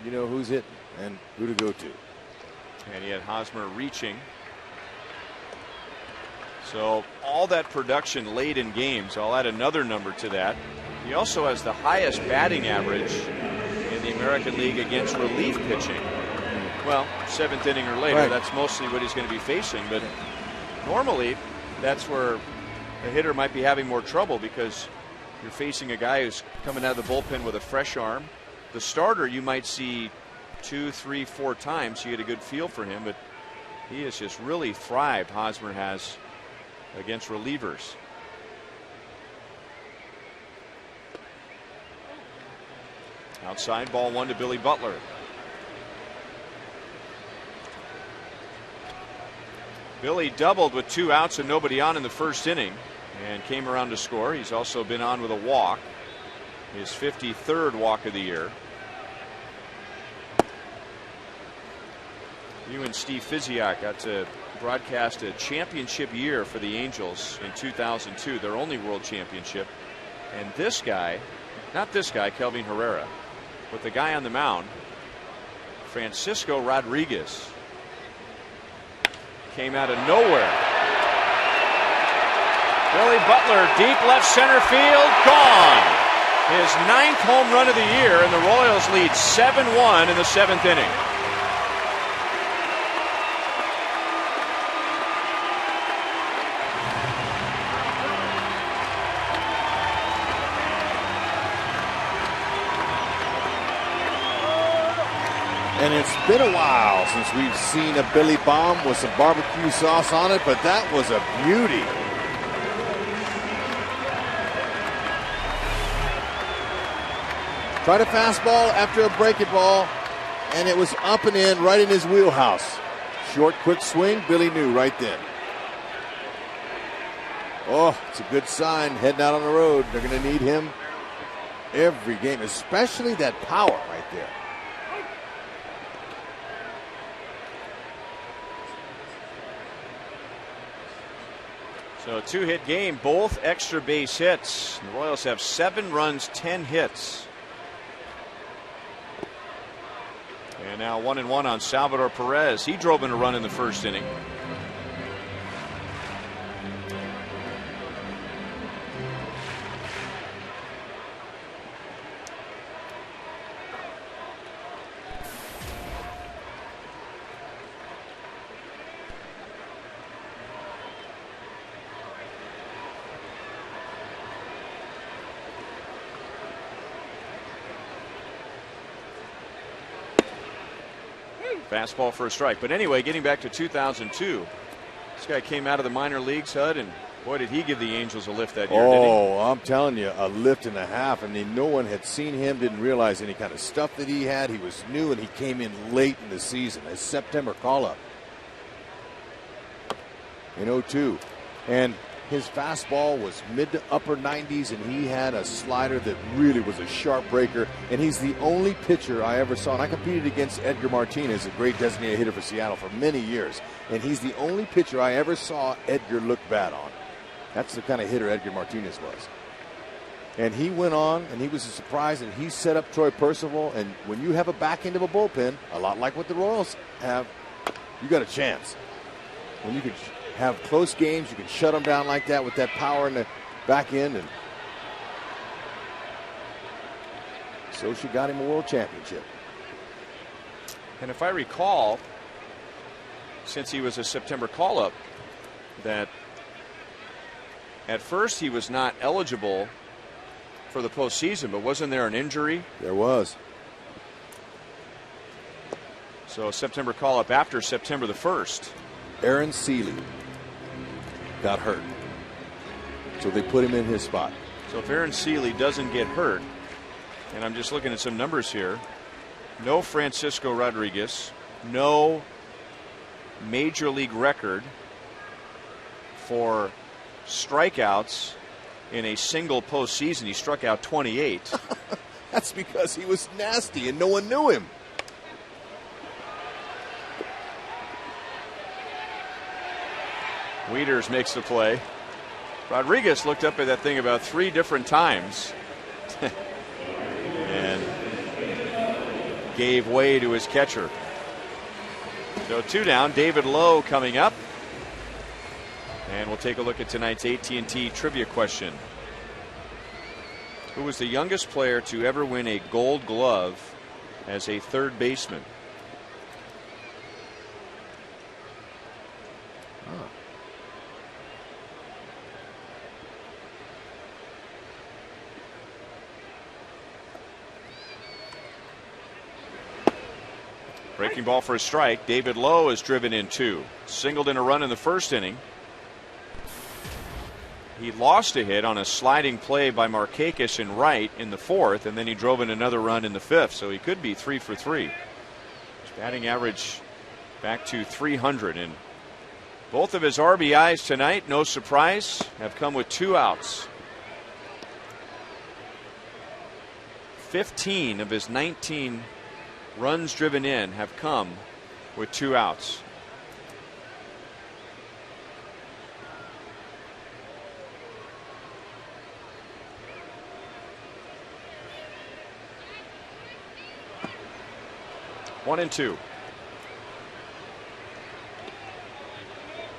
you know who's hitting and who to go to. And he had Hosmer reaching. So all that production late in games, I'll add another number to that. He also has the highest batting average in the American League against relief pitching. Well, 7th inning or later, right. That's mostly what he's going to be facing. But normally, that's where a hitter might be having more trouble, because you're facing a guy who's coming out of the bullpen with a fresh arm. The starter you might see 2, 3, 4 times. You get a good feel for him, but he has just really thrived, Hosmer has, against relievers. Outside, ball 1 to Billy Butler. Billy doubled with 2 outs and nobody on in the first inning and came around to score. He's also been on with a walk, his 53rd walk of the year. You and Steve Fiziak got to broadcast a championship year for the Angels in 2002, their only world championship. And this guy, not this guy, Kelvin Herrera, but the guy on the mound, Francisco Rodriguez, came out of nowhere. Billy Butler, deep left center field, gone. His 9th home run of the year, and the Royals lead 7-1 in the 7th inning. And it's been a while since we've seen a Billy Bomb with some barbecue sauce on it, but that was a beauty. Tried a fastball after a breaking ball, and it was up and in right in his wheelhouse. Short, quick swing, Billy knew right then. Oh, it's a good sign heading out on the road. They're going to need him every game, especially that power right there. So a 2-hit game, both extra base hits. The Royals have 7 runs, 10 hits. And now 1-1 on Salvador Perez. He drove in a run in the first inning. Fastball for a strike. But anyway, getting back to 2002, this guy came out of the minor leagues, Hud, and boy, did he give the Angels a lift that year, didn't he? Oh, I'm telling you, a lift and a half. I mean, no one had seen him, didn't realize any kind of stuff that he had. He was new, and he came in late in the season, a September call-up in 2002. And his fastball was mid to upper 90s, and he had a slider that really was a sharp breaker. And he's the only pitcher I ever saw. And I competed against Edgar Martinez, a great designated hitter for Seattle for many years. And he's the only pitcher I ever saw Edgar look bad on. That's the kind of hitter Edgar Martinez was. And he went on, and he was a surprise, and he set up Troy Percival. And when you have a back end of a bullpen, a lot like what the Royals have, you got a chance. When you can have close games, you can shut them down like that with that power in the back end. And so she got him a world championship. And if I recall, since he was a September call-up, that at first he was not eligible for the postseason, but wasn't there an injury? There was. So a September call-up after September the 1st. Aaron Seeley got hurt, so they put him in his spot. So if Aaron Seeley doesn't get hurt, and I'm just looking at some numbers here, no Francisco Rodriguez, no major league record for strikeouts in a single postseason. He struck out 28. That's because he was nasty and no one knew him. Wieters makes the play. Rodriguez looked up at that thing about 3 different times and gave way to his catcher. So 2 down. David Lowe coming up. And we'll take a look at tonight's AT&T trivia question. Who was the youngest player to ever win a Gold Glove as a third baseman? Breaking ball for a strike. David Lowe is driven in 2. Singled in a run in the first inning. He lost a hit on a sliding play by Markakis in right in the 4th, and then he drove in another run in the 5th, so he could be 3 for 3. His batting average back to 300, and both of his RBIs tonight, no surprise, have come with 2 outs. 15 of his 19 runs driven in have come with 2 outs. One and two.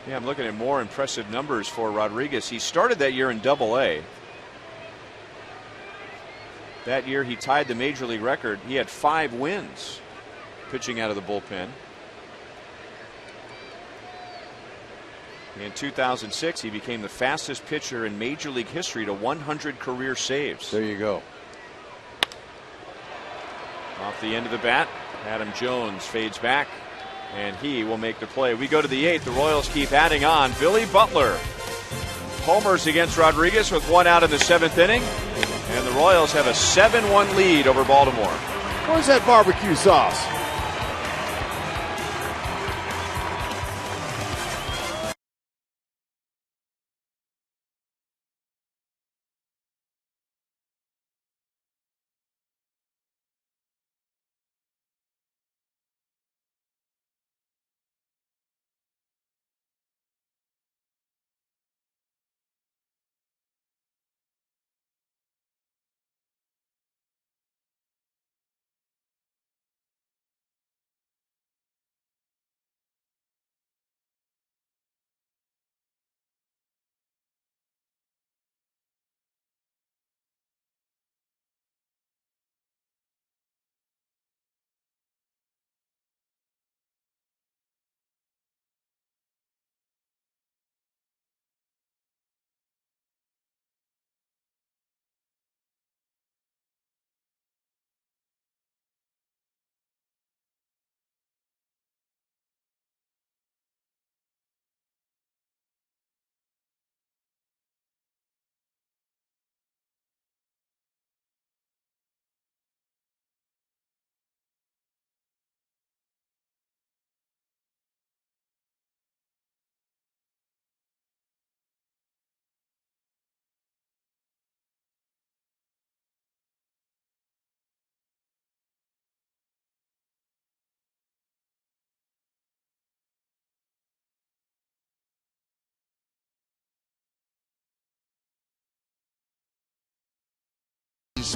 Yeah, I'm looking at more impressive numbers for Rodriguez. He started that year in Double-A. That year he tied the major league record. He had 5 wins pitching out of the bullpen. In 2006, he became the fastest pitcher in major league history to 100 career saves. There you go. Off the end of the bat, Adam Jones fades back, and he will make the play. We go to the 8th. The Royals keep adding on. Billy Butler homers against Rodriguez with 1 out in the 7th inning, and the Royals have a 7-1 lead over Baltimore. Where's that barbecue sauce?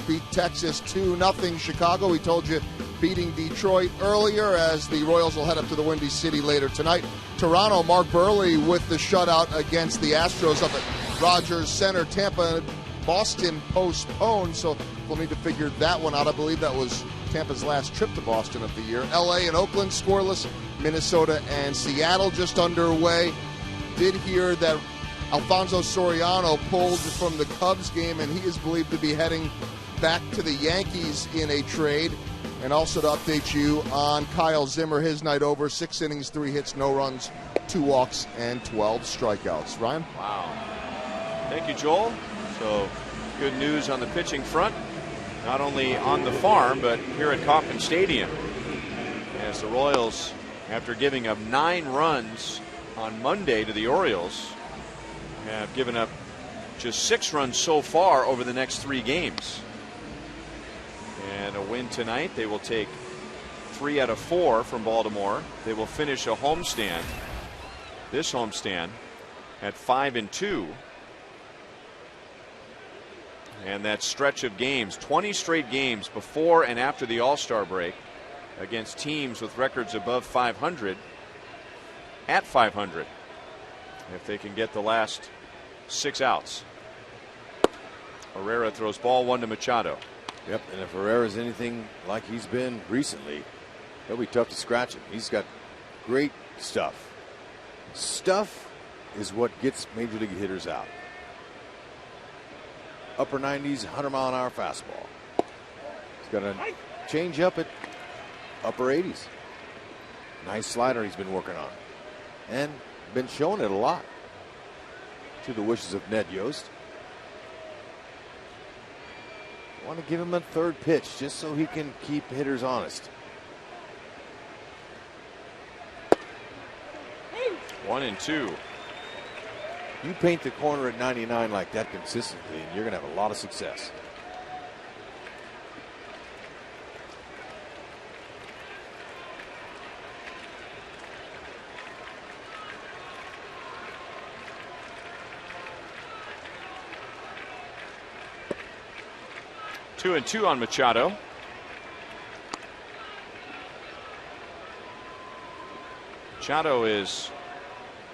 Beat Texas 2-0 Chicago. We told you beating Detroit earlier, as the Royals will head up to the Windy City later tonight. Toronto, Mark Burley with the shutout against the Astros up at Rogers Center. Tampa, Boston postponed, so we'll need to figure that one out. I believe that was Tampa's last trip to Boston of the year. LA and Oakland scoreless. Minnesota and Seattle just underway. Did hear that Alfonso Soriano pulled from the Cubs game, and he is believed to be heading back to the Yankees in a trade. And also to update you on Kyle Zimmer, his night over, 6 innings, 3 hits, no runs, 2 walks, and 12 strikeouts. Ryan? Wow. Thank you, Joel. So good news on the pitching front, not only on the farm, but here at Kauffman Stadium. As the Royals, after giving up 9 runs on Monday to the Orioles, have given up just 6 runs so far over the next 3 games. And a win tonight, they will take 3 out of 4 from Baltimore. They will finish a homestand, this homestand, at 5-2. And that stretch of games, 20 straight games before and after the All-Star break against teams with records above 500 at 500. If they can get the last 6 outs. Herrera throws ball 1 to Machado. Yep, and if Herrera's anything like he's been recently, it'll be tough to scratch him. He's got great stuff. Stuff is what gets major league hitters out. Upper 90s, 100-mile-an-hour fastball. He's got a change up at upper 80s. Nice slider he's been working on. And been showing it a lot. to the wishes of Ned Yost. Want to give him a third pitch just so he can keep hitters honest. 1-2. You paint the corner at 99 like that consistently, and you're going to have a lot of success. Two and two on Machado. Machado is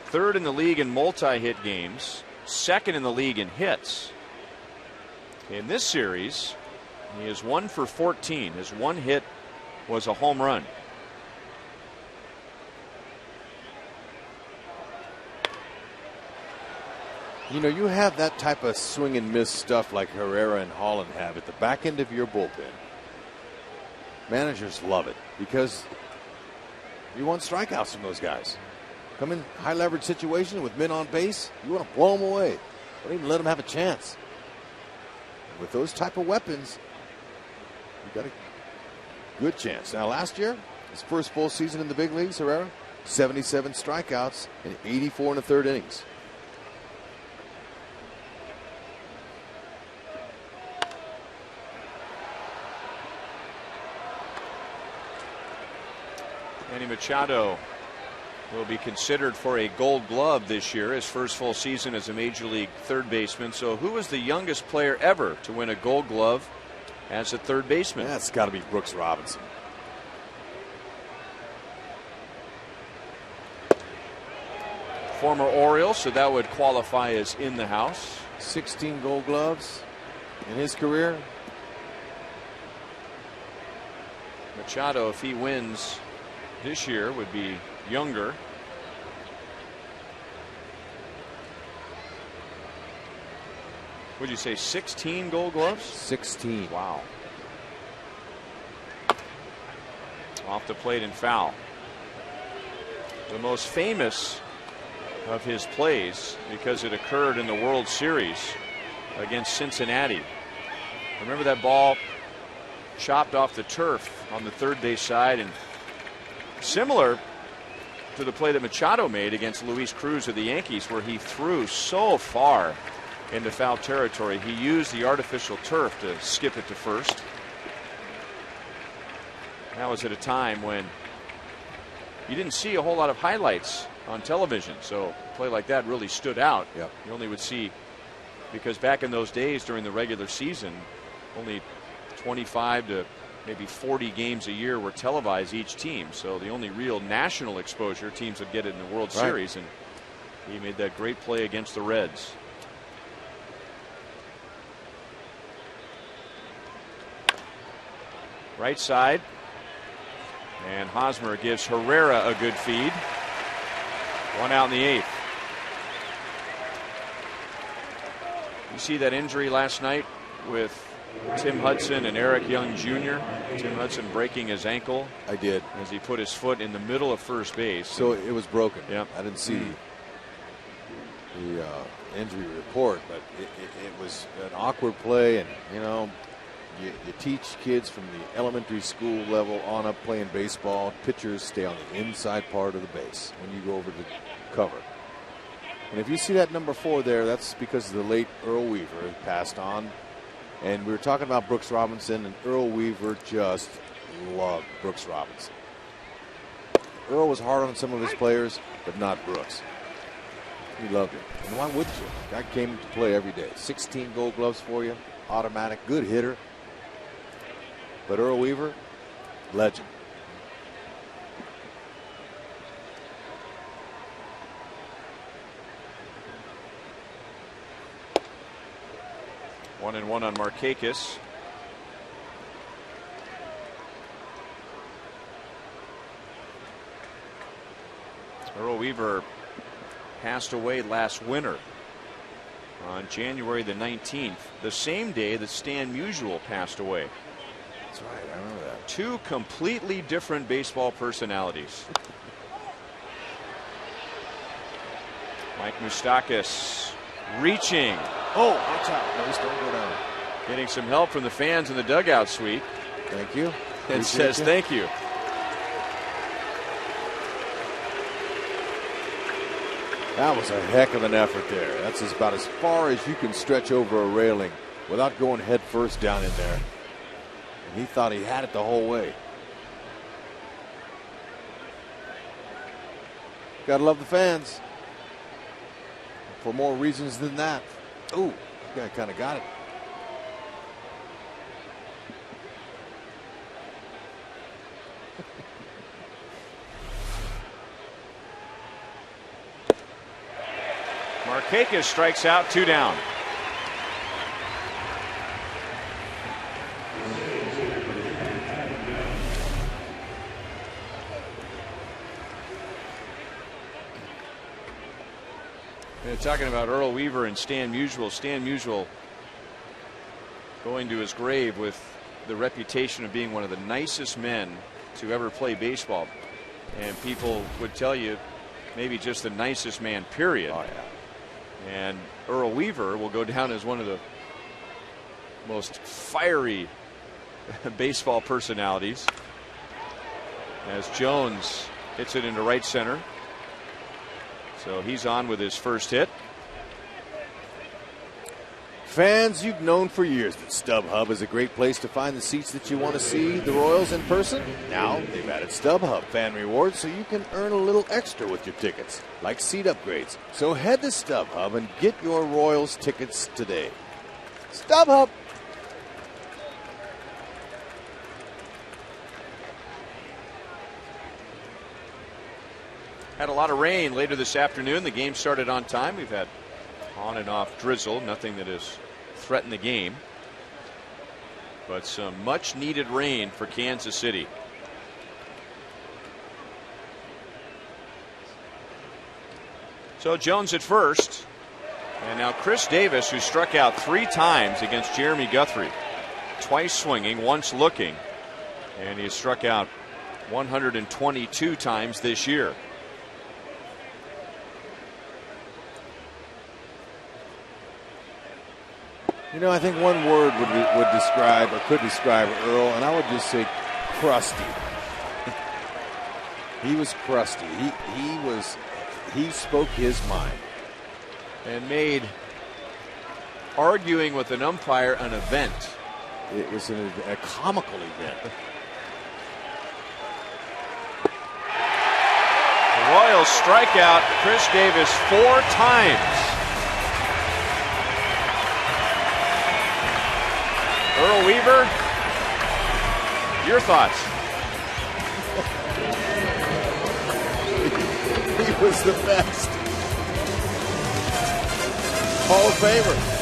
third in the league in multi-hit games, second in the league in hits. In this series, he is 1 for 14. His one hit was a home run. You know, you have that type of swing and miss stuff like Herrera and Holland have at the back end of your bullpen. Managers love it because you want strikeouts from those guys. Come in high leverage situation with men on base, you want to blow them away. Don't even let them have a chance. With those type of weapons, you got a good chance. Now, last year, his first full season in the big leagues, Herrera, 77 strikeouts and 84 in the third innings. Manny Machado will be considered for a Gold Glove this year, his first full season as a Major League third baseman. So who is the youngest player ever to win a Gold Glove as a third baseman? That's got to be Brooks Robinson. Former Oriole, so that would qualify as in the house. 16 Gold Gloves in his career. Machado, if he wins this year, would be younger. Would you say 16 Gold Gloves? 16. Wow. Off the plate and foul. The most famous of his plays, because it occurred in the World Series against Cincinnati. Remember that ball chopped off the turf on the third base side, and similar to the play that Machado made against Luis Cruz of the Yankees, where he threw so far into foul territory. He used the artificial turf to skip it to first. That was at a time when you didn't see a whole lot of highlights on television, so a play like that really stood out. Yep. You only would see, because back in those days during the regular season, only 25 to maybe 40 games a year were televised each team. So the only real national exposure teams would get it in the World Series. And he made that great play against the Reds. Right side. And Hosmer gives Herrera a good feed. One out in the eighth. You see that injury last night with Tim Hudson and Eric Young Jr. Tim Hudson breaking his ankle. I did. As he put his foot in the middle of first base. So it was broken. Yep. I didn't see the injury report, but it was an awkward play. And, you know, you teach kids from the elementary school level on up playing baseball. Pitchers stay on the inside part of the base when you go over the cover. And if you see that number 4 there, that's because the late Earl Weaver passed on. And we were talking about Brooks Robinson, and Earl Weaver just loved Brooks Robinson. Earl was hard on some of his players, but not Brooks. He loved him. And why wouldn't you? Guy came to play every day. 16 Gold Gloves for you, automatic, good hitter. But Earl Weaver, legend. 1-1 on Markakis. Earl Weaver passed away last winter on January the 19th, the same day that Stan Musial passed away. That's right, I remember that. Two completely different baseball personalities. Mike Moustakas Reaching. Oh, watch out. Mace, don't go down. Getting some help from the fans in the dugout suite. Thank you. And says thank you. That was a heck of an effort there. That's about as far as you can stretch over a railing without going head first down in there. And he thought he had it the whole way. Gotta love the fans. For more reasons than that. Ooh, guy kind of got it. Markakis strikes out, 2 down. They're talking about Earl Weaver and Stan Musial. Stan Musial going to his grave with the reputation of being one of the nicest men to ever play baseball. And people would tell you maybe just the nicest man, period. Oh, yeah. And Earl Weaver will go down as one of the most fiery baseball personalities, as Jones hits it into right center. So he's on with his first hit. Fans, you've known for years that StubHub is a great place to find the seats that you want to see the Royals in person. Now they've added StubHub fan rewards so you can earn a little extra with your tickets, like seat upgrades. So head to StubHub and get your Royals tickets today. StubHub. Had a lot of rain later this afternoon. The game started on time. We've had on and off drizzle, nothing that has threatened the game, but some much needed rain for Kansas City. So Jones at first, and now Chris Davis, who struck out 3 times against Jeremy Guthrie, twice swinging, once looking, and he has struck out 122 times this year. You know, I think one word would describe or could describe Earl, and I would just say crusty. He was crusty. He spoke his mind. And made arguing with an umpire an event. It was a comical event. The Royals strike out Chris Davis 4 times. Earl Weaver, your thoughts? He was the best. Hall of Famer.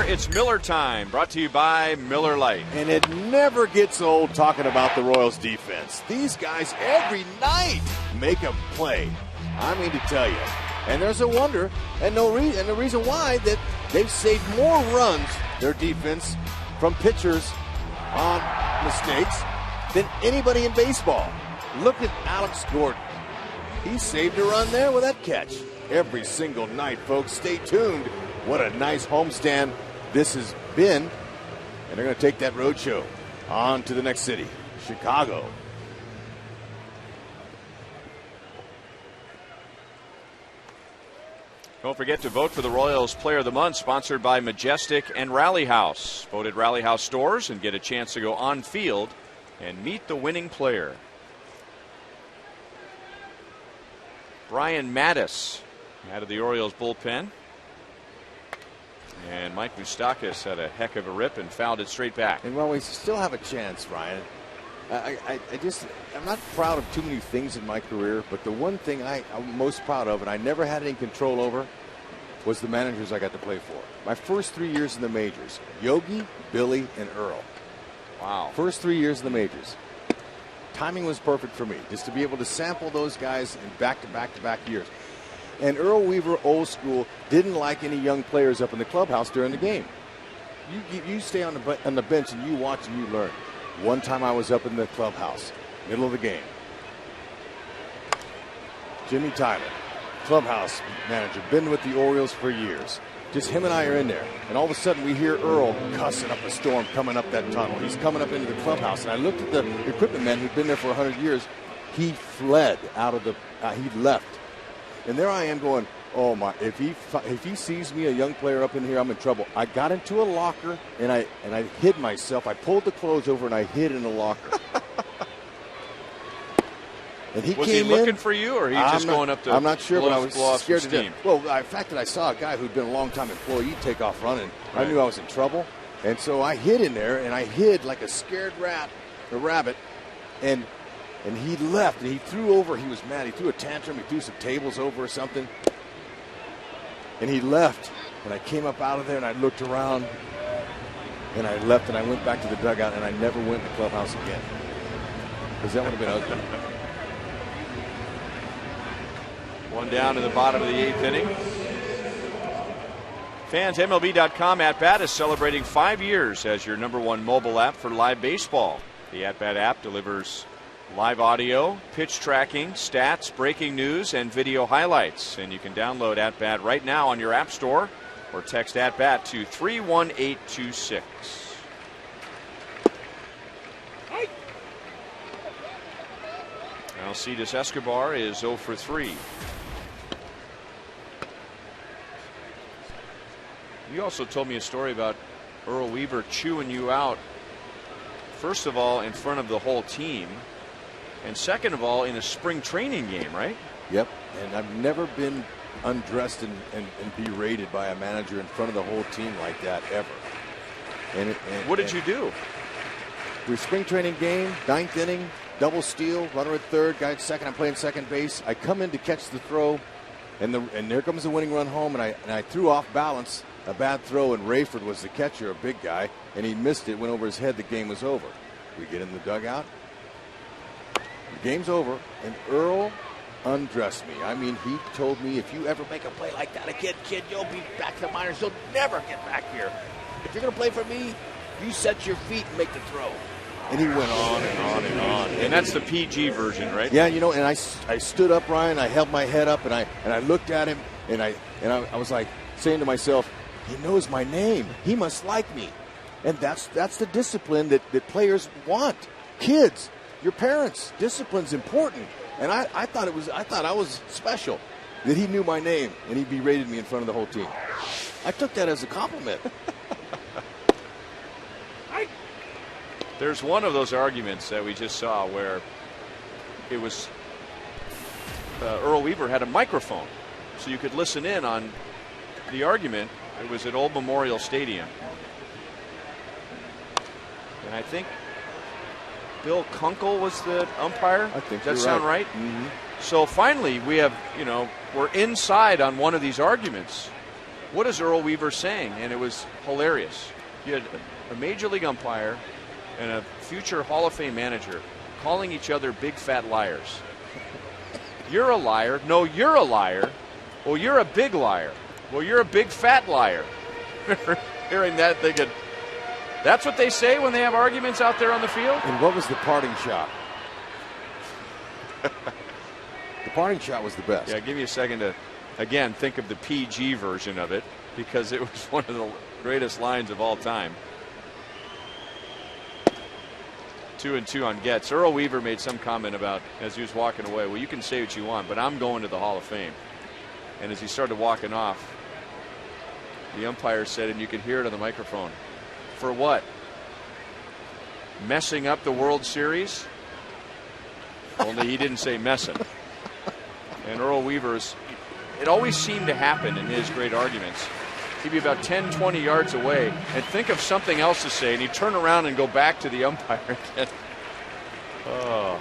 here. It's Miller time, brought to you by Miller Lite. And it never gets old talking about the Royals defense. These guys every night make a play. I mean to tell you. And there's a wonder and the reason why that they've saved more runs, their defense, from pitchers on mistakes than anybody in baseball. Look at Alex Gordon. He saved a run there with that catch. Every single night, folks. Stay tuned. What a nice homestand this has been. And they're going to take that road show on to the next city, Chicago. Don't forget to vote for the Royals Player of the Month, sponsored by Majestic and Rally House. Vote at Rally House stores and get a chance to go on field and meet the winning player. Brian Mattis out of the Orioles bullpen. And Mike Moustakas had a heck of a rip and fouled it straight back. And while we still have a chance, Ryan, I'm not proud of too many things in my career, but the one thing I'm most proud of, and I never had any control over, was the managers I got to play for. My first 3 years in the majors, Yogi, Billy, and Earl. Wow. First 3 years in the majors. Timing was perfect for me, just to be able to sample those guys in back-to-back-to-back years. And Earl Weaver, old school, didn't like any young players up in the clubhouse during the game. You stay on the bench and you watch and you learn. One time I was up in the clubhouse, middle of the game. Jimmy Tyler, clubhouse manager, been with the Orioles for years. Just him and I are in there. And all of a sudden we hear Earl cussing up a storm coming up that tunnel. He's coming up into the clubhouse. And I looked at the equipment man who'd been there for 100 years. He fled out of he left. And there I am going, oh my, if he sees me, a young player up in here, I'm in trouble. I got into a locker and I hid myself. I pulled the clothes over and I hid in the locker. And he was came he looking in, for you, or he just going up to? I'm not sure, but I was scared to steam. death. Well, the fact that I saw a guy who'd been a long-time employee take off running, right. I knew I was in trouble, and so I hid in there, and I hid like a scared rabbit, and he left, and he threw over. He was mad. He threw a tantrum. He threw some tables over or something, and he left. And I came up out of there, and I looked around, and I left, and I went back to the dugout, and I never went to the clubhouse again, because that would have been ugly. One down in the bottom of the 8th inning. Fans, MLB.com At Bat is celebrating 5 years as your #1 mobile app for live baseball. The At Bat app delivers live audio, pitch tracking, stats, breaking news, and video highlights. And you can download At Bat right now on your app store or text At Bat to 31826. Alcides Escobar is 0 for 3. You also told me a story about Earl Weaver chewing you out, first of all, in front of the whole team, and second of all, in a spring training game, right? Yep, and I've never been undressed and berated by a manager in front of the whole team like that, ever. And what did you do? The spring training game, 9th inning, double steal, runner at third, guy at second, I'm playing second base. I come in to catch the throw, and there comes the winning run home, and I threw off balance. A bad throw, and Rayford was the catcher, a big guy, and he missed it, went over his head, the game was over. We get in the dugout, the game's over, and Earl undressed me. I mean, he told me, if you ever make a play like that again, kid, you'll be back to the minors, you'll never get back here. If you're going to play for me, you set your feet and make the throw. And he went on and on and on. And that's the PG version, right? Yeah, and I stood up, Ryan, I held my head up, and I looked at him, and I was like saying to myself, he knows my name. He must like me. And that's the discipline that players want. Kids, your parents, discipline's important. And I thought I was special that he knew my name and he berated me in front of the whole team. I took that as a compliment. There's one of those arguments that we just saw where it was Earl Weaver had a microphone, so you could listen in on the argument. It was at Old Memorial Stadium. And I think Bill Kunkel was the umpire. I think Does that sound right? Mm-hmm. So finally we have, we're inside on one of these arguments. what is Earl Weaver saying? And it was hilarious. You had a major league umpire and a future Hall of Fame manager calling each other big fat liars. You're a liar. No, you're a liar. Well, you're a big liar. Well, you're a big fat liar. Hearing that, thinking, that's what they say when they have arguments out there on the field? And what was the parting shot? The parting shot was the best. Yeah, give me a second to, again, think of the PG version of it, because it was one of the greatest lines of all time. 2-2 on Getz. Earl Weaver made some comment about, as he was walking away, well, you can say what you want, but I'm going to the Hall of Fame. And as he started walking off, the umpire said, and you could hear it on the microphone, for what? Messing up the World Series? Only he didn't say messing. And Earl Weaver's, it always seemed to happen in his great arguments. He'd be about 10, 20 yards away and think of something else to say, and he'd turn around and go back to the umpire again. Oh.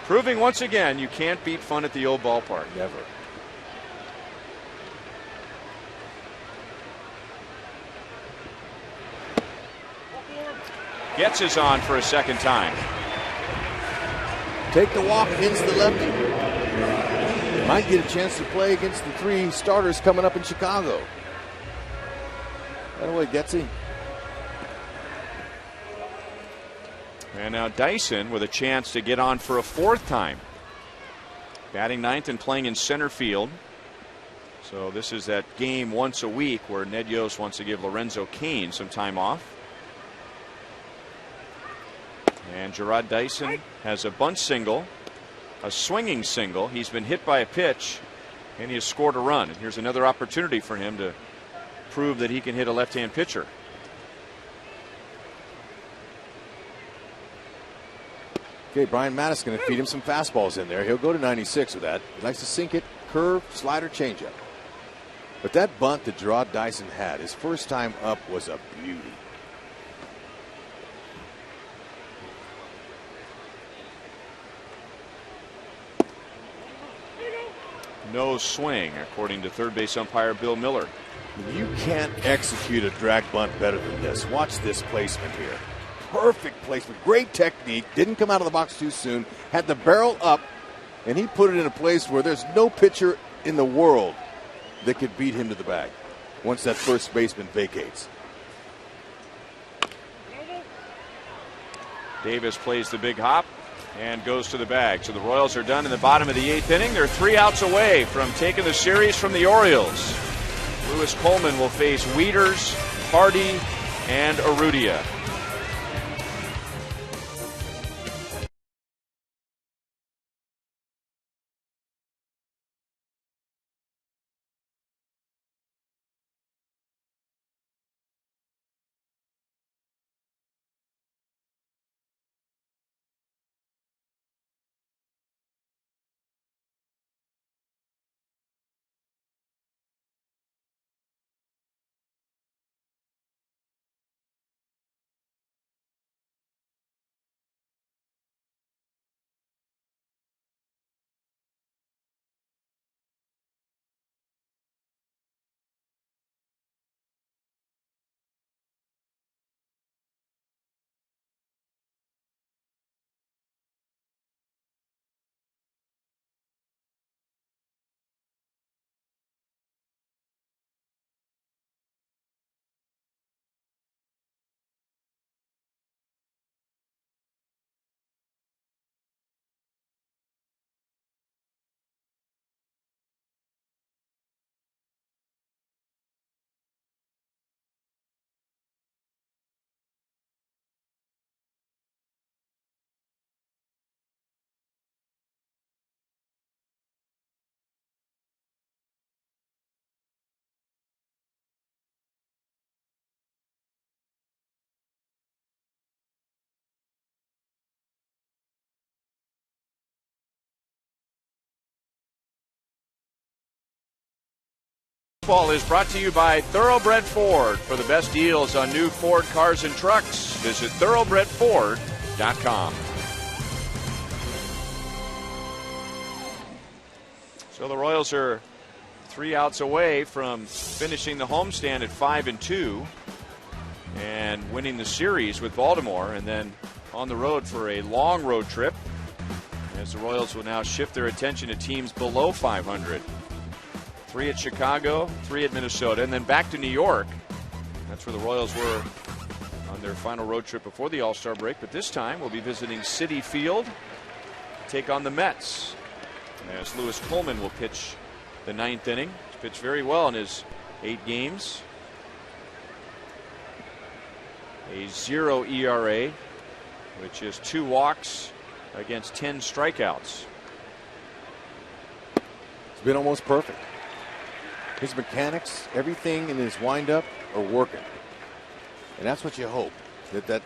Proving once again you can't beat fun at the old ballpark. Never. Getz is on for a second time. Take the walk against the lefty. Might get a chance to play against the 3 starters coming up in Chicago. That way, Getsy. And now Dyson with a chance to get on for a 4th time. Batting 9th and playing in center field. So this is that game once a week where Ned Yost wants to give Lorenzo Cain some time off. And Gerard Dyson has a bunt single, a swinging single. He's been hit by a pitch, and he has scored a run. And here's another opportunity for him to prove that he can hit a left-hand pitcher. Okay, Brian Mattis going to feed him some fastballs in there. He'll go to 96 with that. He likes to sink it, curve, slider, changeup. But that bunt that Gerard Dyson had, his first time up, was a beauty. No swing, according to third base umpire Bill Miller. You can't execute a drag bunt better than this. Watch this placement here. Perfect placement, great technique. Didn't come out of the box too soon. Had the barrel up, and he put it in a place where there's no pitcher in the world that could beat him to the bag once that first baseman vacates. Davis plays the big hop and goes to the bag. So the Royals are done in the bottom of the 8th inning. They're 3 outs away from taking the series from the Orioles. Lewis Coleman will face Wieters, Hardy, and Urrutia. Baseball is brought to you by Thoroughbred Ford. For the best deals on new Ford cars and trucks, visit thoroughbredford.com. So the Royals are 3 outs away from finishing the homestand at 5-2 and winning the series with Baltimore, and then on the road for a long road trip as the Royals will now shift their attention to teams below 500. 3 at Chicago, 3 at Minnesota, and then back to New York. That's where the Royals were on their final road trip before the All-Star break, but this time we'll be visiting Citi Field to take on the Mets, as Lewis Coleman will pitch the 9th inning. He's pitched very well in his 8 games. A 0 ERA, which is 2 walks against 10 strikeouts. It's been almost perfect. His mechanics, everything in his windup are working. And that's what you hope, that the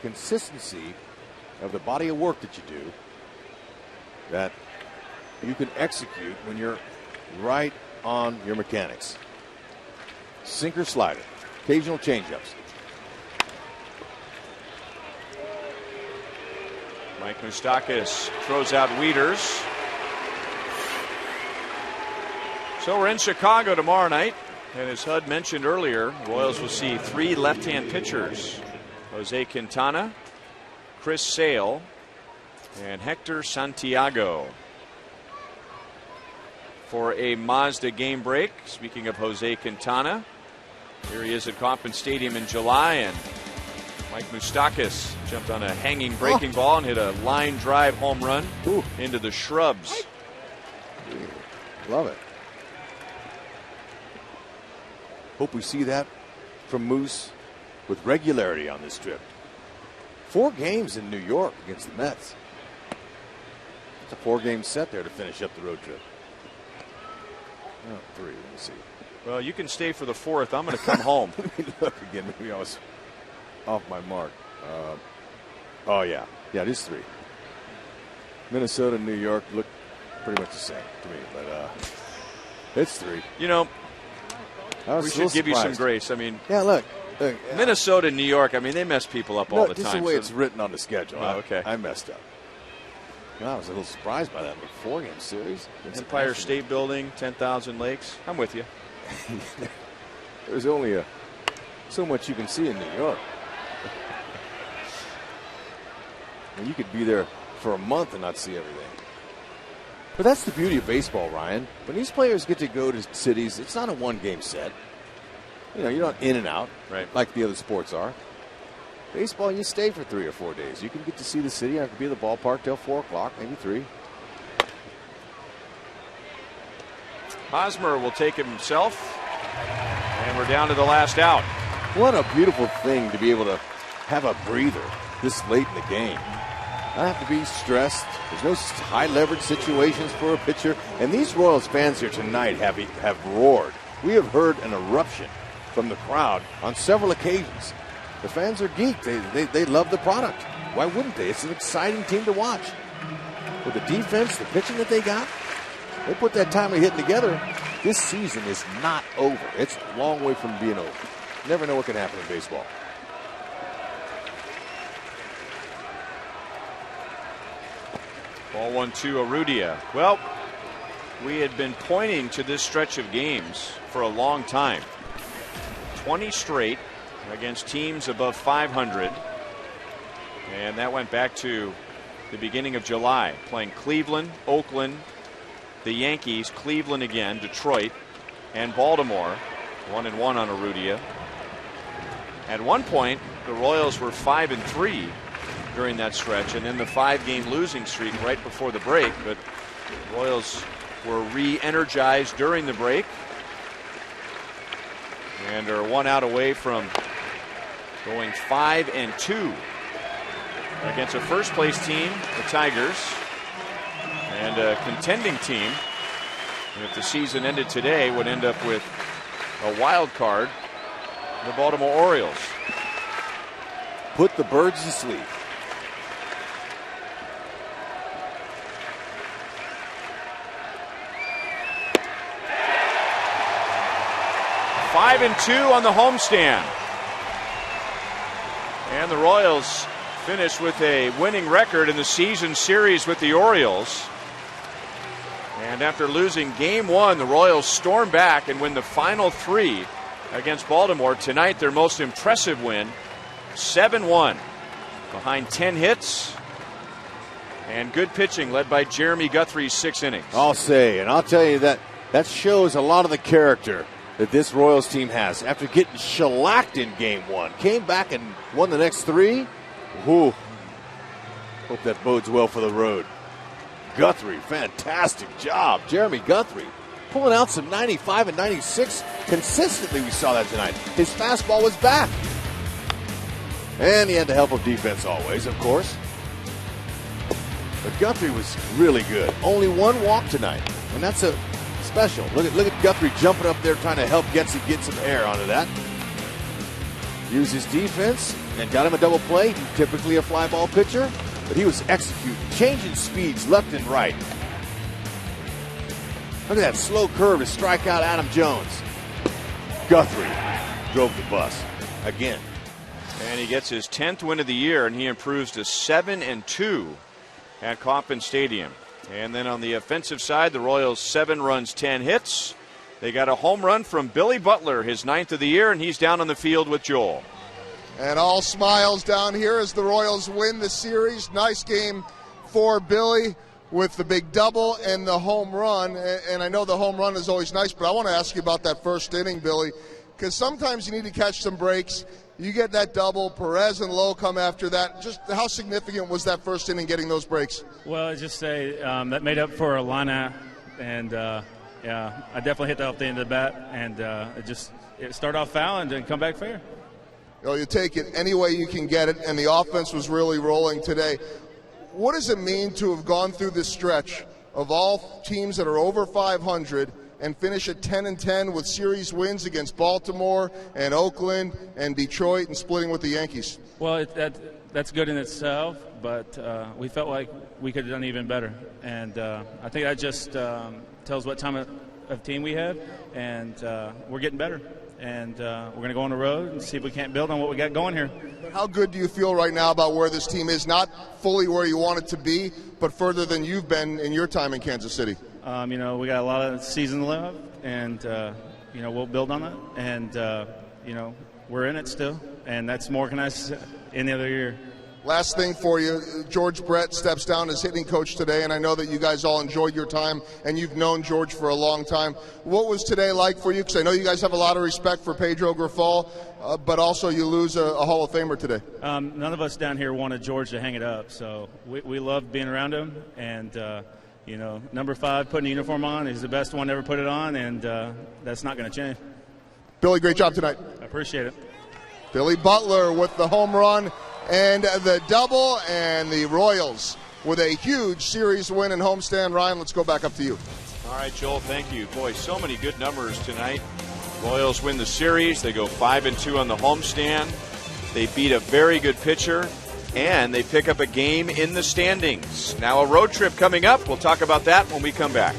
consistency of the body of work that you do, that you can execute when you're right on your mechanics. Sinker, slider, occasional changeups. Mike Moustakas throws out Wieters. So we're in Chicago tomorrow night, and as Hud mentioned earlier, the Royals will see 3 left-hand pitchers: Jose Quintana, Chris Sale, and Hector Santiago. For a Mazda game break, speaking of Jose Quintana, here he is at Kauffman Stadium in July, and Mike Moustakas jumped on a hanging breaking ball and hit a line drive home run into the shrubs. Love it. Hope we see that from Moose with regularity on this trip. 4 games in New York against the Mets. It's a 4-game set there to finish up the road trip. Oh, 3, let me see. Well, you can stay for the 4th. I'm going to come home. Let me look again. Maybe I was off my mark. Oh, yeah. Yeah, it is 3. Minnesota and New York look pretty much the same to me, but it's 3. You know, we should give you some grace. I mean, yeah, look, Minnesota and New York, I mean, they mess people up all the time. This is the way it's written on the schedule. Oh, okay. I messed up. Well, I was a little surprised by that. 4-game series. Empire State Building, 10,000 Lakes. I'm with you. There's only so much you can see in New York. And you could be there for a month and not see everything. But that's the beauty of baseball, Ryan. When these players get to go to cities, it's not a 1-game set. You know, you're not in and out like the other sports are. Baseball, you stay for 3 or 4 days. You can get to see the city. I could be at the ballpark till 4 o'clock, maybe 3. Hosmer will take it himself. And we're down to the last out. What a beautiful thing to be able to have a breather this late in the game. Not have to be stressed. There's no high leverage situations for a pitcher. And these Royals fans here tonight have roared. We have heard an eruption from the crowd on several occasions. The fans are geeked. They love the product. Why wouldn't they? It's an exciting team to watch. With the defense, the pitching that they got, they put that timely hitting together. This season is not over. It's a long way from being over. Never know what can happen in baseball. Ball 1-2, Urrutia. Well, we had been pointing to this stretch of games for a long time. 20 straight against teams above 500. And that went back to the beginning of July, playing Cleveland, Oakland, the Yankees, Cleveland again, Detroit, and Baltimore. 1-1 on Urrutia. At one point, the Royals were 5-3 during that stretch, and then the 5-game losing streak right before the break. But the Royals were re-energized during the break and are 1 out away from going 5-2 against a first-place team, the Tigers, and a contending team. And if the season ended today, would end up with a wild card, the Baltimore Orioles. Put the birds to sleep. Five and 2 on the homestand. And the Royals finish with a winning record in the season series with the Orioles. And after losing game 1, the Royals storm back and win the final 3 against Baltimore. Tonight, their most impressive win, 7-1, behind 10 hits and good pitching led by Jeremy Guthrie's 6 innings. I'll say, and I'll tell you that shows a lot of the character that this Royals team has. After getting shellacked in game 1, came back and won the next 3. Ooh. Hope that bodes well for the road. Guthrie, fantastic job. Jeremy Guthrie pulling out some 95 and 96 consistently. We saw that tonight. His fastball was back. And he had the help of defense always, of course. But Guthrie was really good. Only 1 walk tonight, and that's a special. Look at Guthrie jumping up there trying to help Getsy get some air onto that. Use his defense and got him a double play. He's typically a fly ball pitcher, but he was executing, changing speeds left and right. Look at that slow curve to strike out Adam Jones. Guthrie drove the bus again. And he gets his 10th win of the year, and he improves to 7-2 at Kauffman Stadium. And then on the offensive side, the Royals 7 runs, 10 hits. They got a home run from Billy Butler, his 9th of the year, and he's down on the field with Joel. And all smiles down here as the Royals win the series. Nice game for Billy with the big double and the home run. And I know the home run is always nice, but I want to ask you about that first inning, Billy, because sometimes you need to catch some breaks. You get that double, Perez and Lowe come after that. Just how significant was that first inning getting those breaks? Well, I just say that made up for Alana, and yeah, I definitely hit that off the end of the bat, and it started off foul and then come back fair. You know, you take it any way you can get it, and the offense was really rolling today. What does it mean to have gone through this stretch of all teams that are over 500 and finish at 10-10 with series wins against Baltimore and Oakland and Detroit and splitting with the Yankees? Well, that's good in itself, but we felt like we could have done even better. And I think that just tells what time of team we have, and we're getting better. And we're going to go on the road and see if we can't build on what we got going here. How good do you feel right now about where this team is? Not fully where you want it to be, but further than you've been in your time in Kansas City. We got a lot of season left, and we'll build on that. And we're in it still, and that's more than any other year. Last thing for you, George Brett steps down as hitting coach today, and I know that you guys all enjoyed your time, and you've known George for a long time. What was today like for you? Because I know you guys have a lot of respect for Pedro Grifol, but also you lose a Hall of Famer today. None of us down here wanted George to hang it up, so we loved being around him. And, number 5 putting the uniform on, he's the best one to ever put it on, and that's not going to change. Billy, great job tonight. I appreciate it. Billy Butler with the home run and the double, and the Royals with a huge series win in homestand. Ryan, let's go back up to you. All right, Joel, thank you. Boy, so many good numbers tonight. Royals win the series. They go 5-2 on the homestand. They beat a very good pitcher, and they pick up a game in the standings. Now a road trip coming up. We'll talk about that when we come back.